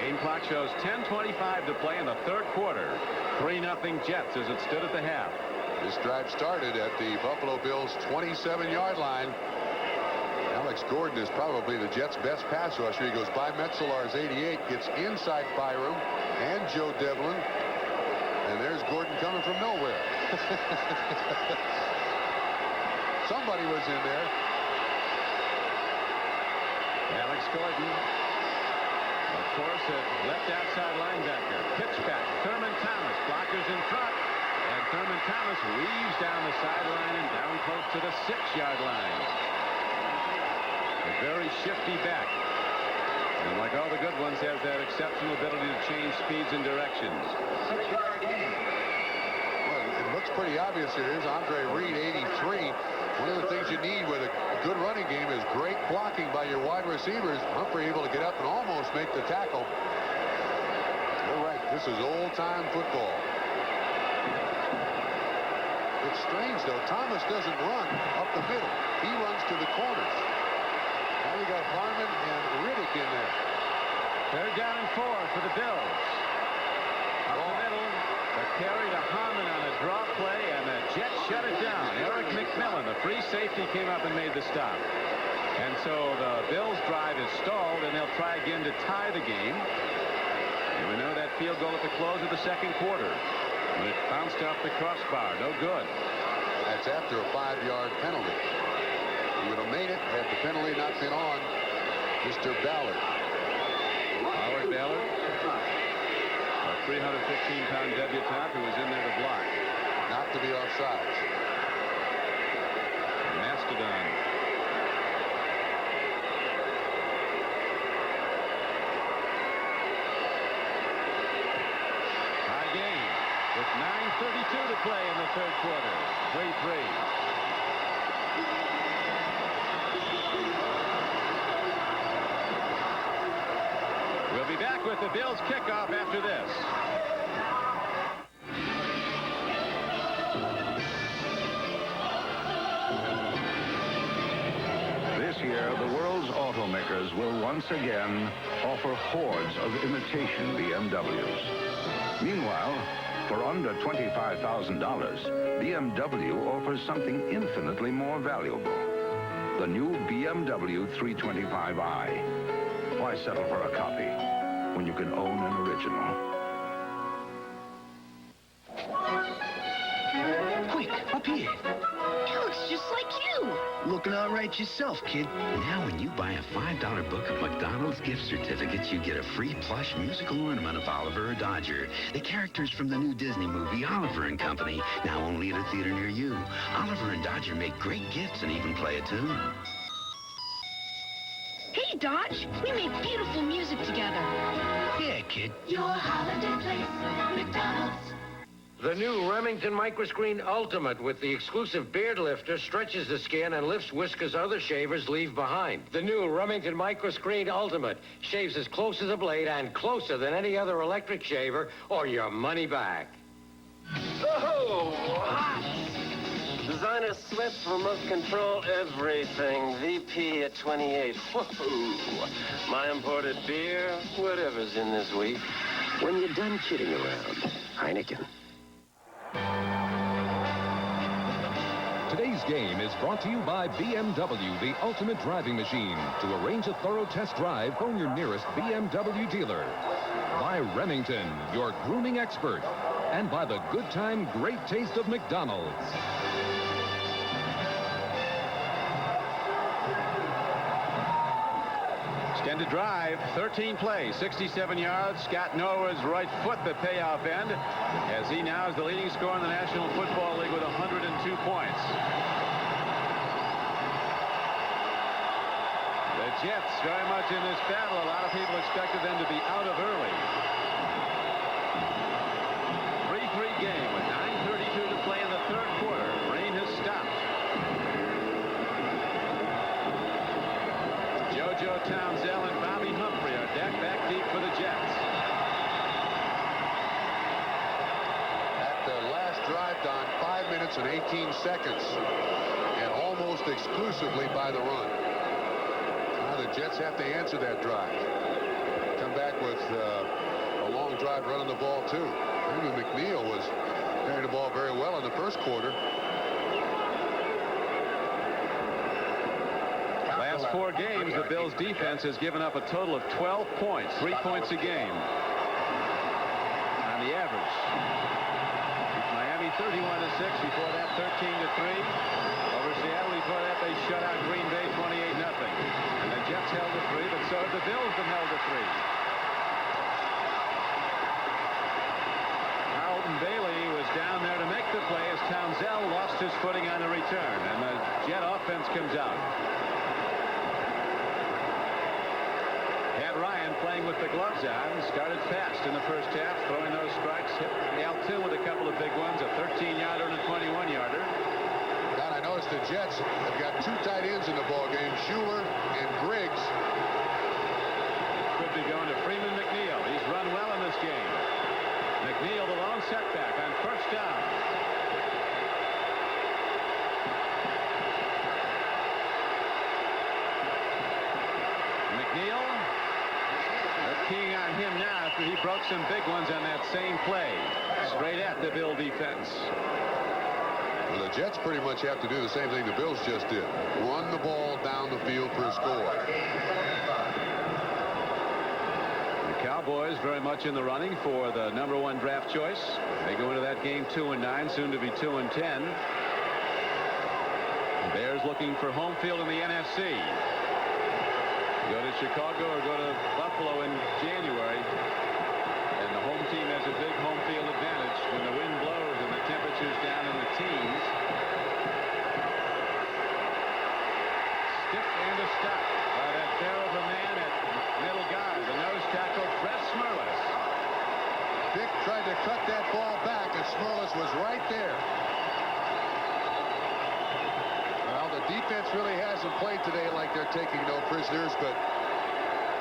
Game clock shows 10:25 to play in the third quarter. 3-0 Jets as it stood at the half. This drive started at the Buffalo Bills' 27-yard line. Alex Gordon is probably the Jets' best pass rusher. He goes by Metzelar's 88, gets inside Byram and Joe Devlin. And there's Gordon coming from nowhere. Somebody was in there. Alex Gordon, of course, a left outside linebacker. Pitch back. Thurman Thomas. Blockers in front. And Thurman Thomas weaves down the sideline and down close to the 6-yard line. A very shifty back. And like all the good ones, has that exceptional ability to change speeds and directions. Well, it looks pretty obvious here. Here's Andre Reed, 83. One of the things you need with a good running game is great blocking by your wide receivers. Humphrey able to get up and almost make the tackle. You're right. This is old-time football. It's strange, though. Thomas doesn't run up the middle. He runs to the corners. Now we got Harmon and Riddick in there. Third down and 4 for the Bills. Up the middle, the carry to Harmon on a draw play, and the Jets shut it down. Eric McMillan, the free safety, came up and made the stop. And so the Bills' drive is stalled, and they'll try again to tie the game. And we know that field goal at the close of the second quarter. When it bounced off the crossbar, no good. That's after a 5-yard penalty. He would have made it had the penalty not been on Mr. Ballard. Howard Ballard, a 315-pound debutante who was in there to block. Not to be offsides. Mastodon. High game with 9:32 to play in the third quarter. 3-3. We'll be back with the Bills kickoff after this. This year, the world's automakers will once again offer hordes of imitation BMWs. Meanwhile, for under $25,000, BMW offers something infinitely more valuable. The new BMW 325i. Why settle for a copy when you can own an original? Quick, up here. He looks just like you. Looking all right yourself, kid. Now, when you buy a $5 book of McDonald's gift certificates, you get a free plush musical ornament of Oliver or Dodger. The characters from the new Disney movie, Oliver and Company, now only at a theater near you. Oliver and Dodger make great gifts and even play a tune. Hey, Dodge, we made beautiful music together. Yeah, kid. Your holiday place, McDonald's. The new Remington Microscreen Ultimate with the exclusive beard lifter stretches the skin and lifts whiskers other shavers leave behind. The new Remington Microscreen Ultimate shaves as close as a blade and closer than any other electric shaver or your money back. Oh, hot. Designer sweats remote control everything. VP at 28. Whoa. My imported beer, whatever's in this week. When you're done kidding around, Heineken. Today's game is brought to you by BMW, the ultimate driving machine. To arrange a thorough test drive, phone your nearest BMW dealer. By Remington, your grooming expert. And by the good time, great taste of McDonald's. Extended drive, 13 plays, 67 yards. Scott Norwood's right foot, the payoff end, as he now is the leading scorer in the National Football League with 102 points. The Jets very much in this battle. A lot of people expected them to be out of early. 3-3 game with 9:32 to play in the third quarter. Rain has stopped. JoJo Townsell and Bobby Humphrey are back deep for the Jets. At the last drive, Don, 5 minutes and 18 seconds, and almost exclusively by the run. Now the Jets have to answer that drive. Come back with a long drive running the ball, too. Even McNeil was carrying the ball very well in the first quarter. Last 4 games, the Bills' defense has given up a total of 12 points, 3 points a game on the average. Miami 31-6. Before that, 13-3. Over Seattle. Before that, they shut out Green Bay 28-0. And the Jets held to 3, but so have the Bills been held to 3. Carlton Bailey was down there to make the play as Townsell lost his footing on the return, and the Jet offense comes out. Pat Ryan playing with the gloves on, started fast in the first half, throwing those strikes, hit L2 with a couple of big ones, a 13-yarder and a 21-yarder. God, I noticed the Jets have got 2 tight ends in the ballgame, Schuler and Griggs. Could be going to Freeman McNeil. He's run well in this game. McNeil, the lone setback on first down. McNeil, they're keying on him now after he broke some big ones on that same play. Straight at the Bill defense. Well, the Jets pretty much have to do the same thing the Bills just did. Run the ball down the field for a score. The Cowboys very much in the running for the #1 draft choice. They go into that game 2-9, soon to be 2-10. The Bears looking for home field in the NFC. Go to Chicago or go to Buffalo in January, and the home team has a big home field advantage when the wind blows and the temperature's down in the teens. Stiff and a stop by that bear of a man at middle guard, the nose tackle, Fred Smerlas. Dick tried to cut that ball back, and Smerlas was right there. Well, the defense really hasn't played today like they're taking no prisoners, but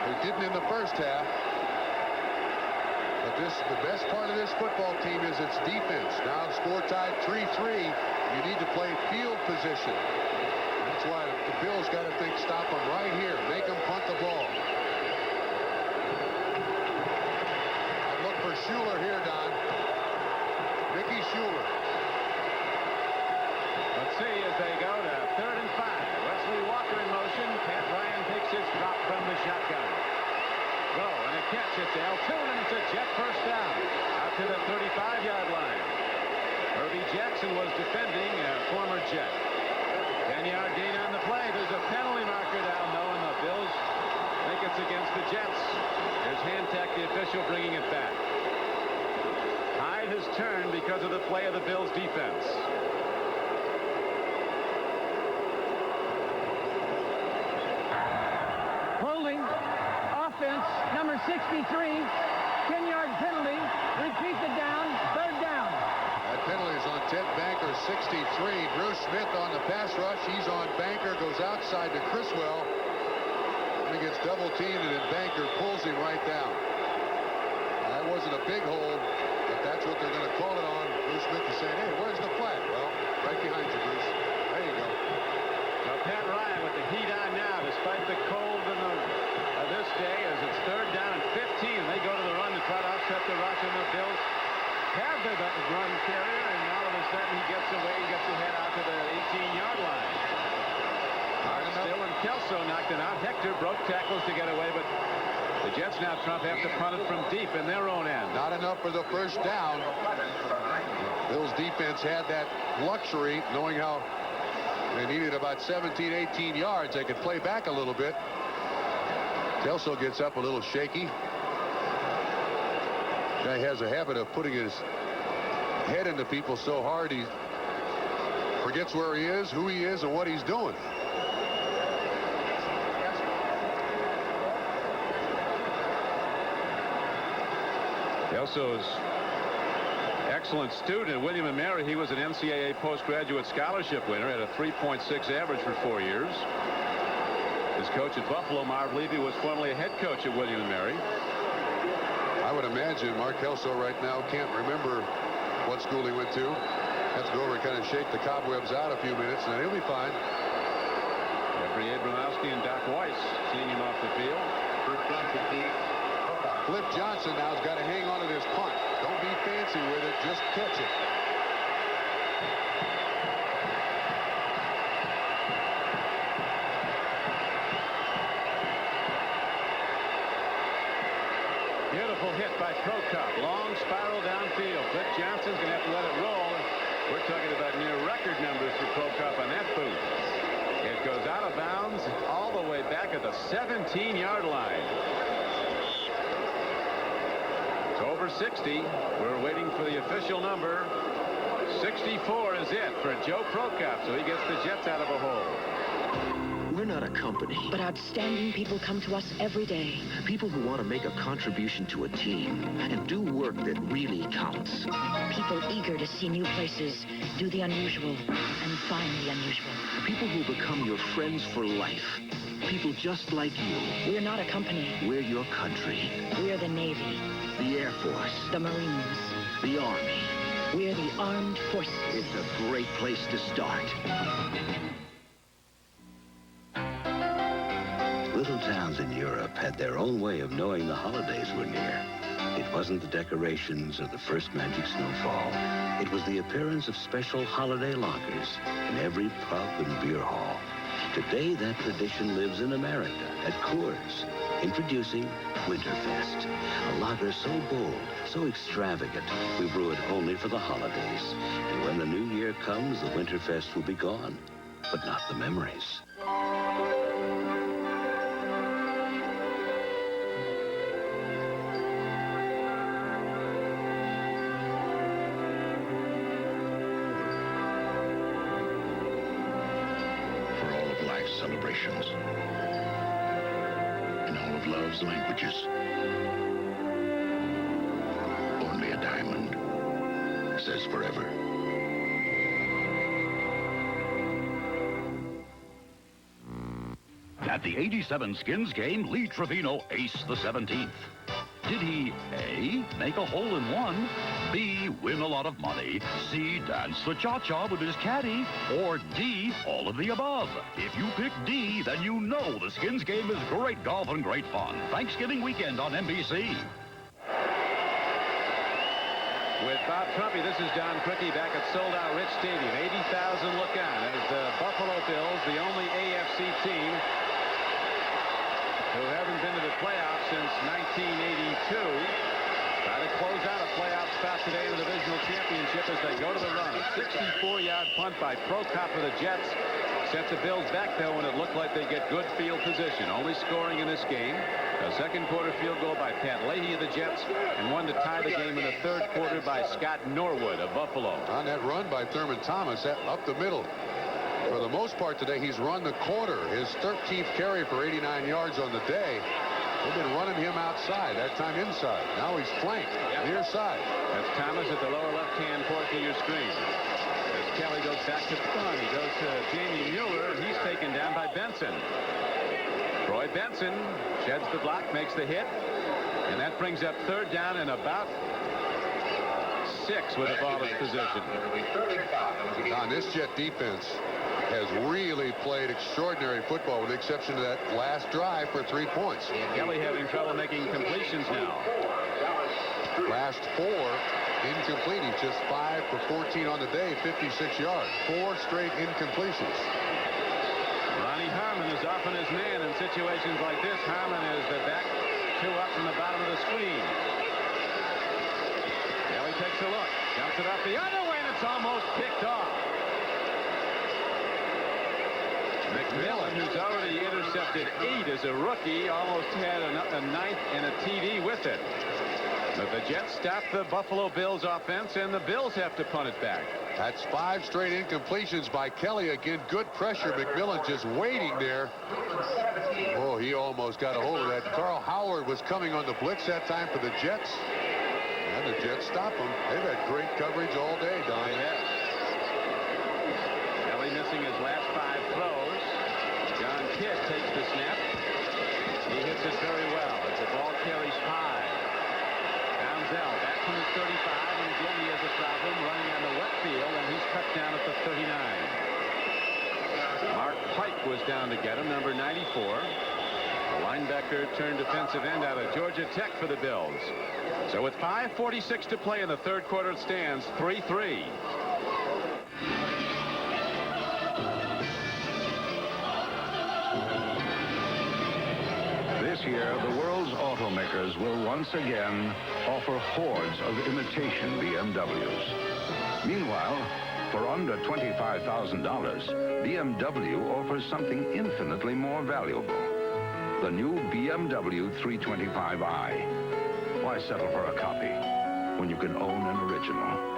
they didn't in the first half. But the best part of this football team is its defense. Now the score tied 3-3. You need to play field position. That's why the Bills got to think, stop them right here. Make them punt the ball. And look for Schuler here, Don. Ricky Schuler. Let's see as they go to 3rd and 5. Wesley Walker in motion. Pat Ryan takes his drop from the shotgun. Throw and a catch at L2, and it's a Jet first down. Out to the 35-yard line. Herbie Jackson was defending a former Jet. 10-yard gain on the play. There's a penalty marker down, though, and the Bills think it's against the Jets. Here's Hantek, the official, bringing it back. Tide has turned because of the play of the Bills' defense. Holding. Offense, number 63. 10-yard penalty. Repeat the down. 3rd down. That penalty is on Ted Banker, 63. Bruce Smith on the pass rush. He's on Banker, goes outside to Criswell. And he gets double teamed, and then Banker pulls him right down. That wasn't a big hold, but that's what they're going to call it on. Bruce Smith is saying, hey, where's the flag? Well, right behind you, Bruce. tackles to get away, but the Jets now, Trump, have to punt it from deep in their own end. Not enough for the first down. Bills defense had that luxury, knowing how they needed about 17, 18 yards. They could play back a little bit. Kelso gets up a little shaky. Guy has a habit of putting his head into people so hard he forgets where he is, who he is, and what he's doing. Kelso's excellent student, William & Mary. He was an NCAA postgraduate scholarship winner, had a 3.6 average for 4 years. His coach at Buffalo, Marv Levy, was formerly a head coach at William & Mary. I would imagine Mark Kelso right now can't remember what school he went to. Has to go over and kind of shake the cobwebs out a few minutes, and he'll be fine. Jeffrey Abramowski and Doc Weiss seeing him off the field. Cliff Johnson now has got to hang on to this punt. Don't be fancy with it, just catch it. Beautiful hit by Prokop. Long spiral downfield. Cliff Johnson's going to have to let it roll. We're talking about near record numbers for Prokop on that boot. It goes out of bounds all the way back at the 17-yard line. It's over 60. We're waiting for the official number. 64 is it for Joe Prokop, so he gets the Jets out of a hole. We're not a company. But outstanding people come to us every day. People who want to make a contribution to a team and do work that really counts. People eager to see new places, do the unusual, and find the unusual. People who become your friends for life. People just like you. We're not a company. We're your country. We're the Navy. The Air Force. The Marines. The Army. We're the Armed Forces. It's a great place to start. Little towns in Europe had their own way of knowing the holidays were near. It wasn't the decorations or the first magic snowfall. It was the appearance of special holiday lockers in every pub and beer hall. Today, that tradition lives in America at Coors. Introducing Winterfest, a lager so bold, so extravagant, we brew it only for the holidays. And when the new year comes, the Winterfest will be gone, but not the memories. Celebrations in all of love's languages. Only a diamond says forever. At the 87 Skins game, Lee Trevino aced the 17th. Did he A, make a hole-in-one, B, win a lot of money, C, dance the cha-cha with his caddy, or D, all of the above? If you pick D, then you know the Skins game is great golf and great fun. Thanksgiving weekend on NBC. With Bob Trumpy, this is Don Criqui back at sold-out Rich Stadium. 80,000 look on as the Buffalo Bills, the only AFC team who haven't been to the playoffs since 1982. Try to close out a playoff spot today in the divisional championship as they go to the run. A 64-yard punt by Prokop for the Jets. Sets the Bills back, though, when it looked like they get good field position. Only scoring in this game. A second quarter field goal by Pat Leahy of the Jets, and one to tie the game in the third quarter by Scott Norwood of Buffalo. On that run by Thurman Thomas up the middle. For the most part today, he's run the quarter. His 13th carry for 89 yards on the day. They've been running him outside, that time inside. Now he's flanked, near side. That's Thomas at the lower left-hand portion of your screen. As Kelly goes back to front, he goes to Jamie Mueller, and he's taken down by Benson. Troy Benson sheds the block, makes the hit, and that brings up third down and about 6 with the ball in position. Now, this Jet defense has really played extraordinary football with the exception of that last drive for 3 points. Kelly having trouble making completions now. Last 4 incomplete. He's just 5 for 14 on the day, 56 yards. 4 straight incompletions. Ronnie Harmon is often his man in situations like this. Harmon is the back two up from the bottom of the screen. Kelly takes a look. Jumps it up the other way, and it's almost picked off. McMillan, who's already intercepted 8 as a rookie, almost had a ninth and a TD with it. But the Jets stop the Buffalo Bills offense, and the Bills have to punt it back. That's 5 straight incompletions by Kelly. Again, good pressure. McMillan just waiting there. Oh, he almost got a hold of that. Carl Howard was coming on the blitz that time for the Jets. And the Jets stop him. They've had great coverage all day, Don. Yes. Kelly missing his last 5 throws. John Kidd takes the snap. He hits it very well as the ball carries high. Donzel back from his 35, and again he has a problem running on the wet field, and he's cut down at the 39. Mark Pike was down to get him, number 94. The linebacker turned defensive end out of Georgia Tech for the Bills. So with 5:46 to play in the third quarter, it stands 3-3. This year, the world's automakers will once again offer hordes of imitation BMWs. Meanwhile, for under $25,000, BMW offers something infinitely more valuable. The new BMW 325i. Why settle for a copy when you can own an original?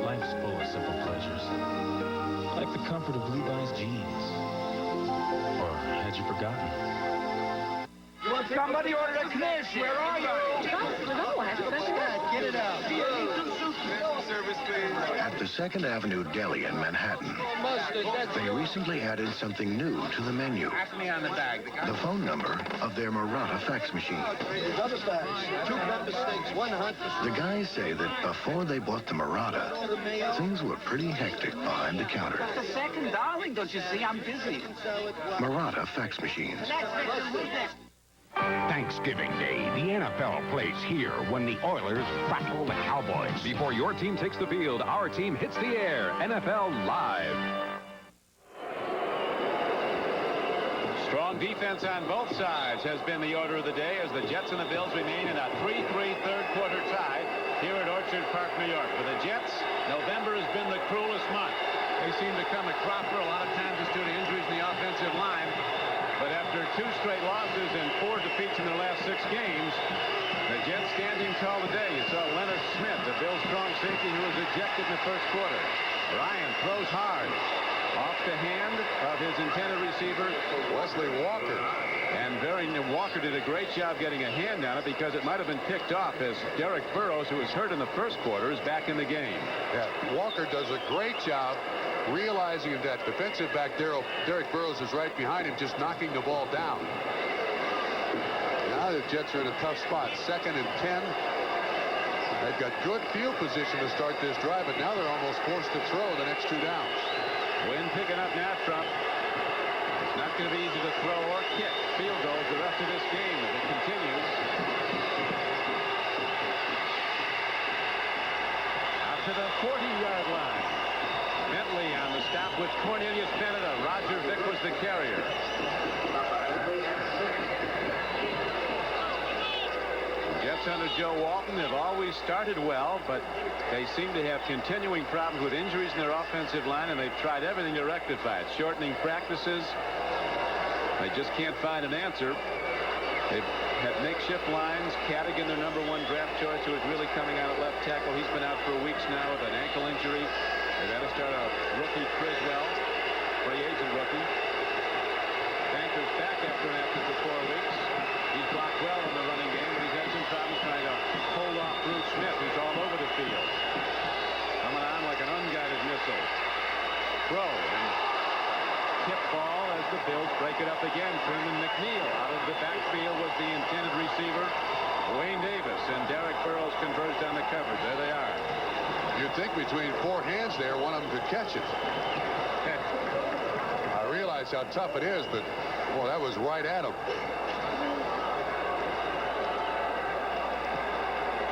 Life's full of simple pleasures, like the comfort of Levi's jeans. Or had you forgotten? Somebody ordered a knish. Where are you? Get it out. Service, please. At the 2nd Avenue Deli in Manhattan, they recently added something new to the menu. Ask me on the bag. The phone number of their Murata fax machine. Other bags. 2 pepper steaks, 1 hot. The guys say that before they bought the Murata, things were pretty hectic behind the counter. Just a second, darling. Don't you see I'm busy? Murata fax machines. Thanksgiving Day, the NFL plays here when the Oilers battle the Cowboys. Before your team takes the field, our team hits the air. NFL Live. Strong defense on both sides has been the order of the day as the Jets and the Bills remain in a 3-3 third quarter tie here at Orchard Park, New York. For the Jets, November has been the cruelest month. They seem to come a cropper. A lot of times it's due to injuries in the offensive line. But after 2 straight losses and 4 defeats in their last 6 games, the Jets standing tall today. You saw Leonard Smith, the Bills' strong safety, who was ejected in the first quarter. Ryan throws hard. Off the hand of his intended receiver, Wesley Walker. And Walker did a great job getting a hand on it because it might have been picked off as Derek Burrows, who was hurt in the first quarter, is back in the game. Yeah, Walker does a great job realizing that defensive back Derek Burrows is right behind him, just knocking the ball down. Now the Jets are in a tough spot. 2nd and 10. They've got good field position to start this drive, but now they're almost forced to throw the next 2 downs. Wind picking up now, Trump. It's not going to be easy to throw or kick field goals the rest of this game as it continues. Out to the 40-yard line. Bentley on the stop with Cornelius Bennett. Roger Vick was the carrier. The Jets under Joe Walton have always started well, but they seem to have continuing problems with injuries in their offensive line, and they've tried everything to rectify it. Shortening practices. They just can't find an answer. They've had makeshift lines. Cadigan, their #1 draft choice, who is really coming out at left tackle. He's been out for weeks now with an ankle injury. They've got to start a rookie Criswell, free agent rookie. Banker's back after an absence of 4 weeks. He's blocked well in the running game, but he's had some problems trying to hold off Bruce Smith, who's all over the field. Coming on like an unguided missile. Throw and tip ball as the Bills break it up again. Truman McNeil out of the backfield was the intended receiver. Wayne Davis and Derek Burrows converged on the coverage. There they are. You'd think between four hands there, one of them could catch it. I realize how tough it is, but, boy, that was right at him.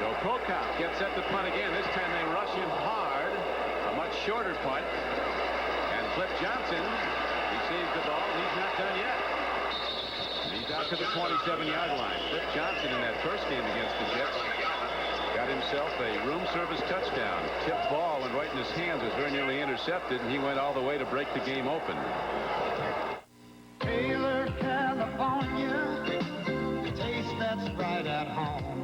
Joe Prokop gets set to punt again. This time they rush him hard. A much shorter punt. And Flip Johnson receives the ball, and he's not done yet. He's out to the 27-yard line. Flip Johnson in that first game against the Jets got himself a room service touchdown. Tipped ball and right in his hands was very nearly intercepted, and he went all the way to break the game open. Taylor, California, the taste that's right at home.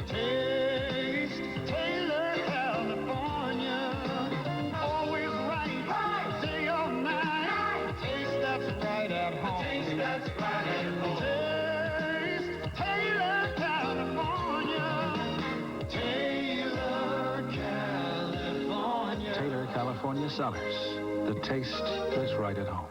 Taste Taylor, California, always right, day or night. Taste that's right at home. Taste that's right at home. Taste Taylor, California. Taylor, California. Taylor, California Cellars. The taste that's right at home.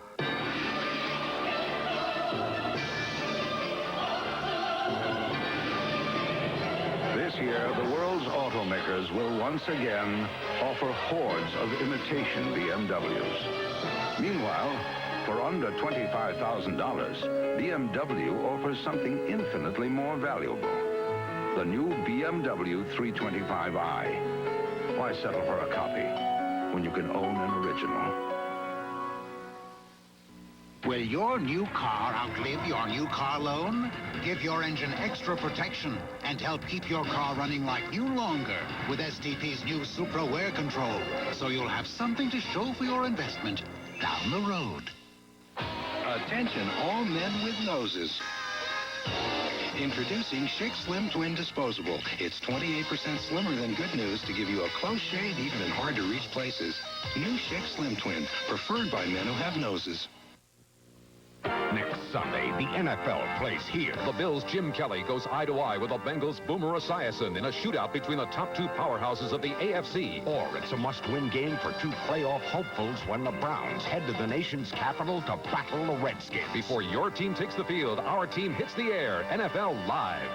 This year, the world's automakers will once again offer hordes of imitation BMWs. Meanwhile, for under $25,000, BMW offers something infinitely more valuable. The new BMW 325i. Why settle for a copy when you can own an original? Will your new car outlive your new car loan? Give your engine extra protection and help keep your car running like new longer with STP's new Supra Wear Control, so you'll have something to show for your investment down the road. Attention all men with noses. Introducing Schick Slim Twin Disposable. It's 28% slimmer than Good News to give you a close shave even in hard-to-reach places. New Schick Slim Twin, preferred by men who have noses. Next Sunday, the NFL plays here. The Bills' Jim Kelly goes eye-to-eye with the Bengals' Boomer Esiason in a shootout between the top two powerhouses of the AFC. Or it's a must-win game for two playoff hopefuls when the Browns head to the nation's capital to battle the Redskins. Before your team takes the field, our team hits the air. NFL Live.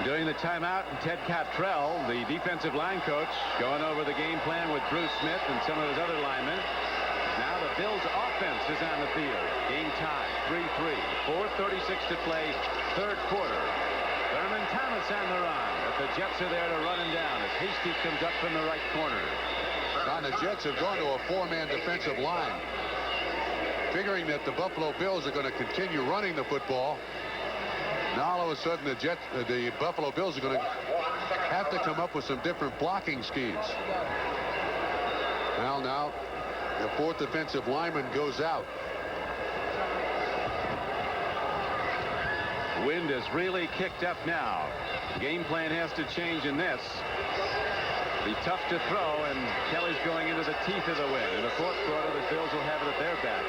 During the timeout, Ted Cottrell, the defensive line coach, going over the game plan with Bruce Smith and some of his other linemen. Now the Bills' offense is on the field. Game tied, 3-3. 4:36 to play, third quarter. Thurman Thomas on the run, but the Jets are there to run him down as Hasty comes up from the right corner. Now the Jets have gone to a four-man defensive line, figuring that the Buffalo Bills are going to continue running the football. Now all of a sudden the Buffalo Bills are going to have to come up with some different blocking schemes. Well, now the fourth defensive lineman goes out. Wind has really kicked up now. Game plan has to change in this. Be tough to throw, and Kelly's going into the teeth of the wind. In the fourth quarter, the Bills will have it at their back.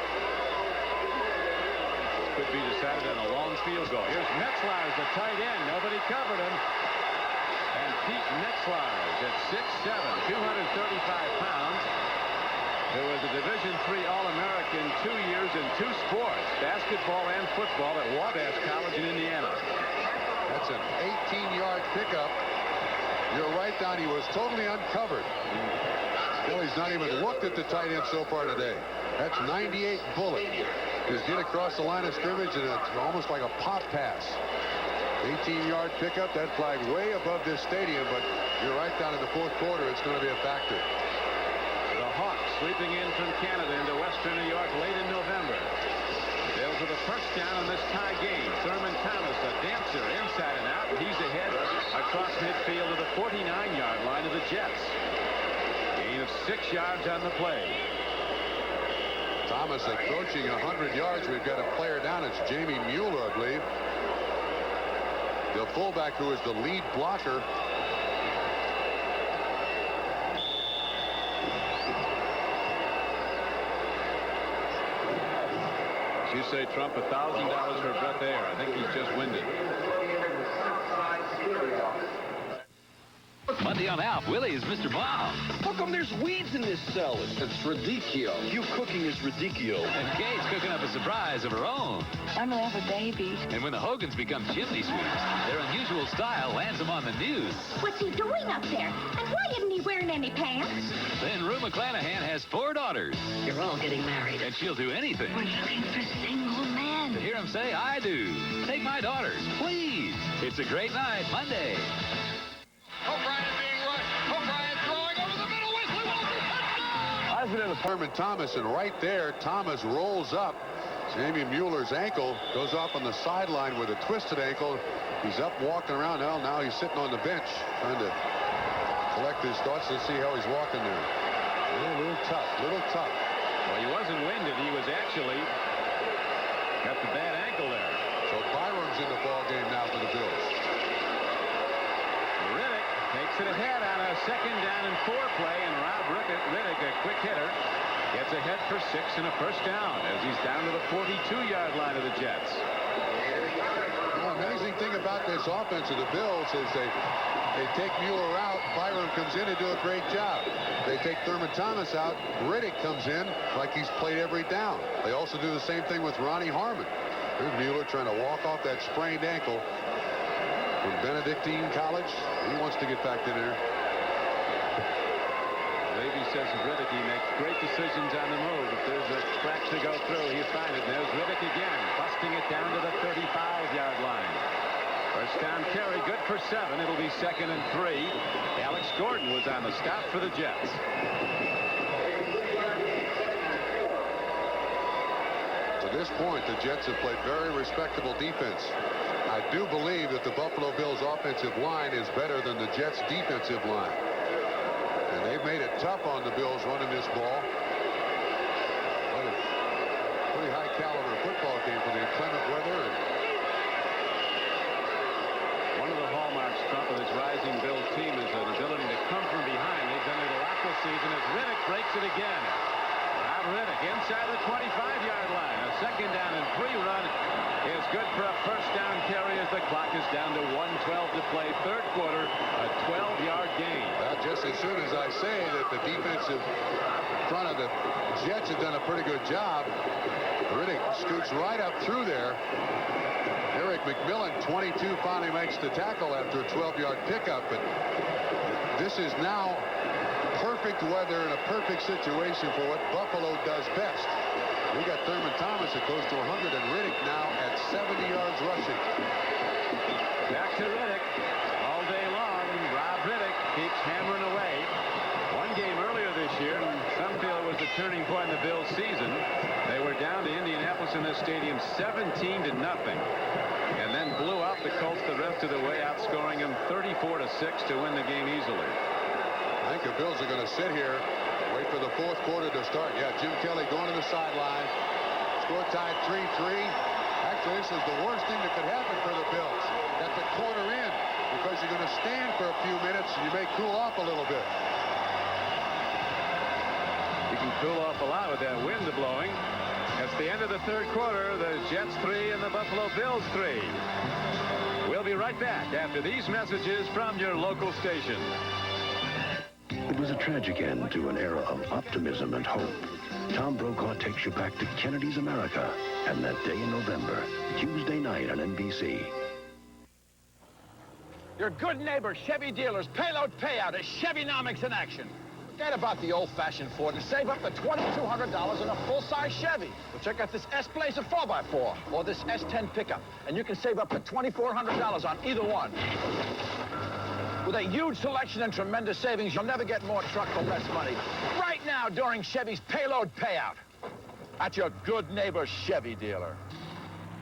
Could be decided on a long field goal. Here's Metzlars, the tight end. Nobody covered him. And Pete Metzlars at 6'7", 235 pounds, who was a Division III All-American 2 years in 2 sports, basketball and football at Wabash College in Indiana. That's an 18-yard pickup. You're right, Don. He was totally uncovered. Billy's not even looked at the tight end so far today. That's 98 bullet. Just get across the line of scrimmage, and it's almost like a pop pass. 18-yard pickup. That flag way above this stadium, but you're right, down in the fourth quarter, it's going to be a factor. The Hawks sweeping in from Canada into Western New York late in November. Bills with a first down in this tie game. Thurman Thomas, a dancer inside and out, and he's ahead across midfield to the 49-yard line of the Jets. Gain of 6 yards on the play. Thomas approaching 100 yards. We've got a player down. It's Jamie Mueller, I believe. The fullback who is the lead blocker. As you say, Trump, $1,000 for a breath of air. I think he's just winded. Monday on Alf, Willie is Mr. Mom. How come there's weeds in this salad? It's ridiculous. You cooking is ridiculous. And Kate's cooking up a surprise of her own. I'm gonna have a baby. And when the Hogans become chimney sweeps, their unusual style lands them on the news. What's he doing up there? And why isn't he wearing any pants? Then Rue McClanahan has 4 daughters. You're all getting married. And she'll do anything. We're looking for single men. To hear him say, I do. Take my daughters, please. It's a great night, Monday. O'Brien being rushed. O'Brien throwing over the middle. Wesley Wilson, touchdown! I've been in the Herman Thomas, and right there, Thomas rolls up. Jamie Mueller's ankle goes off on the sideline with a twisted ankle. He's up walking around now he's sitting on the bench trying to collect his thoughts. Let's see how he's walking there. A little tough. Well, he wasn't winded. He was actually got the bad ankle there. So Byram's in the ball game now for the Bills. Riddick takes it ahead on a 2nd down and 4 play, and Rob Riddick, a quick hitter, gets ahead for 6 and a first down as he's down to the 42-yard line of the Jets. The amazing thing about this offense of the Bills is they take Mueller out. Byram comes in and do a great job. They take Thurman Thomas out. Riddick comes in like he's played every down. They also do the same thing with Ronnie Harmon. Here's Mueller trying to walk off that sprained ankle from Benedictine College. He wants to get back in there. Levy says Riddick, he makes great decisions on the move. If there's a crack to go through, he'll find it. There's Riddick again, busting it down to the 35-yard line. First down carry, good for 7. It'll be 2nd and 3. Alex Gordon was on the stop for the Jets. To this point, the Jets have played very respectable defense. I do believe that the Buffalo Bills offensive line is better than the Jets defensive line. And they've made it tough on the Bills running this ball. What a pretty high caliber football game for the inclement weather. And one of the hallmarks, Trump, of this rising Bills team is an ability to come from behind. They've done it a lot this season as Riddick breaks it again. Rob Riddick inside the 25-yard line. A 2nd down and 3 run is good for a first down carry as the clock is down to 1:12 to play. 3rd quarter, a 12-yard gain. Well, just as soon as I say that the defensive front of the Jets have done a pretty good job, Riddick scoots right up through there. Eric McMillan, 22, finally makes the tackle after a 12-yard pickup. But this is now perfect weather and a perfect situation for what Buffalo does best. We got Thurman Thomas that goes to 100, and Riddick now at 70 yards rushing. Back to Riddick all day long. Rob Riddick keeps hammering away. One game earlier this year, some feel it was the turning point in the Bills' season. They were down to Indianapolis in this stadium 17-0, and then blew out the Colts the rest of the way, outscoring them 34-6 to win the game easily. I think the Bills are going to sit here, wait for the 4th quarter to start. Yeah, Jim Kelly going to the sideline. Score tied 3-3. Actually, this is the worst thing that could happen for the Bills. At the quarter in, because you're going to stand for a few minutes and you may cool off a little bit. You can cool off a lot with that wind blowing. It's the end of the 3rd quarter. The Jets 3 and the Buffalo Bills 3. We'll be right back after these messages from your local station. It was a tragic end to an era of optimism and hope. Tom Brokaw takes you back to Kennedy's America and that day in November, Tuesday night on NBC. Your good neighbor Chevy dealers payload payout is Chevynomics in action. Forget about the old-fashioned Ford and save up to $2,200 in a full-size Chevy. Well, check out this S-Blazer 4x4 or this S10 pickup, and you can save up to $2,400 on either one. With a huge selection and tremendous savings, you'll never get more truck for less money. Right now during Chevy's payload payout at your good neighbor Chevy dealer.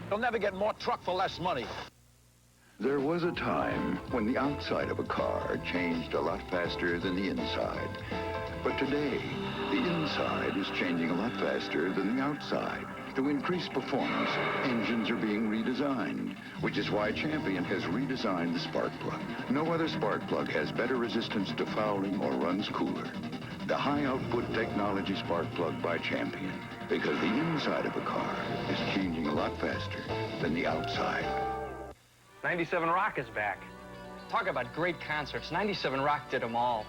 You'll never get more truck for less money. There was a time when the outside of a car changed a lot faster than the inside. But today, the inside is changing a lot faster than the outside. To increase performance, engines are being redesigned, which is why Champion has redesigned the spark plug. No other spark plug has better resistance to fouling or runs cooler. The high-output technology spark plug by Champion, because the inside of a car is changing a lot faster than the outside. 97 Rock is back. Talk about great concerts. 97 Rock did them all.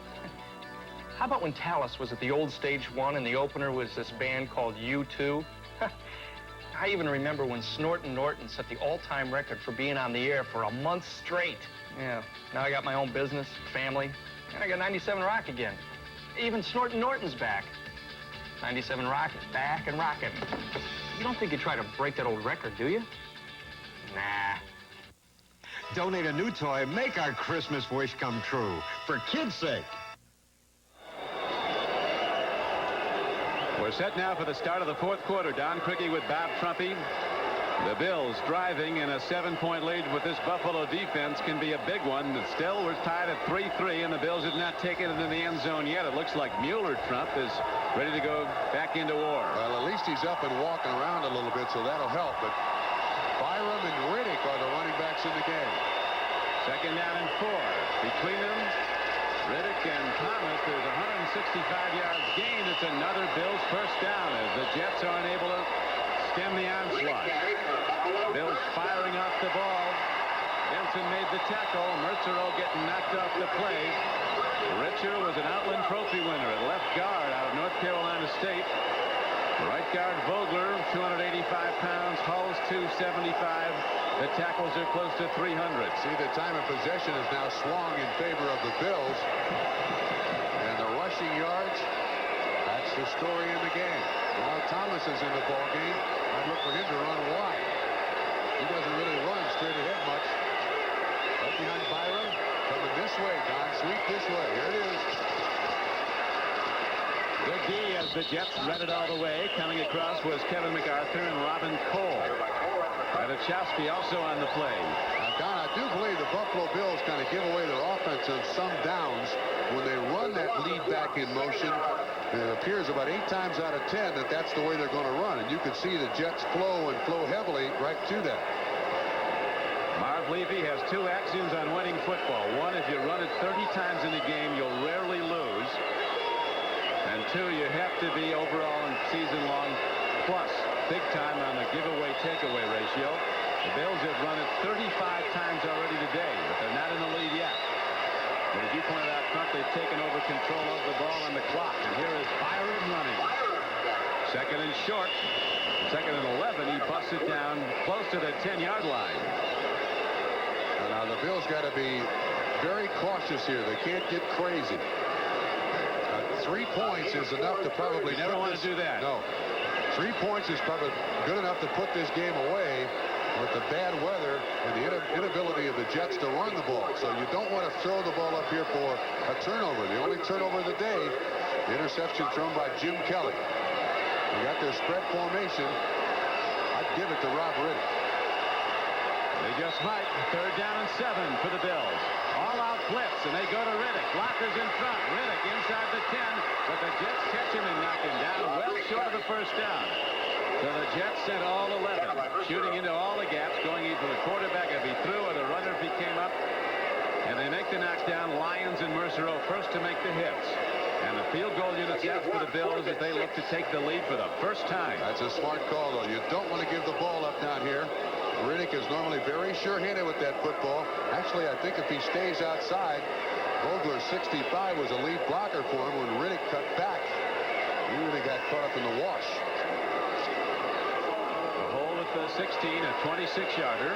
How about when Tallis was at the old Stage 1 and the opener was this band called U2? I even remember when Snortin' Norton set the all-time record for being on the air for a month straight. Yeah, now I got my own business, family, and I got 97 Rock again. Even Snortin' Norton's back. 97 Rock is back and rockin'. You don't think you'd try to break that old record, do you? Nah. Donate a new toy, make our Christmas wish come true. For kids' sake. We're set now for the start of the fourth quarter. Don Criqui with Bob Trumpy. The Bills driving in a 7-point lead with this Buffalo defense can be a big one. But still, we're tied at 3-3, and the Bills have not taken it in the end zone yet. It looks like Mueller, Trump, is ready to go back into war. Well, at least he's up and walking around a little bit, so that'll help. But Byram and Riddick are the running backs in the game. Second down and 4. Between them, Riddick and Thomas, there's 165 yards gained. It's another Bills first down as the Jets are unable to stem the onslaught. Bills firing off the ball. Benson made the tackle. Mercereau getting knocked off the play. Richer was an Outland Trophy winner at left guard out of North Carolina State. Right guard Vogler, 285 pounds. Hull's 275. The tackles are close to 300. See, the time of possession is now swung in favor of the Bills. And the rushing yards, that's the story in the game. Now Thomas is in the ball game. I'd look for him to run wide. He doesn't really run straight ahead much. Right behind Byram. Coming this way, Don. Sweep this way. Here it is. Good D as the Jets read it all the way. Coming across was Kevin MacArthur and Robin Cole. Radachowski also on the play. Now, Don, I do believe the Buffalo Bills kind of give away their offense on some downs when they run that lead back in motion. It appears about 8 times out of 10 that that's the way they're going to run. And you can see the Jets flow and flow heavily right to that. Marv Levy has 2 axioms on winning football. 1, if you run it 30 times in a game, you'll rarely lose. And 2, you have to be overall and season-long plus. Big time on the giveaway takeaway ratio. The Bills have run it 35 times already today, but they're not in the lead yet. But as you pointed out, Trump, they've taken over control of the ball on the clock. And here is Byron running. Second and short. Second and 11. He busts it down close to the 10-yard line. Now the Bills got to be very cautious here. They can't get crazy. 3 points is enough to probably... You never want to do that. No. 3 points is probably good enough to put this game away with the bad weather and the inability of the Jets to run the ball. So you don't want to throw the ball up here for a turnover. The only turnover of the day, the interception thrown by Jim Kelly. They got their spread formation. I'd give it to Rob Riddick. They just might. Third down and 7 for the Bills. All-out blitz, and they go to Riddick. Blockers in front. Riddick inside the 10, but the Jets catch him and knock him down well short of the first down. So the Jets sent all 11, shooting into all the gaps, going either the quarterback if he threw or the runner if he came up. And they make the knockdown. Lyons and Mercereau first to make the hits. And the field goal unit's out for the Bills as they look to take the lead for the first time. That's a smart call, though. You don't want to give the ball up down here. Riddick is normally very sure-handed with that football. Actually, I think if he stays outside, Vogler 65 was a lead blocker for him when Riddick cut back. He really got caught up in the wash. The hole at the 16, a 26-yarder.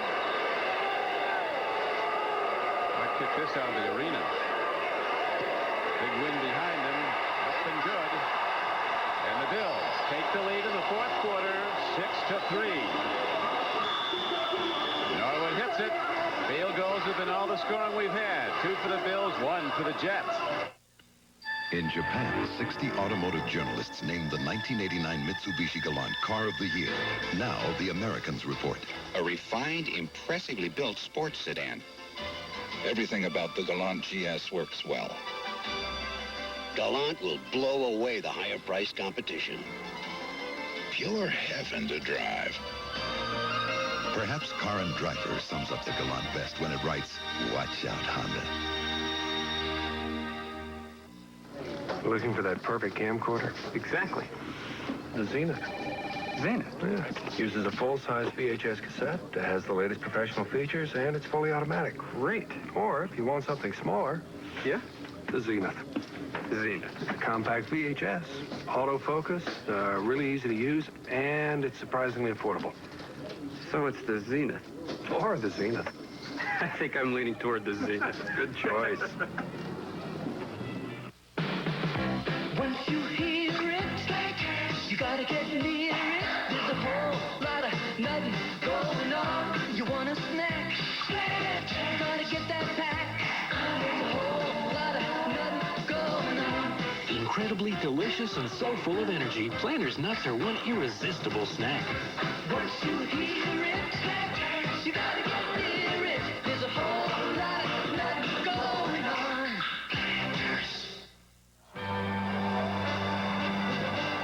Might kick this out of the arena. Big wind behind them. Up and good. And the Bills take the lead in the fourth quarter, 6-3. Norwood hits it. Field goals have been all the scoring we've had. 2 for the Bills, 1 for the Jets. In Japan, 60 automotive journalists named the 1989 Mitsubishi Galant Car of the Year. Now, the Americans report. A refined, impressively built sports sedan. Everything about the Galant GS works well. Galant will blow away the higher-priced competition. Pure heaven to drive. Perhaps Car and Driver sums up the Galant best when it writes, "Watch out, Honda." Looking for that perfect camcorder? Exactly. The Zenith. Zenith. Yeah. Uses a full-size VHS cassette that has the latest professional features, and it's fully automatic. Great. Or, if you want something smaller, Yeah? the Zenith. Zenith. Compact VHS, autofocus, really easy to use, and it's surprisingly affordable. So it's the Zenith. Or the Zenith. I think I'm leaning toward the Zenith. Good choice. Once you hear it, you gotta get near it. There's a whole lot of nothing going on. You want a snack? Gotta get that pack. There's a whole lot of nothing going on. Incredibly delicious and so full of energy, Planters nuts are one irresistible snack. Once you hear it, you gotta get near it. There's a whole lot of nothing going on.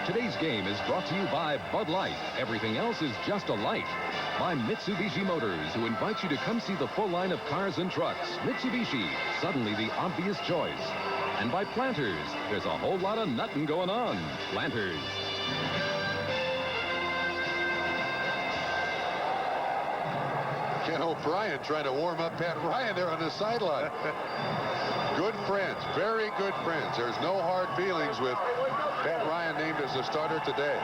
Today's game is brought to you by Bud Light. Everything else is just a light. By Mitsubishi Motors, who invite you to come see the full line of cars and trucks. Mitsubishi, suddenly the obvious choice. And by Planters, there's a whole lot of nuttin' going on. Planters. Ken O'Brien trying to warm up Pat Ryan there on the sideline. Good friends, very good friends. There's no hard feelings with Pat Ryan named as the starter today.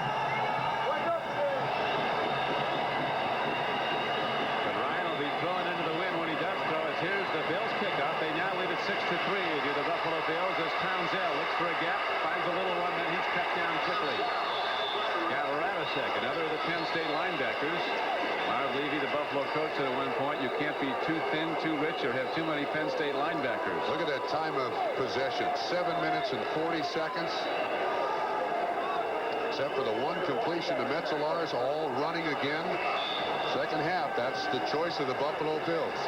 But Ryan will be thrown into the wind when he does throw it. Here's the Bills kickoff. They now lead at 6-3 to the Buffalo Bills as Townsend looks for a gap, finds a little one, then he's cut down quickly. Got Radisek, another of the Penn State linebackers. Marv Levy, the Buffalo coach, said at one point, you can't be too thin, too rich, or have too many Penn State linebackers. Look at that time of possession, 7 minutes and 40 seconds. Except for the one completion to Metzelars, all running again. Second half, that's the choice of the Buffalo Bills.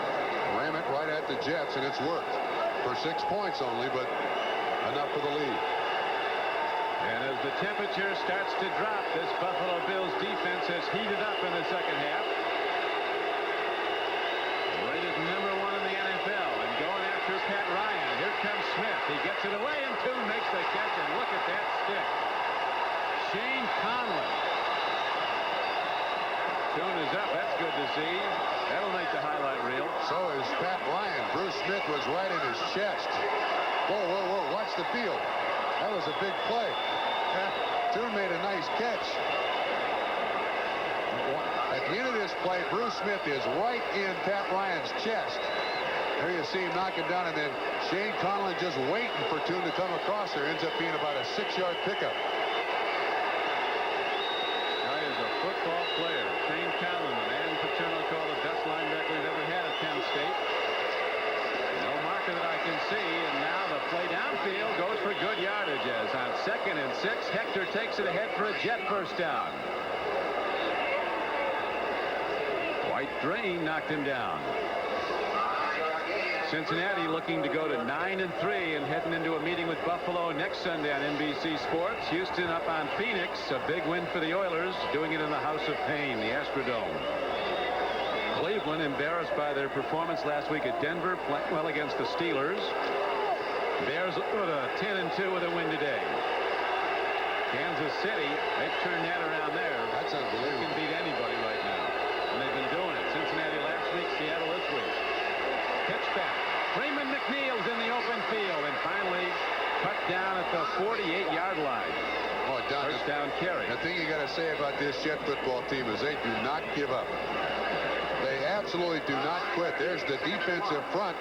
Ram it right at the Jets, and it's worked. For 6 points only, but enough for the lead. And as the temperature starts to drop, this Buffalo Bills defense has heated up in the second half. Rated number 1 in the NFL, and going after Pat Ryan. Here comes Smith. He gets it away, and Toon makes the catch, and look at that stick. Shane Conlon. Toon is up. That's good to see. That'll make the highlight reel. So is Pat Ryan. Bruce Smith was right in his chest. Whoa, whoa, whoa. Watch the field. That was a big play. Toon made a nice catch. At the end of this play, Bruce Smith is right in Pat Ryan's chest. There you see him knock him down, and then Shane Conlon just waiting for Toon to come across there. Ends up being about a 6-yard pickup. Guy is a football player. Shane Conlon, the man Paterno called the best linebacker we've ever had at Penn State. No marker that I can see, and now the play downfield goes for good yardage as on 2nd and 6, Hector takes it ahead for a Jet first down. White Drain knocked him down. Cincinnati looking to go to 9-3 and heading into a meeting with Buffalo next Sunday on NBC Sports. Houston up on Phoenix, a big win for the Oilers, doing it in the House of Pain, the Astrodome. Cleveland embarrassed by their performance last week at Denver, playing well against the Steelers. Bears a 10-2 with a win today. Kansas City, they've turned that around there. That's unbelievable. They can beat anybody right now. And they've been doing it. Cincinnati last week, Seattle this week. Pitch back. Freeman McNeil's in the open field and finally cut down at the 48-yard line. Oh, Don, first down carry. The thing you got to say about this Jet football team is they do not give up. They absolutely do not quit. There's the defensive front.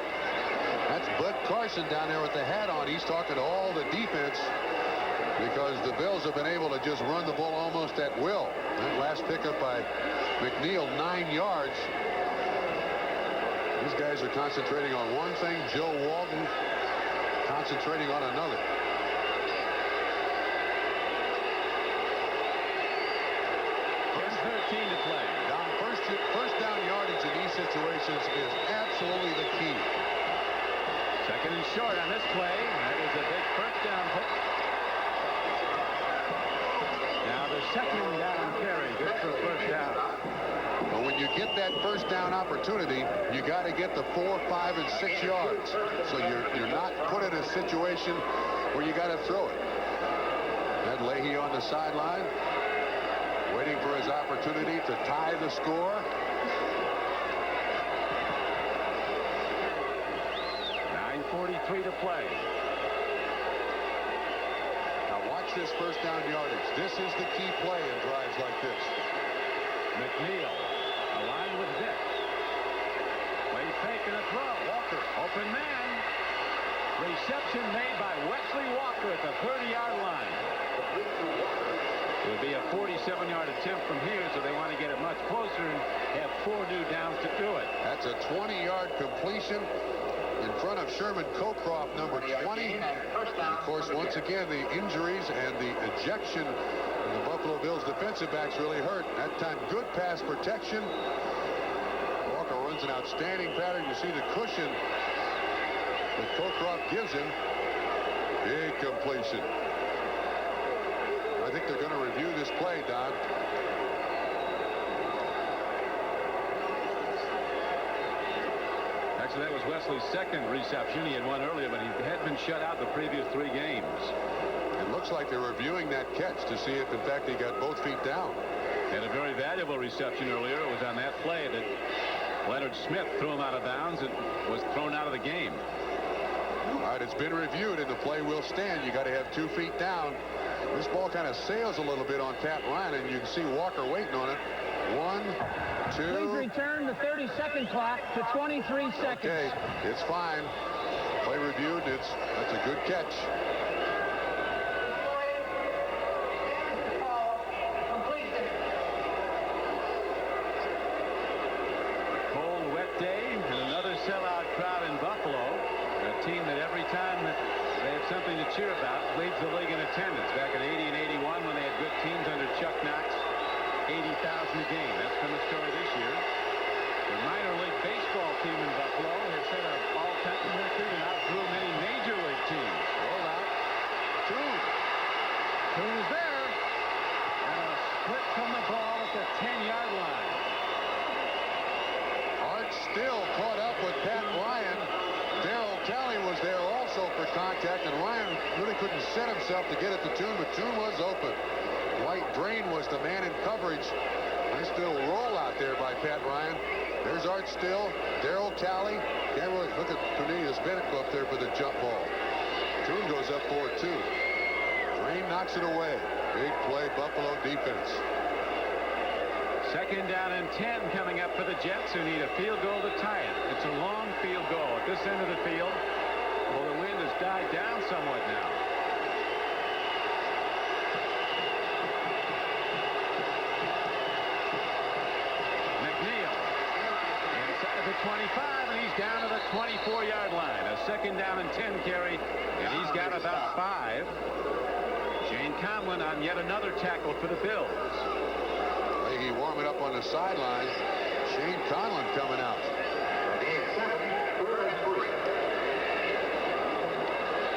That's Bud Carson down there with the hat on. He's talking to all the defense because the Bills have been able to just run the ball almost at will. That last pickup by McNeil, 9 yards. These guys are concentrating on one thing. Joe Walton concentrating on another. First 13 to play. First down yardage in these situations is absolutely the key. Second and short on this play. That is a big first down hit. Now the second down carry. Good for first down. But when you get that first down opportunity, you got to get the 4, 5, and 6 yards. So you're not put in a situation where you got to throw it. That Leahy on the sideline. waiting for his opportunity to tie the score. .9:43 to play. Now watch this first down yardage. This is the key play in drives like this. McNeil aligned with Vick. Play fake and a throw. Walker. Open man. Reception made by Wesley Walker at the 30-yard line. It would be a 47-yard attempt from here, so they want to get it much closer and have 4 new downs to do it. That's a 20-yard completion in front of Sherman Cocroft, number 20. And of course, once again, the injuries and the ejection of the Buffalo Bills defensive backs really hurt. That time, good pass protection. Walker runs an outstanding pattern. You see the cushion that Cocroft gives him. Big completion. I think they're going to review this play, Don. Actually, that was Wesley's second reception. He had one earlier, but he had been shut out the previous 3 games. It looks like they're reviewing that catch to see if, in fact, he got both feet down. Had a very valuable reception earlier. It was on that play that Leonard Smith threw him out of bounds and was thrown out of the game. All right, it's been reviewed, and the play will stand. You got to have 2 feet down. This ball kind of sails a little bit on Pat Ryan, and you can see Walker waiting on it. 1, 2. Please return the 30-second clock to 23 seconds. Okay, it's fine. Play reviewed. That's a good catch. Cold, wet day, and another sellout crowd in Buffalo. A team that every time that they have something to cheer about leads the league in attendance. Back in 80 and 81 when they had good teams under Chuck Knox, 80,000 a game. That's been the story this year. The minor league baseball team in Buffalo has set an all-time record and outgrew many major league teams. Roll out. Tune is there. And a split from the ball at the 10-yard line. Art still caught up with Pat Ryan. Darryl Talley was there also for contact, and Ryan really couldn't set himself to get at the Tune, but Tune was open. Dwight Drain was the man in coverage. Nice little roll out there by Pat Ryan. There's Art Still, Darryl Talley. Can't really look at Cornelius Bennett up there for the jump ball. Tune goes up for it, too. Drain knocks it away. Big play, Buffalo defense. Second down and 10 coming up for the Jets, who need a field goal to tie it. It's a long field goal at this end of the field. Well, the wind has died down somewhat now. McNeil inside the 25, and he's down to the 24-yard line. A second down and 10 carry, and he's got about 5. Shane Conlon on yet another tackle for the Bills. He warming up on the sideline. Shane Conlon coming out.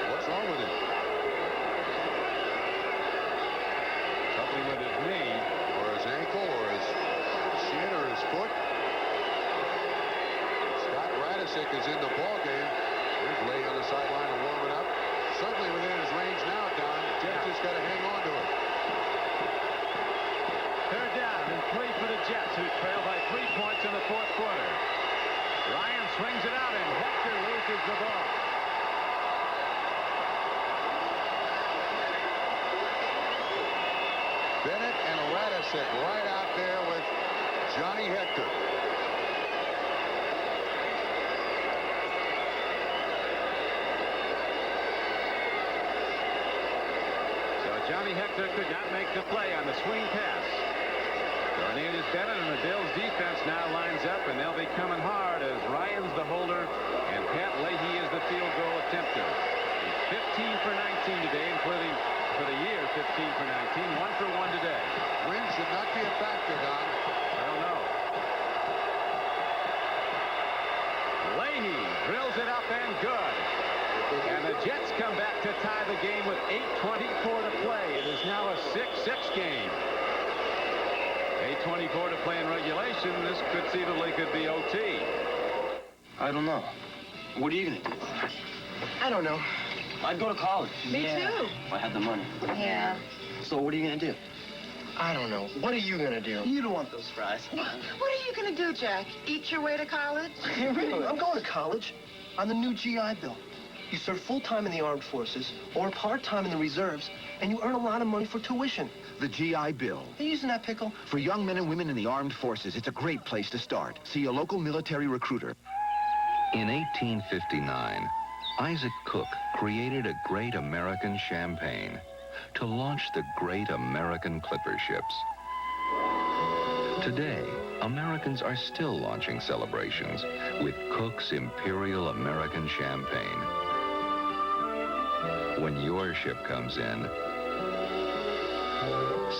What's wrong with him? Something with his knee. Or his ankle, or his shin, or his foot. Scott Radisick is in the ballgame. He's laying on the sideline and warming up. Certainly within his range now, Don. Jets just got to hang on to it. Third down and 3 for the Jets, who trail by 3 points in the 4th quarter. Ryan swings it out, and Hector loses the ball. Bennett and Radisick right out there with Johnny Hector. So Johnny Hector could not make the play on the swing pass. Cornelius Bennett and the Bills defense now lines up, and they'll be coming hard as Ryan's the holder and Pat Leahy is the field goal attempter. He's 15 for 19 today, including for the year 15 for 19, 1 for 1 today. Wind should not be a factor, Don. I don't know. Leahy drills it up and good. And the Jets come back to tie the game with 8:24 to play. It is now a 6-6 game. 8:24 to play in regulation. This conceivably could be OT. I don't know. What are you going to do? I don't know. I'd go to college. Me too. If I had the money. Yeah. So what are you going to do? I don't know. What are you going to do? You don't want those fries. What are you going to do, Jack? Eat your way to college? Hey, really? I'm going to college on the new GI Bill. You serve full-time in the armed forces or part-time in the reserves, and you earn a lot of money for tuition. The GI Bill. Are you using that pickle? For young men and women in the armed forces, it's a great place to start. See a local military recruiter. In 1859, Isaac Cook created a great American champagne to launch the great American clipper ships. Today, Americans are still launching celebrations with Cook's Imperial American Champagne. When your ship comes in,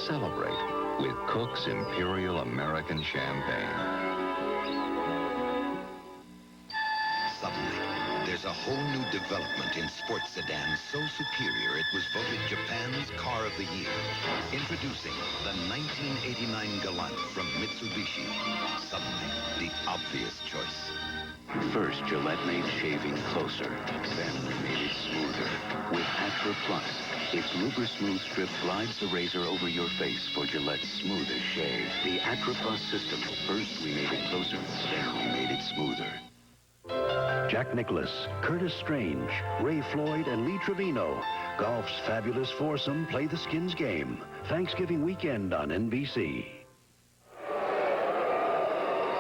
celebrate with Cook's Imperial American Champagne. Suddenly, there's a whole new development in sports sedans so superior it was voted Japan's Car of the Year. Introducing the 1989 Galant from Mitsubishi. Suddenly, the obvious choice. First, Gillette made shaving closer. Then we made it smoother. With Atra Plus, its Luber Smooth strip glides the razor over your face for Gillette's smoothest shave. The Atra Plus system. First, we made it closer. Then we made it smoother. Jack Nicklaus, Curtis Strange, Ray Floyd, and Lee Trevino. Golf's fabulous foursome play the skins game. Thanksgiving weekend on NBC.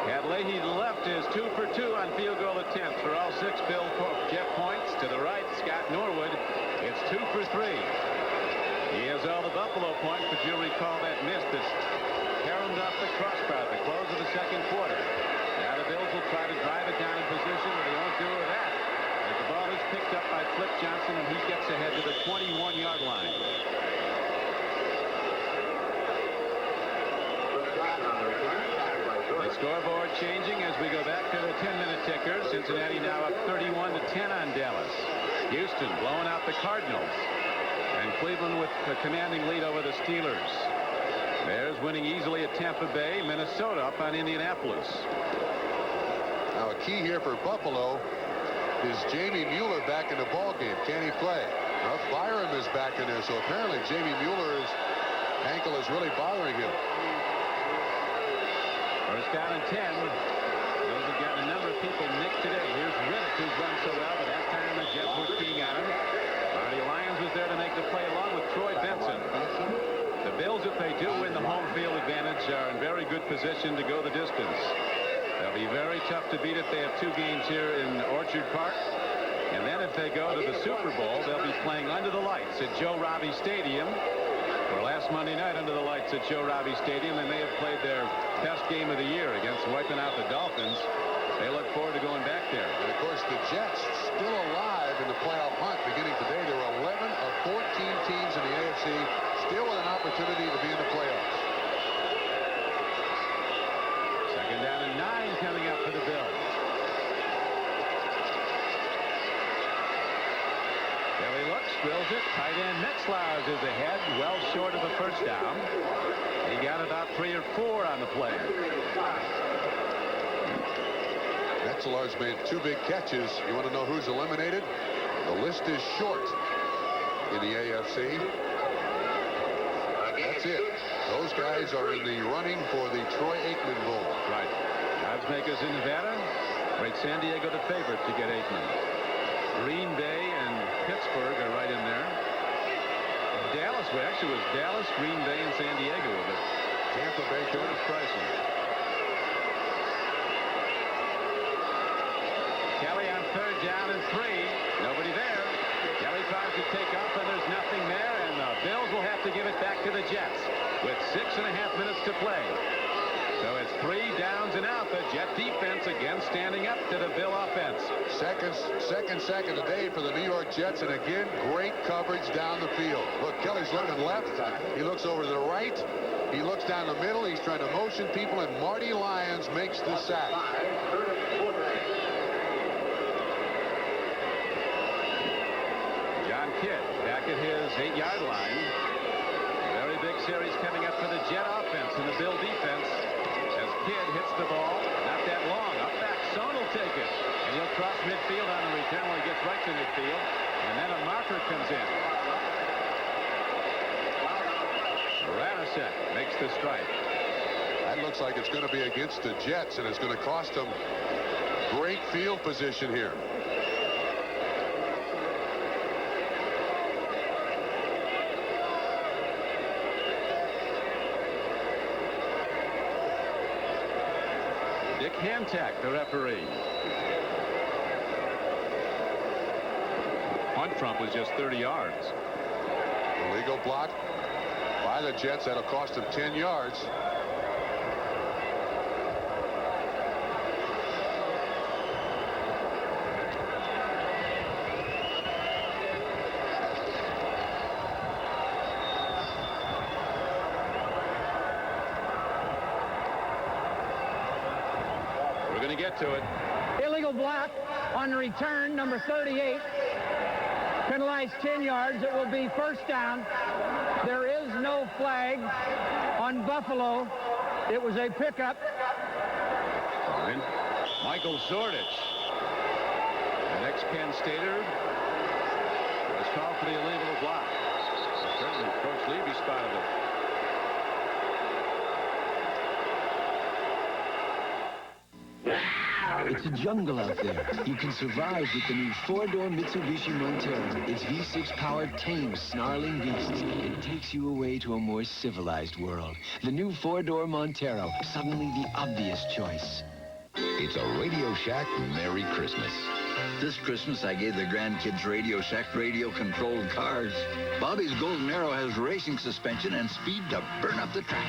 Cat Leahy to the left is 2 for 2 on field goal attempts for all 6 Bill Jet points. To the right, Scott Norwood. It's 2 for 3. He has all the Buffalo points, but you'll recall that miss that's caromed off the crossbar at the close of the second quarter. Now the Bills will try to drive it down in position, but they won't do that. As the ball is picked up by Flip Johnson, and he gets ahead to the 21-yard line. The scoreboard changing as we go back to the 10-minute ticker. Cincinnati now up 31-10 on Dallas. Houston blowing out the Cardinals. And Cleveland with a commanding lead over the Steelers. Bears winning easily at Tampa Bay. Minnesota up on Indianapolis. Now a key here for Buffalo is Jamie Mueller back in the ball game. Can he play? Well, Byram is back in there, so apparently Jamie Mueller's ankle is really bothering him. First down and 10. Those have gotten a number of people nicked today. Here's Riddick, who's run so well, but that time the Jets were keying on him. Marty Lyons was there to make the play along with Troy Benson. The Bills, if they do win the home field advantage, are in very good position to go the distance. They'll be very tough to beat if they have 2 games here in Orchard Park. And then if they go to the Super Bowl, they'll be playing under the lights at Joe Robbie Stadium. Or last Monday night under the lights at Joe Robbie Stadium, they may have played their best game of the year against wiping out the Dolphins. They look forward to going back there. And of course, the Jets still alive in the playoff hunt beginning today. There are 11 of 14 teams in the AFC still with an opportunity to be in the playoffs. Second down and 9 coming up for the Bills. Billy looks, drills it. Tight end Metzlaus is ahead, well short of a first down. He got about 3 or 4 on the play. Metzlaus made 2 big catches. You want to know who's eliminated? The list is short in the AFC. That's it. Those guys are in the running for the Troy Aikman Bowl. Right. Oddsmakers in Nevada rate San Diego the favorite to get Aikman. Green Bay and Pittsburgh are right in there. Dallas, well, actually it was Dallas, Green Bay, and San Diego with it. Tampa Bay short of pricing. Kelly on 3rd down and 3. Nobody there. Kelly tries to take off, and there's nothing there, and the Bills will have to give it back to the Jets with 6.5 minutes to play. So it's 3 downs and out. The Jet defense again standing up to the Bill offense. Second sack of the day for the New York Jets, and again, great coverage down the field. Look, Kelly's looking left. He looks over to the right. He looks down the middle. He's trying to motion people, and Marty Lyons makes the sack. John Kidd back at his 8-yard line. Very big series coming up for the Jet offense and the Bill defense. As Kidd hits the ball, not that long. Up back, Son will take it. And he'll cross midfield on the return when he gets right to midfield. And then a marker comes in. Ranis set. Makes the strike. That looks like it's going to be against the Jets, and it's going to cost them great field position here. Dick Hantak, the referee. Punt Trump was just 30 yards. Illegal block by the Jets. That'll cost them 10 yards. We're going to get to it. Illegal block on the return, number 38. Penalized 10 yards. It will be first down. There is no flag on Buffalo. It was a pickup. Fine. Michael Zordich, an ex-Penn Stater, was called for the illegal block. Certainly, Coach Levy spotted it. It's a jungle out there. You can survive with the new four-door Mitsubishi Montero. Its V6 power tames snarling beasts. It takes you away to a more civilized world. The new four-door Montero, suddenly the obvious choice. It's a Radio Shack Merry Christmas. This Christmas, I gave the grandkids Radio Shack radio-controlled cars. Bobby's Golden Arrow has racing suspension and speed to burn up the track.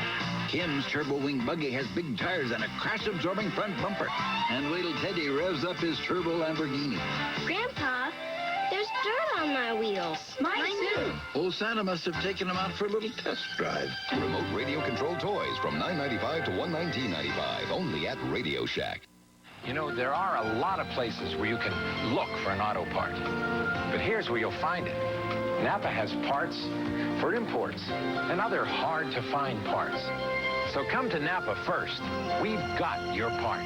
Kim's Turbo Wing Buggy has big tires and a crash-absorbing front bumper. And wait till Teddy revs up his Turbo Lamborghini. Grandpa, there's dirt on my wheels. Mine too. Old Santa must have taken him out for a little test drive. Remote radio-controlled toys from $9.95 to $119.95, only at Radio Shack. You know, there are a lot of places where you can look for an auto part. But here's where you'll find it. Napa has parts for imports and other hard-to-find parts. So come to Napa first. We've got your part.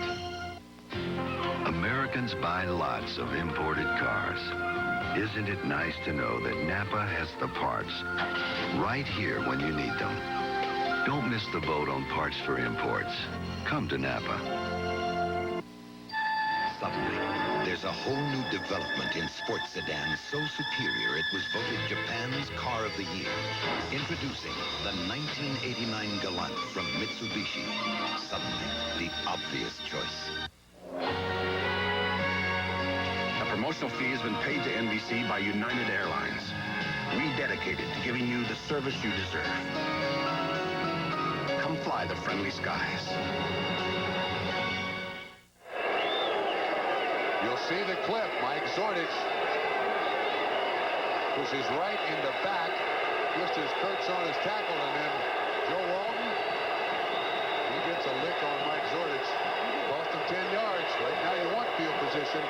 Americans buy lots of imported cars. Isn't it nice to know that Napa has the parts right here when you need them? Don't miss the boat on parts for imports. Come to Napa. Suddenly, there's a whole new development in sports sedans so superior it was voted Japan's Car of the Year. Introducing the 1989 Galant from Mitsubishi. Suddenly, the obvious choice. A promotional fee has been paid to NBC by United Airlines. Rededicated to giving you the service you deserve. Come fly the friendly skies. You'll see the clip. Mike Zordich pushes right in the back, just as Kurtz on his tackle, and then Joe Walton, he gets a lick on Mike Zordich. Cost him 10 yards. Right now you want field position.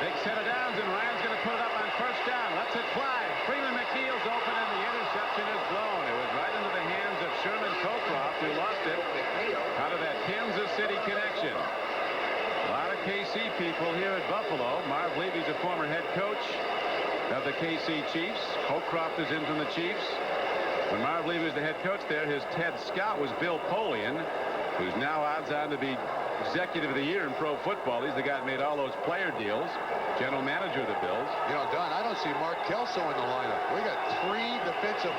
Big set of downs, and Ryan's going to put it up on first down. Lets it fly. Freeman McNeil's open, and the interception is blown. It was right into the hands of Sherman Cocroft, who lost it out of that Kansas City connection. A lot of KC people here at Buffalo. Marv Levy's a former head coach of the KC Chiefs. Cocroft is in from the Chiefs. When Marv Levy was the head coach there, his Ted Scout was Bill Polian, who's now odds on to be Executive of the Year in pro football. He's the guy that made all those player deals. General manager of the Bills. You know, Don, I don't see Mark Kelso in the lineup. We got two defensive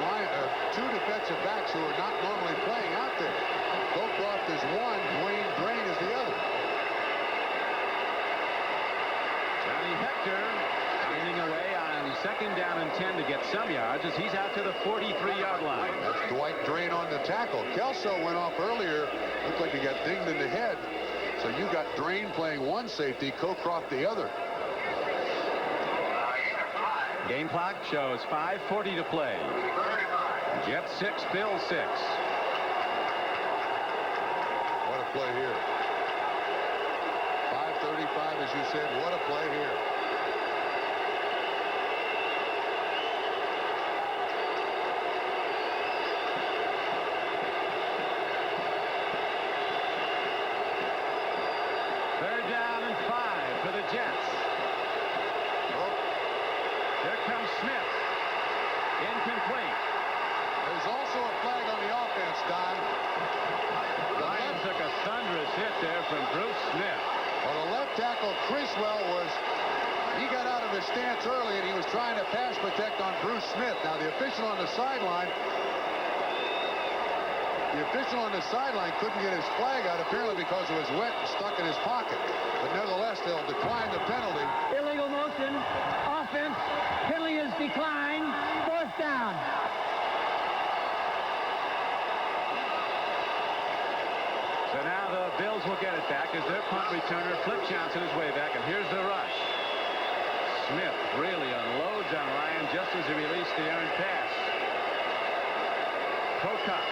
backs who are not normally playing out there. Cocroft is one, Dwayne Drain is the other. Johnny Hector finding away on second down and 10 to get some yards as he's out to the 43-yard line. That's Dwight Drain on the tackle. Kelso went off earlier. Looked like he got dinged in the head. So you got Drain playing one safety, Cocroft the other. Game clock shows 5:40 to play. Jets 6, Bills 6. What a play here. 5:35, as you said. What a play here. Third down and 5 for the Jets. Here comes Smith. Incomplete. There's also a flag on the offense. much early, and he was trying to pass protect on Bruce Smith. Now, the official on the sideline couldn't get his flag out, apparently because it was wet and stuck in his pocket. But nevertheless, they'll decline the penalty. Illegal motion, offense, penalty is declined, 4th down. So now the Bills will get it back as their punt returner, Flip Johnson, is way back, and here's the rush. Smith really unloads on Ryan just as he released the earned pass. Pocock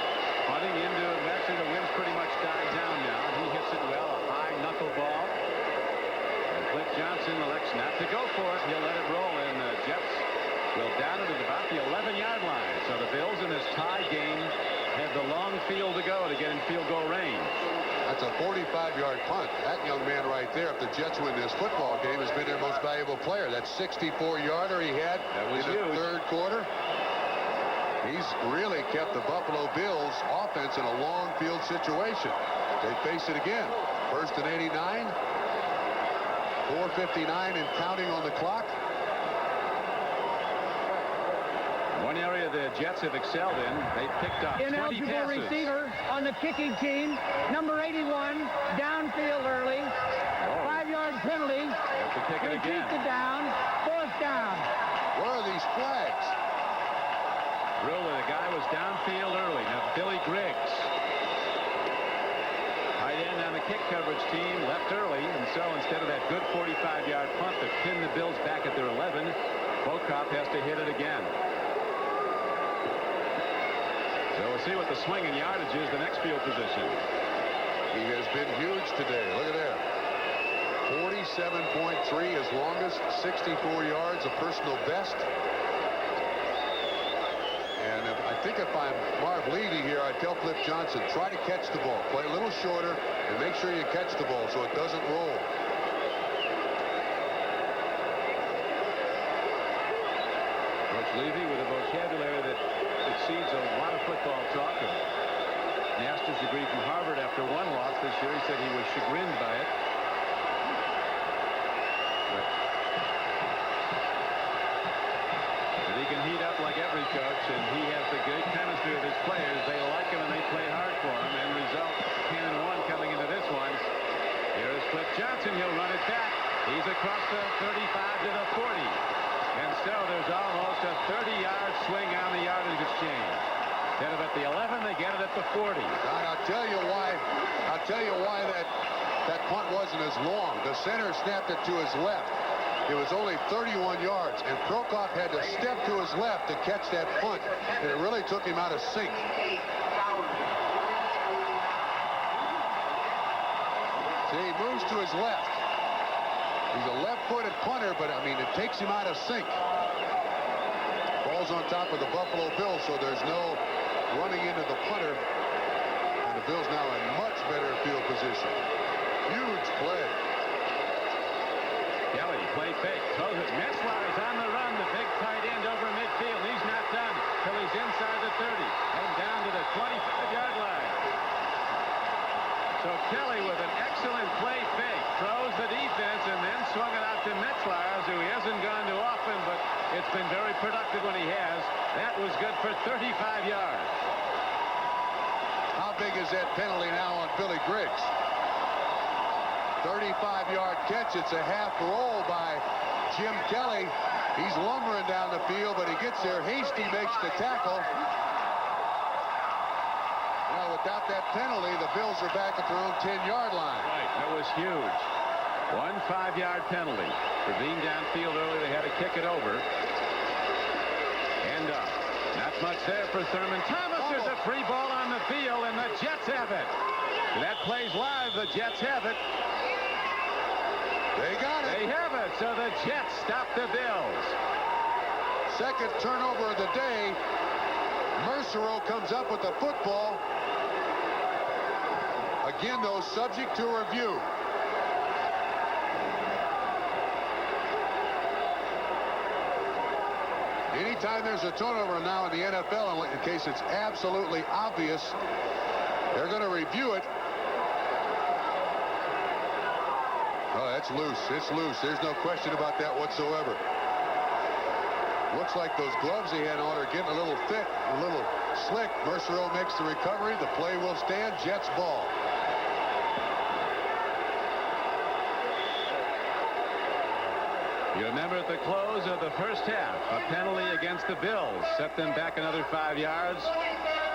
punting into it. Actually, the wind's pretty much died down now, and he hits it well, a high knuckleball. And Flip Johnson elects not to go for it. He'll let it roll, and the Jets will down it at about the 11-yard line. So the Bills in this tie game have the long field to go to get in field goal range. That's a 45-yard punt. That young man right there, if the Jets win this football game, has been their most valuable player. That 64-yarder he had in the third quarter. He's really kept the Buffalo Bills offense in a long field situation. They face it again. 1st and 89. 4:59 and counting on the clock. One area the Jets have excelled in, they picked up 20 Ineligible passes. receiver on the kicking team, number 81, downfield early, 5-yard penalty. Have to kick it again. Keeps it down, 4th down. Where are these flags? Really, the guy was downfield early. Now Billy Griggs, tight end on the kick coverage team, left early, and so instead of that good 45-yard punt that pinned the Bills back at their 11, Pocock has to hit it again. So we'll see what the swing and yardage is, the next field position. He has been huge today. Look at that. 47.3 his longest, 64 yards, a personal best. And I think if I'm Marv Levy here, I tell Flip Johnson, try to catch the ball. Play a little shorter and make sure you catch the ball so it doesn't roll. Coach Levy with a vocabulary that exceeds a lot of football talk. A master's degree from Harvard after one loss this year. He said he was chagrined by it. But he can heat up like every coach, and he has the good chemistry of his players. They like him and they play hard for him. And result, 10-1 coming into this one. Here is Flip Johnson. He'll run it back. He's across the 35 to the 40. And so there's almost a 30-yard swing on the yardage exchange. Instead of at the 11, they get it at the 40. And I'll tell you why that punt wasn't as long. The center snapped it to his left. It was only 31 yards, and Prokop had to step to his left to catch that punt. And it really took him out of sync. See, he moves to his left. He's a left-footed punter, but, I mean, it takes him out of sync. Ball's on top of the Buffalo Bills, so there's no running into the punter. And the Bills now in much better field position. Huge play. Kelly, play fake, throws it. Metzler is on the run, the big tight end over midfield. He's not done till he's inside the 30 and down to the 25-yard line. So Kelly with an excellent play fake, throws the defense and then swung it out to Metzler, who he hasn't gone to often, but it's been very productive when he has. That was good for 35 yards. How big is that penalty now on Billy Griggs? 35-yard catch. It's a half roll by Jim Kelly. He's lumbering down the field, but he gets there. Hasty makes the tackle. Well, without that penalty, the Bills are back at their own 10-yard line. Right, that was huge. 1 5-yard penalty for being downfield early. They had to kick it over. And not much there for Thurman Thomas. There's a free ball on the field, and the Jets have it. That plays live. The Jets have it. They got it. They have it. So the Jets stop the Bills. Second turnover of the day. Mercero comes up with the football. Again, though, subject to review. Anytime there's a turnover now in the NFL, in case it's absolutely obvious, they're going to review it. Oh, that's loose. It's loose. There's no question about that whatsoever. Looks like those gloves he had on are getting a little thick, a little slick. Mercereau makes the recovery. The play will stand. Jets ball. You remember at the close of the first half, a penalty against the Bills set them back another 5 yards.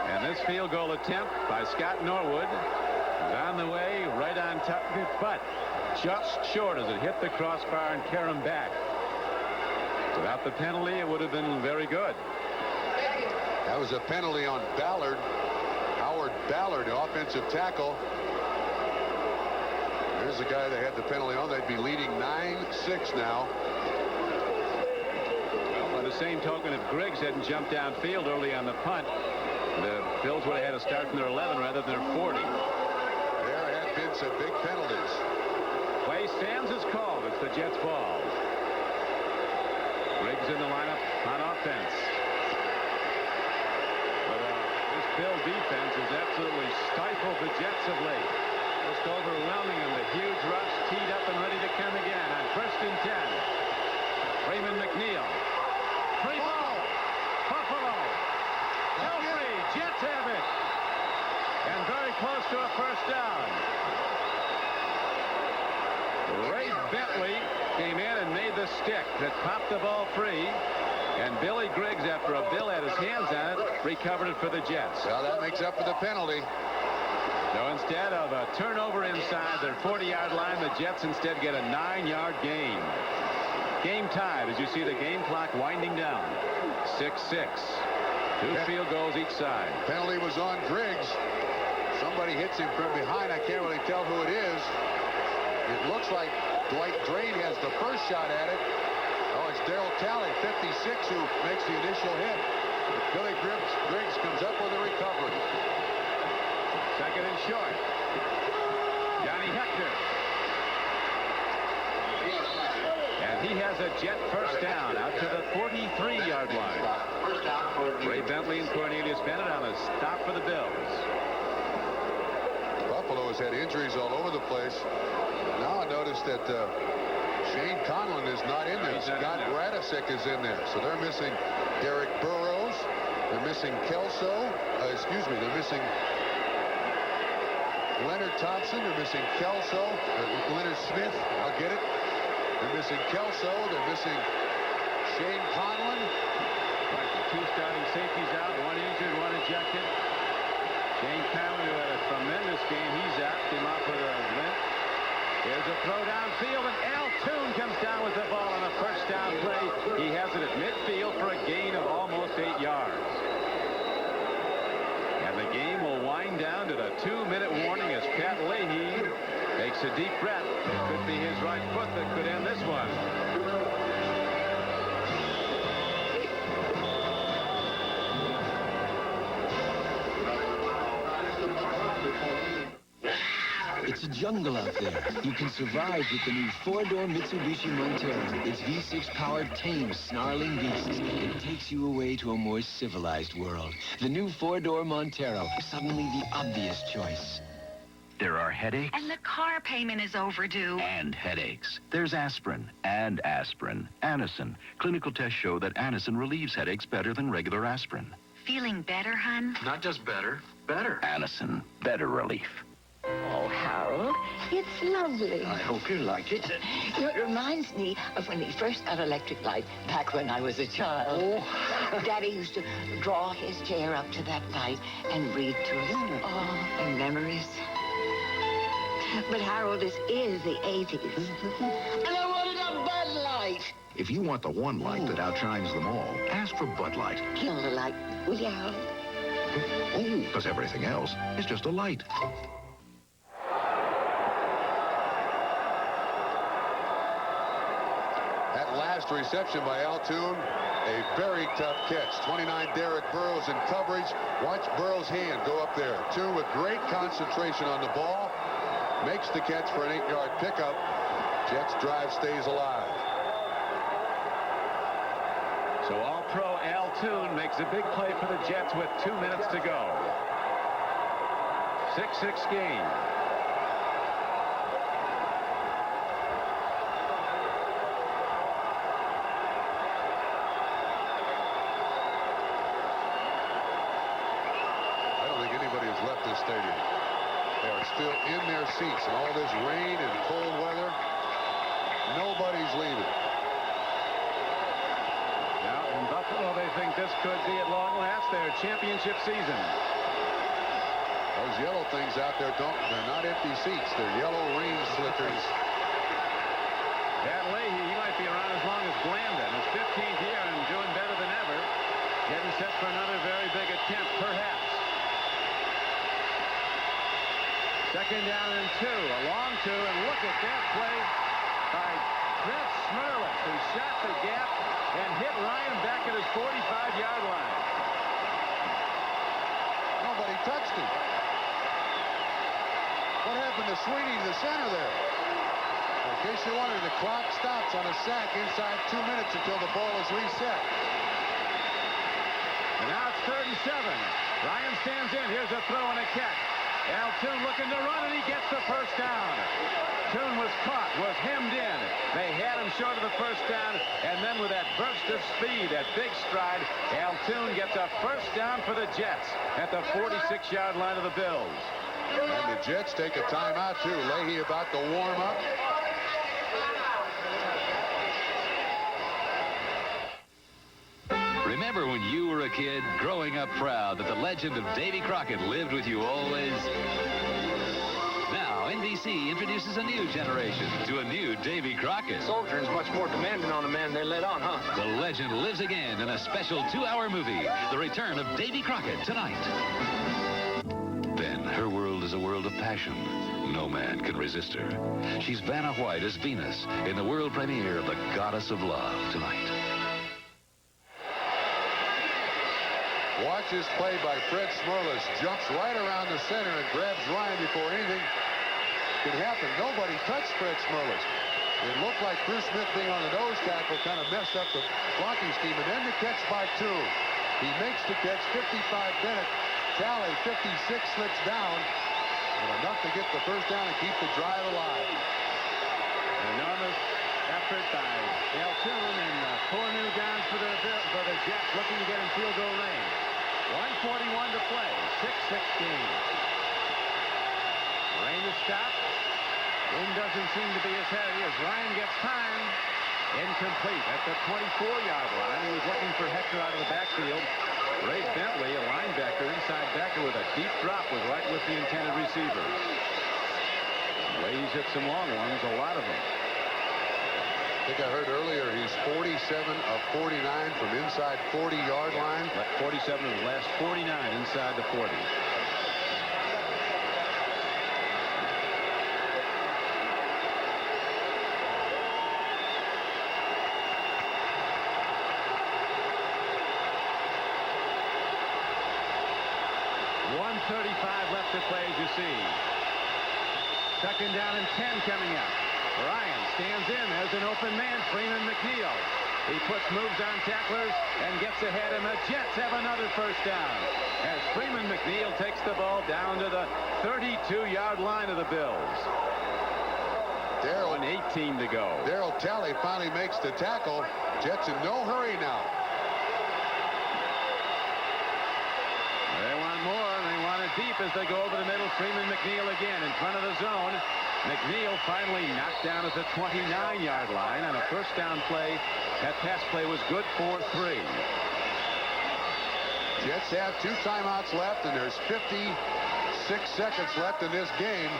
And this field goal attempt by Scott Norwood is on the way, right on target, but just short as it hit the crossbar and carried him back. Without the penalty, it would have been very good. That was a penalty on Ballard. Howard Ballard, the offensive tackle. There's the guy that had the penalty on. They'd be leading 9-6 now. Well, by the same token, if Griggs hadn't jumped downfield early on the punt, the Bills would have had to start from their 11 rather than their 40. There had been some big penalties. Play stands as called. It's the Jets' ball. Griggs in the lineup on offense. But this Bill defense has absolutely stifled the Jets of late. Just overwhelming them. The huge rush teed up and ready to come again on 1st and 10. Raymond McNeil. Free ball. Buffalo. No free. Jets have it. And very close to a first down. Ray Bentley came in and made the stick that popped the ball free. And Billy Griggs, after a Bill had his hands on it, recovered it for the Jets. Well, that makes up for the penalty. So instead of a turnover inside their 40-yard line, the Jets instead get a 9-yard gain. Game tied as you see the game clock winding down. 6-6. 2 field goals each side. Penalty was on Griggs. Somebody hits him from behind. I can't really tell who it is. It looks like Dwight Drain has the first shot at it. Oh, it's Darryl Talley, 56, who makes the initial hit. But Billy Griggs comes up with a recovery. Second and short. Johnny Hector. And he has a Jet first down out to the 43-yard line. Ray Bentley and Cornelius Bennett on a stop for the Bills. Buffalo has had injuries all over the place. Now I notice that Shane Conlon is not in there. Scott Radisek is in there. So they're missing Derek Burrows. They're missing Kelso. They're missing Leonard Thompson. They're missing Kelso. Leonard Smith. I'll get it. They're missing Kelso. They're missing Shane Conlon. Right, the 2 starting safeties out. 1 injured, 1 ejected. Shane Conlon, who had a tremendous game. He's out. Came off with a limp. Here's a throw downfield, and Al Toon comes down with the ball on a first down play. He has it at midfield for a gain of almost 8 yards. And the game will wind down to the 2-minute warning as Pat Leahy takes a deep breath. It could be his right foot that could end this one. It's a jungle out there. You can survive with the new 4-door Mitsubishi Montero. Its V6 powered tames snarling beasts. It takes you away to a more civilized world. The new 4-door Montero. Suddenly the obvious choice. There are headaches. And the car payment is overdue. And headaches. There's aspirin and aspirin. Anacin. Clinical tests show that Anacin relieves headaches better than regular aspirin. Feeling better, hun? Not just better, better. Anacin. Better relief. Oh, Harold, it's lovely. I hope you like it. It reminds me of when we first got electric light back when I was a child. Oh. Daddy used to draw his chair up to that light and read to us. Oh, and memories. But Harold, this is the 80s. And I wanted a Bud Light. If you want the one light that outshines them all, ask for Bud Light. Kill the light, will you, Harold? Because everything else is just a light. Last reception by Al Toon. A very tough catch. 29 Derek Burrows in coverage. Watch Burrows' hand go up there. Toon with great concentration on the ball. Makes the catch for an 8-yard pickup. Jets drive stays alive. So All-Pro Al Toon makes a big play for the Jets with 2 minutes to go. 6-6 game. stadium. They are still in their seats in all this rain and cold weather. Nobody's leaving. Now, in Buffalo, they think this could be at long last their championship season. Those yellow things out there, they're not empty seats. They're yellow rain slickers. Pat Leahy, he might be around as long as Blandon. His 15th year and doing better than ever. Getting set for another very big attempt, perhaps. Second down and 2, a long 2, and look at that play by Brett Smerlis, who shot the gap and hit Ryan back at his 45-yard line. Nobody touched him. What happened to Sweeney, the center there? In case you're wondering, the clock stops on a sack inside 2 minutes until the ball is reset. And now it's 3rd and 7. Ryan stands in. Here's a throw and a catch. Al Toon looking to run, and he gets the first down. Toon was caught, was hemmed in. They had him short of the first down, and then with that burst of speed, that big stride, Al Toon gets a first down for the Jets at the 46-yard line of the Bills. And the Jets take a timeout, too. Leahy about to warm up. Remember when you were a kid, growing up proud that the legend of Davy Crockett lived with you always? Now, NBC introduces a new generation to a new Davy Crockett. Soldier is much more demanding on a man than they let on, huh? The legend lives again in a special 2-hour movie, The Return of Davy Crockett, tonight. Then, her world is a world of passion. No man can resist her. She's Vanna White as Venus in the world premiere of The Goddess of Love, tonight. Watch this play by Fred Smerlis. Jumps right around the center and grabs Ryan before anything can happen. Nobody touched Fred Smerlis. It looked like Bruce Smith being on the nose tackle kind of messed up the blocking scheme. And then the catch by Toon. He makes the catch. 55 Bennett. Tally 56 slips down. But enough to get the first down and keep the drive alive. Enormous effort by Al Toon and 4 new downs for the Jets looking to get in field goal range. 1:41 to play. 6:16. Rain to stop. Wind doesn't seem to be as heavy as Ryan gets time. Incomplete at the 24-yard line. He was looking for Hector out of the backfield. Ray Bentley, a linebacker, inside backer with a deep drop, was right with the intended receiver. He's hit some long ones, a lot of them. I think I heard earlier he's 47 of 49 from inside 40-yard line. 47 of his last 49 inside the 40. .135 left to play, as you see. Second down and 10 coming up. Ryan stands in. There's an open man, Freeman McNeil. He puts moves on tacklers and gets ahead, and the Jets have another first down as Freeman McNeil takes the ball down to the 32-yard line of the Bills. 1:18 to go. Darryl Talley finally makes the tackle. Jets in no hurry now. They want more, and they want it deep as they go over the middle. Freeman McNeil again in front of the zone. McNeil finally knocked down at the 29-yard line on a first down play. That pass play was good for 3. Jets have 2 timeouts left, and there's 56 seconds left in this game.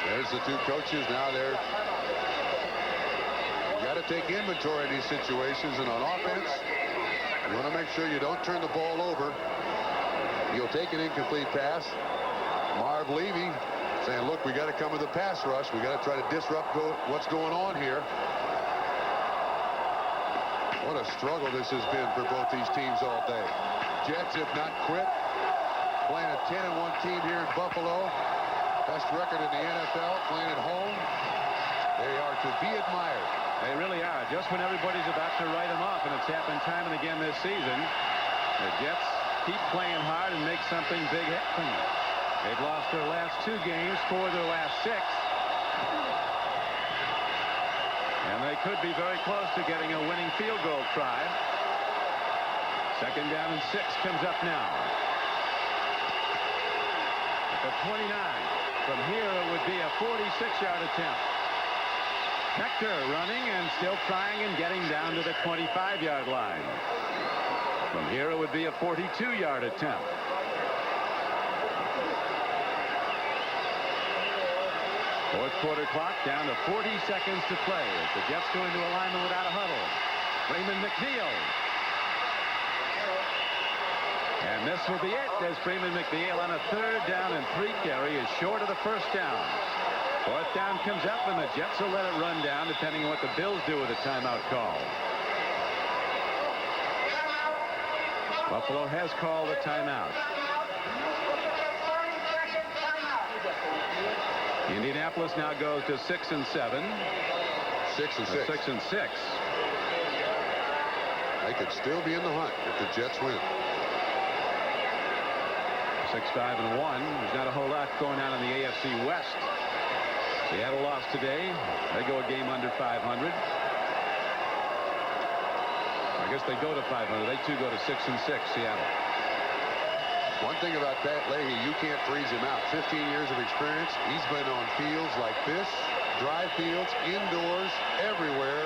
There's the 2 coaches. Now they're got to take inventory of these situations, and on offense, you want to make sure you don't turn the ball over. You'll take an incomplete pass. Marv Levy saying, look, we got to come with a pass rush. We got to try to disrupt what's going on here. What a struggle this has been for both these teams all day. Jets have not quit. Playing a 10-1 team here in Buffalo. Best record in the NFL, playing at home. They are to be admired. They really are. Just when everybody's about to write them off, and it's happened time and again this season, the Jets keep playing hard and make something big happen. They've lost their last 2 games, 4 of their last 6. And they could be very close to getting a winning field goal try. Second down and 6 comes up now. At the 29. From here, it would be a 46-yard attempt. Hector running and still trying and getting down to the 25-yard line. From here, it would be a 42-yard attempt. Fourth quarter clock down to 40 seconds to play as the Jets go into alignment without a huddle. Freeman McNeil. And this will be it as Freeman McNeil on a third down and 3 carry is short of the first down. Fourth down comes up and the Jets will let it run down depending on what the Bills do with a timeout call. Buffalo has called a timeout. Indianapolis now goes to 6 and 7. 6 and 6. 6 and 6. They could still be in the hunt if the Jets win. 6-5 and 1. There's not a whole lot going on in the AFC West. Seattle lost today. They go a game under 500. I guess they go to 500. They too go to 6 and 6. Seattle. One thing about Pat Leahy, you can't freeze him out. 15 years of experience. He's been on fields like this, dry fields, indoors, everywhere,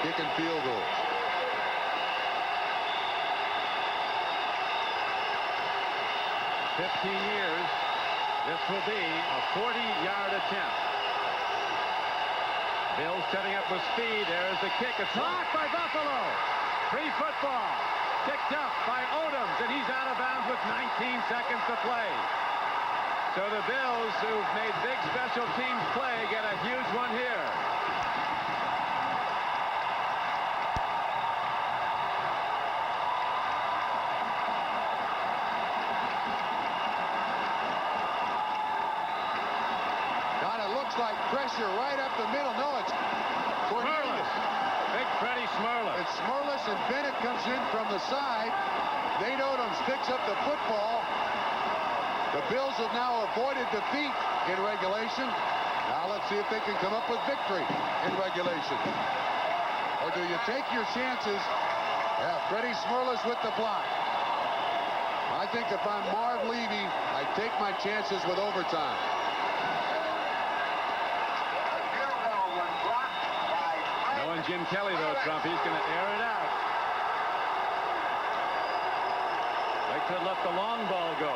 kicking field goals. – 15 years. This will be a 40-yard attempt. Bills setting up with speed. There's the kick. It's blocked by Buffalo. Free football. Picked up by Odoms, and he's out of bounds with 19 seconds to play. So the Bills, who've made big special teams play, get a huge one here. God, it looks like pressure right up the middle. No, it's Cornelius. Big Freddie Smerlis. It's Smerlis, and Bennett comes in from the side. Nate Odoms picks up the football. The Bills have now avoided defeat in regulation. Now let's see if they can come up with victory in regulation. Or do you take your chances? Yeah, Freddie Smerlis with the block. I think if I'm Marv Levy, I take my chances with overtime. Jim Kelly, though, Trumpy, he's going to air it out. They could let the long ball go.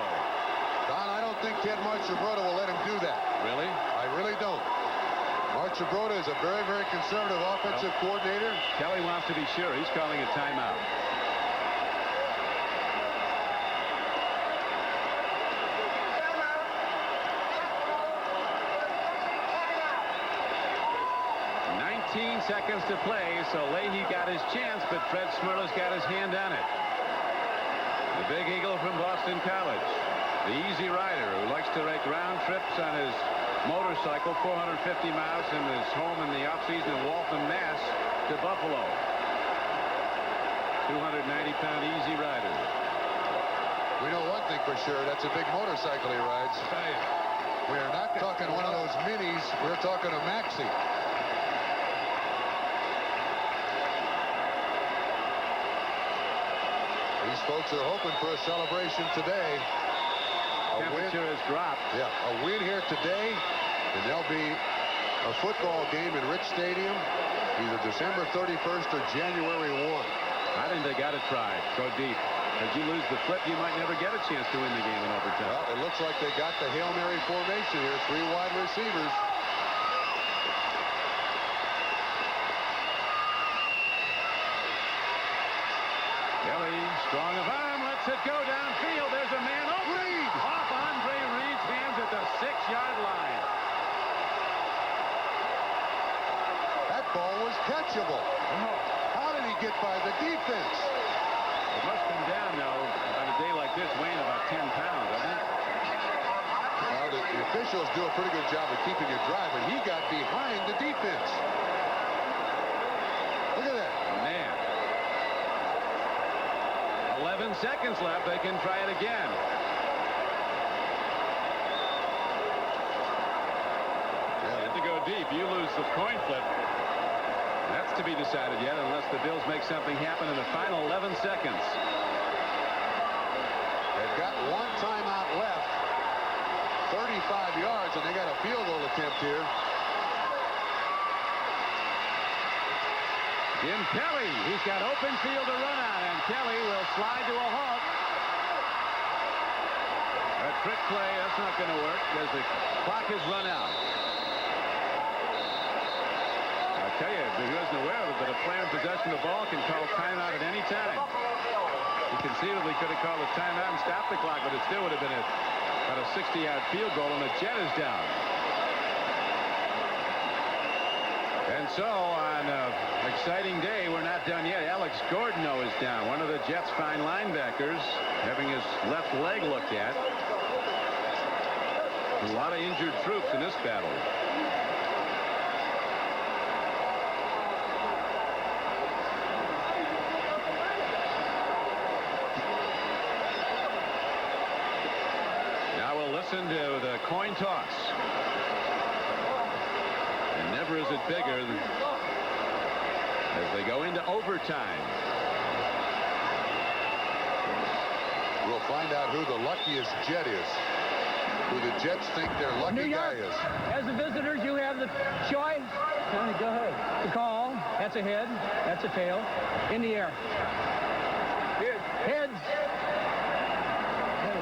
Don, I don't think Ted Marchibroda will let him do that. Really? I really don't. Marchibroda is a very, very conservative offensive coordinator. Kelly wants to be sure. He's calling a timeout. Seconds to play, so Leahy got his chance, but Fred Smerlis got his hand on it. The big eagle from Boston College, the easy rider who likes to make round trips on his motorcycle, 450 miles from his home in the offseason in Waltham, Mass, to Buffalo. 290-pound easy rider. We know one thing for sure, that's a big motorcycle he rides. We are not talking one of those minis, we're talking a maxi. These folks are hoping for a celebration today. Temperature has dropped. Yeah, a win here today, and there'll be a football game in Rich Stadium either December 31st or January 1. I think they got to try. Go deep. As you lose the flip, you might never get a chance to win the game in overtime. Well, it looks like they got the Hail Mary formation here. 3 wide receivers. Kelly, strong of arm, lets it go downfield. There's a man open. Reed! Off Andre Reed's hands at the 6-yard line. That ball was catchable. Oh. How did he get by the defense? It must have been down, though, on a day like this, weighing about 10 pounds, I think. Well, the officials do a pretty good job of keeping it dry, but he got behind the defense. Look at that. Man. 11 seconds left. They can try it again. You have to go deep. You lose the coin flip. That's to be decided yet unless the Bills make something happen in the final 11 seconds. got one timeout left. 35 yards, and they got a field goal attempt here. Jim Kelly, he's got open field to run on, and Kelly will slide to a halt. A trick play, that's not going to work because the clock has run out. I'll tell you, if he wasn't aware of it, but a player in possession of the ball can call timeout at any time. He conceivably could have called a timeout and stopped the clock, but it still would have been about a 60-yard field goal, and the Jet is down. And so, on an exciting day, we're not done yet. Alex Gordon is down, one of the Jets' fine linebackers, having his left leg looked at. A lot of injured troops in this battle. Now we'll listen to the coin toss. And never is it bigger than as they go into overtime. We'll find out who the luckiest Jet is. Who the Jets think their lucky guy is. As the visitors, you have the choice. Go ahead. The call. That's a head. That's a tail. In the air. Heads.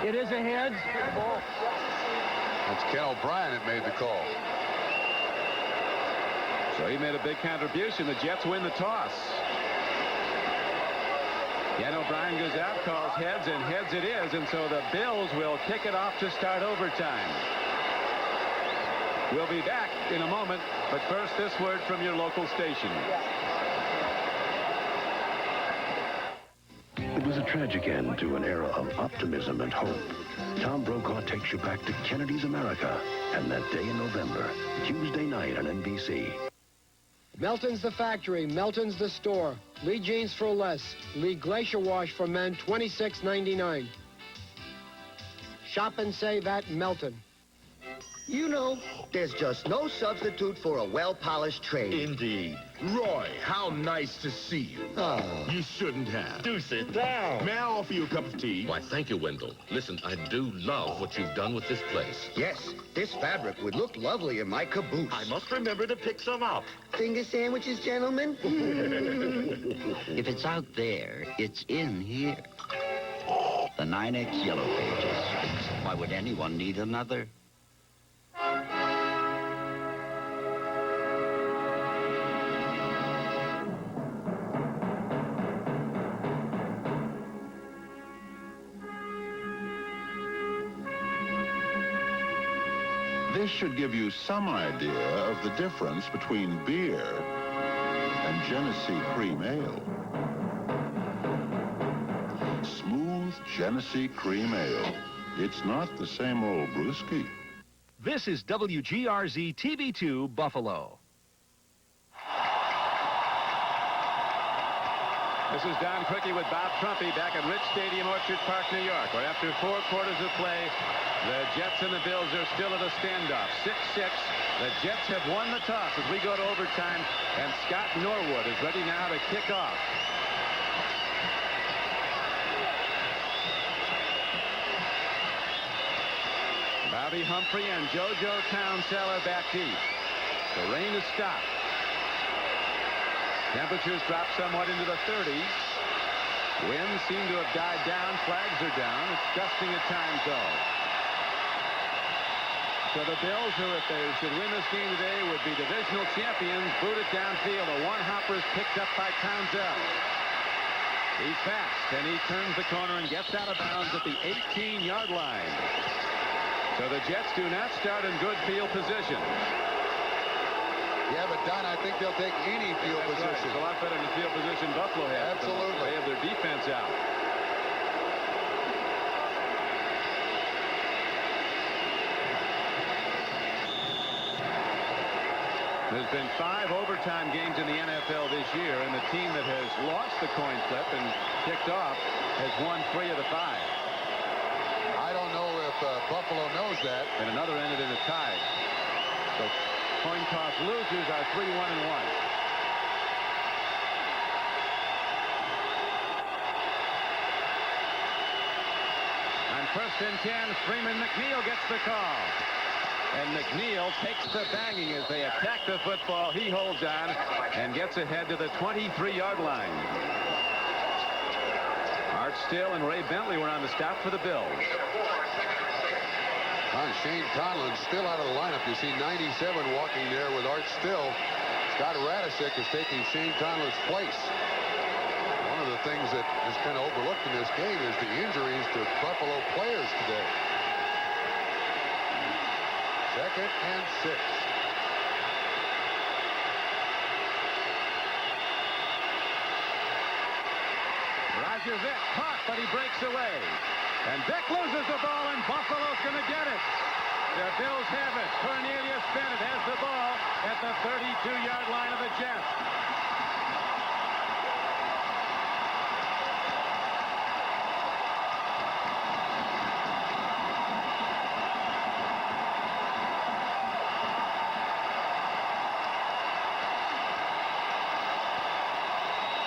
It is a heads. It's Ken O'Brien that made the call. So he made a big contribution. The Jets win the toss. Ken O'Brien goes out, calls heads, and heads it is. And so the Bills will kick it off to start overtime. We'll be back in a moment, but first this word from your local station. It was a tragic end to an era of optimism and hope. Tom Brokaw takes you back to Kennedy's America and that day in November, Tuesday night on NBC. Melton's the factory, Melton's the store. Lee jeans for less. Lee Glacier Wash for men, $26.99. Shop and save at Melton. You know, there's just no substitute for a well-polished trade. Indeed. Roy, how nice to see you. Oh. You shouldn't have. Do sit down. May I offer you a cup of tea? Why, thank you, Wendell. Listen, I do love what you've done with this place. Yes, this fabric would look lovely in my caboose. I must remember to pick some up. Finger sandwiches, gentlemen? If it's out there, it's in here. The 9X Yellow Pages. Why would anyone need another? This should give you some idea of the difference between beer and Genesee Cream Ale. Smooth Genesee Cream Ale. It's not the same old brewski. This is WGRZ TV2 Buffalo. This is Don Criqui with Bob Trumpy back at Rich Stadium, Orchard Park, New York, where after 4 quarters of play, the Jets and the Bills are still at a standoff. 6-6. The Jets have won the toss as we go to overtime, and Scott Norwood is ready now to kick off. Bobby Humphrey and JoJo Townseller back deep. The rain has stopped. Temperatures drop somewhat into the 30s. Winds seem to have died down. Flags are down. It's gusting at times, though. So the Bills, who if they should win this game today, would be divisional champions. Boot it downfield. A one-hopper is picked up by Townsell. He's fast, and he turns the corner and gets out of bounds at the 18-yard line. So the Jets do not start in good field position. Yeah, but Don, I think they'll take any field position. Right. It's a lot better than the field position Buffalo has. Absolutely. They have their defense out. There's been 5 overtime games in the NFL this year, and the team that has lost the coin flip and kicked off has won 3 of the 5. I don't know if Buffalo knows that. And another ended in a tie. So coin toss losers are 3-1-1. On First and 10. Freeman McNeil gets the call. And McNeil takes the banging as they attack the football. He holds on and gets ahead to the 23-yard line. Art Still and Ray Bentley were on the stop for the Bills. Shane Conlon still out of the lineup. You see 97 walking there with Art Still. Scott Radisick is taking Shane Conlon's place. One of the things that is kind of overlooked in this game is the injuries to Buffalo players today. Second and 6. Roger Vick caught, but he breaks away. And Vick loses the ball, and Buffalo's going to get it. The Bills have it. Cornelius Bennett has the ball at the 32-yard line of the Jets.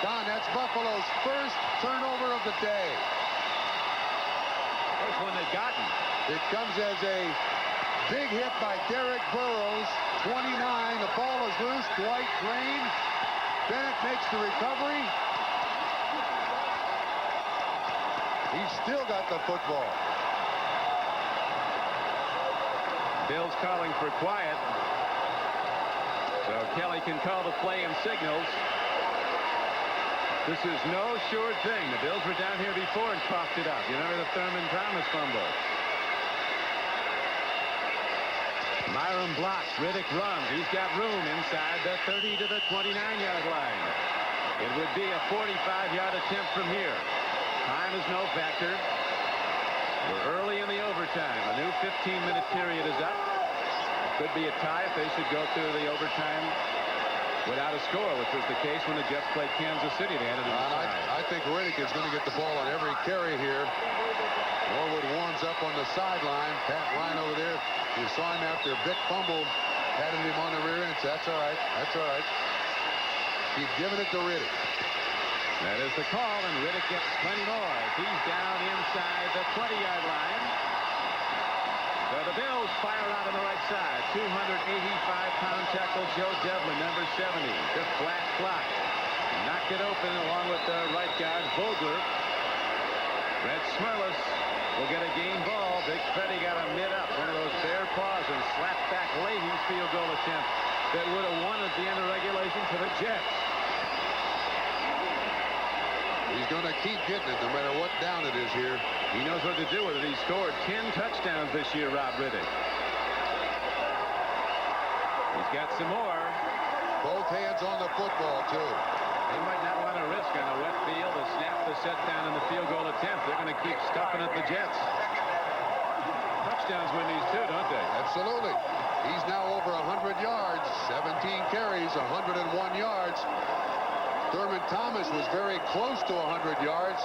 Don, that's Buffalo's first turnover of the day. First one they've gotten. It comes as a big hit by Derek Burrows. 29. The ball is loose. Dwight Green. Bennett makes the recovery. He's still got the football. Bills calling for quiet. So Kelly can call the play and signals. This is no sure thing. The Bills were down here before and coughed it up. You remember the Thurman Thomas fumble. Myron blocks. Riddick runs. He's got room inside the 30 to the 29-yard line. It would be a 45-yard attempt from here. Time is no factor. We're early in the overtime. A new 15-minute period is up. Could be a tie if they should go through the overtime without a score, which was the case when the Jets played Kansas City. They had it inside. I think Riddick is going to get the ball on every carry here. Norwood warms up on the sideline. Pat Ryan over there. You saw him after Vick fumbled, patted him on the rear end. That's all right. That's all right. Keep giving it to Riddick. That is the call, and Riddick gets plenty more. He's down inside the 20-yard line. So the Bills fire out on the right side. 285-pound tackle Joe Devlin, number 70. Just flat clock. Knocked it open along with the right guard, Vogler. Red Smirlis will get a game ball. Big Freddy got a mid up. One of those bare paws and slapped back Leahy's field goal attempt that would have won at the end of regulation for the Jets. He's going to keep getting it no matter what down it is here. He knows what to do with it. He scored 10 touchdowns this year, Rob Riddick. He's got some more. Both hands on the football, too. They might not want to risk on a wet field to snap the set down in the field goal attempt. They're going to keep stuffing at the Jets. Touchdowns win these too, don't they? Absolutely. He's now over 100 yards, 17 carries, 101 yards. Thurman Thomas was very close to 100 yards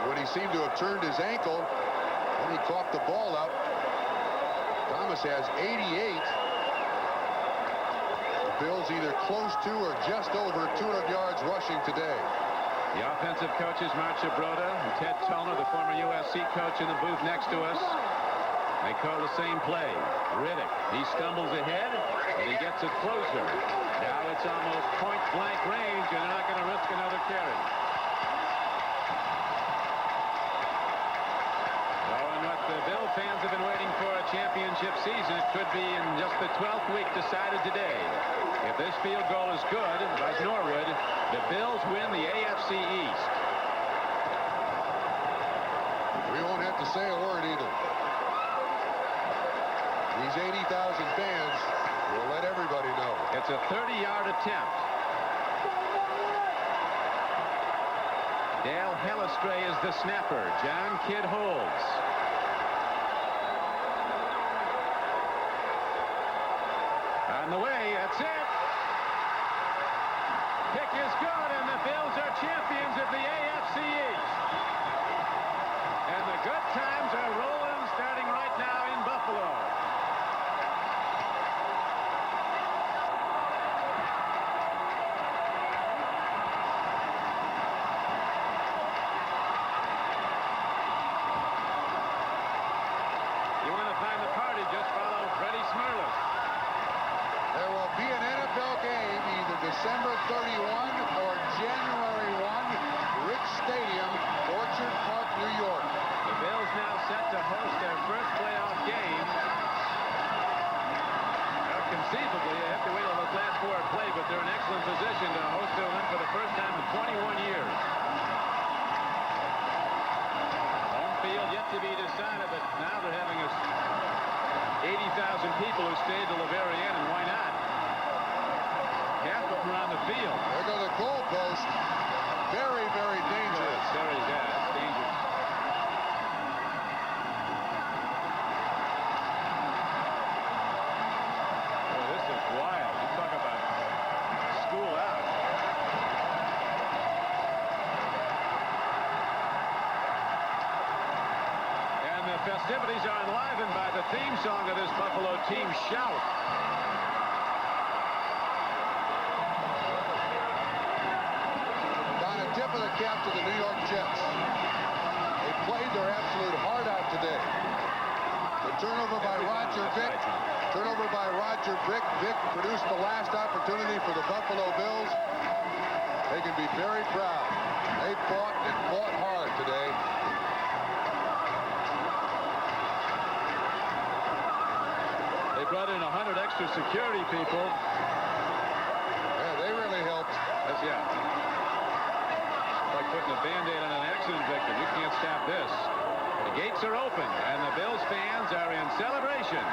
when he seemed to have turned his ankle. Then he caught the ball up. Thomas has 88. The Bills either close to or just over 200 yards rushing today. The offensive coaches, Marcia Broda and Ted Toner, the former USC coach, in the booth next to us. They call the same play. Riddick, he stumbles ahead, and he gets it closer. Now it's almost point-blank range, and they're not going to risk another carry. Oh, and what the Bill fans have been waiting for, a championship season. It could be in just the 12th week, decided today. If this field goal is good by Norwood, the Bills win the AFC East. We won't have to say a word either. These 80,000 fans will let everybody know. It's a 30-yard attempt. Dale Hellestray is the snapper. John Kidd holds. On the way, that's it. Kick is good, and the Bills are champions of the AFC East. And the good times are rolling starting right now in Buffalo. host their event for the first time in 21 years. Home field yet to be decided, but now they're having 80,000 people who stayed till the very end, and why not? Half of them are on the field. There go the goalpost. Very, very dangerous. Very dangerous. Boy, this is wild. You talk about school out. And the festivities are enlivened by the theme song of this Buffalo team, Shout. Tip of the cap to the New York Jets. They played their absolute heart out today. The turnover by Roger Vick. Turnover by Roger Vick. Vick produced the last opportunity for the Buffalo Bills. They can be very proud. They fought and fought hard today. They brought in 100 extra security people. Yeah, they really helped. That's, yeah. Like putting a Band-Aid on an accident victim. You can't stop this. The gates are open, and the Bills fans are in celebration.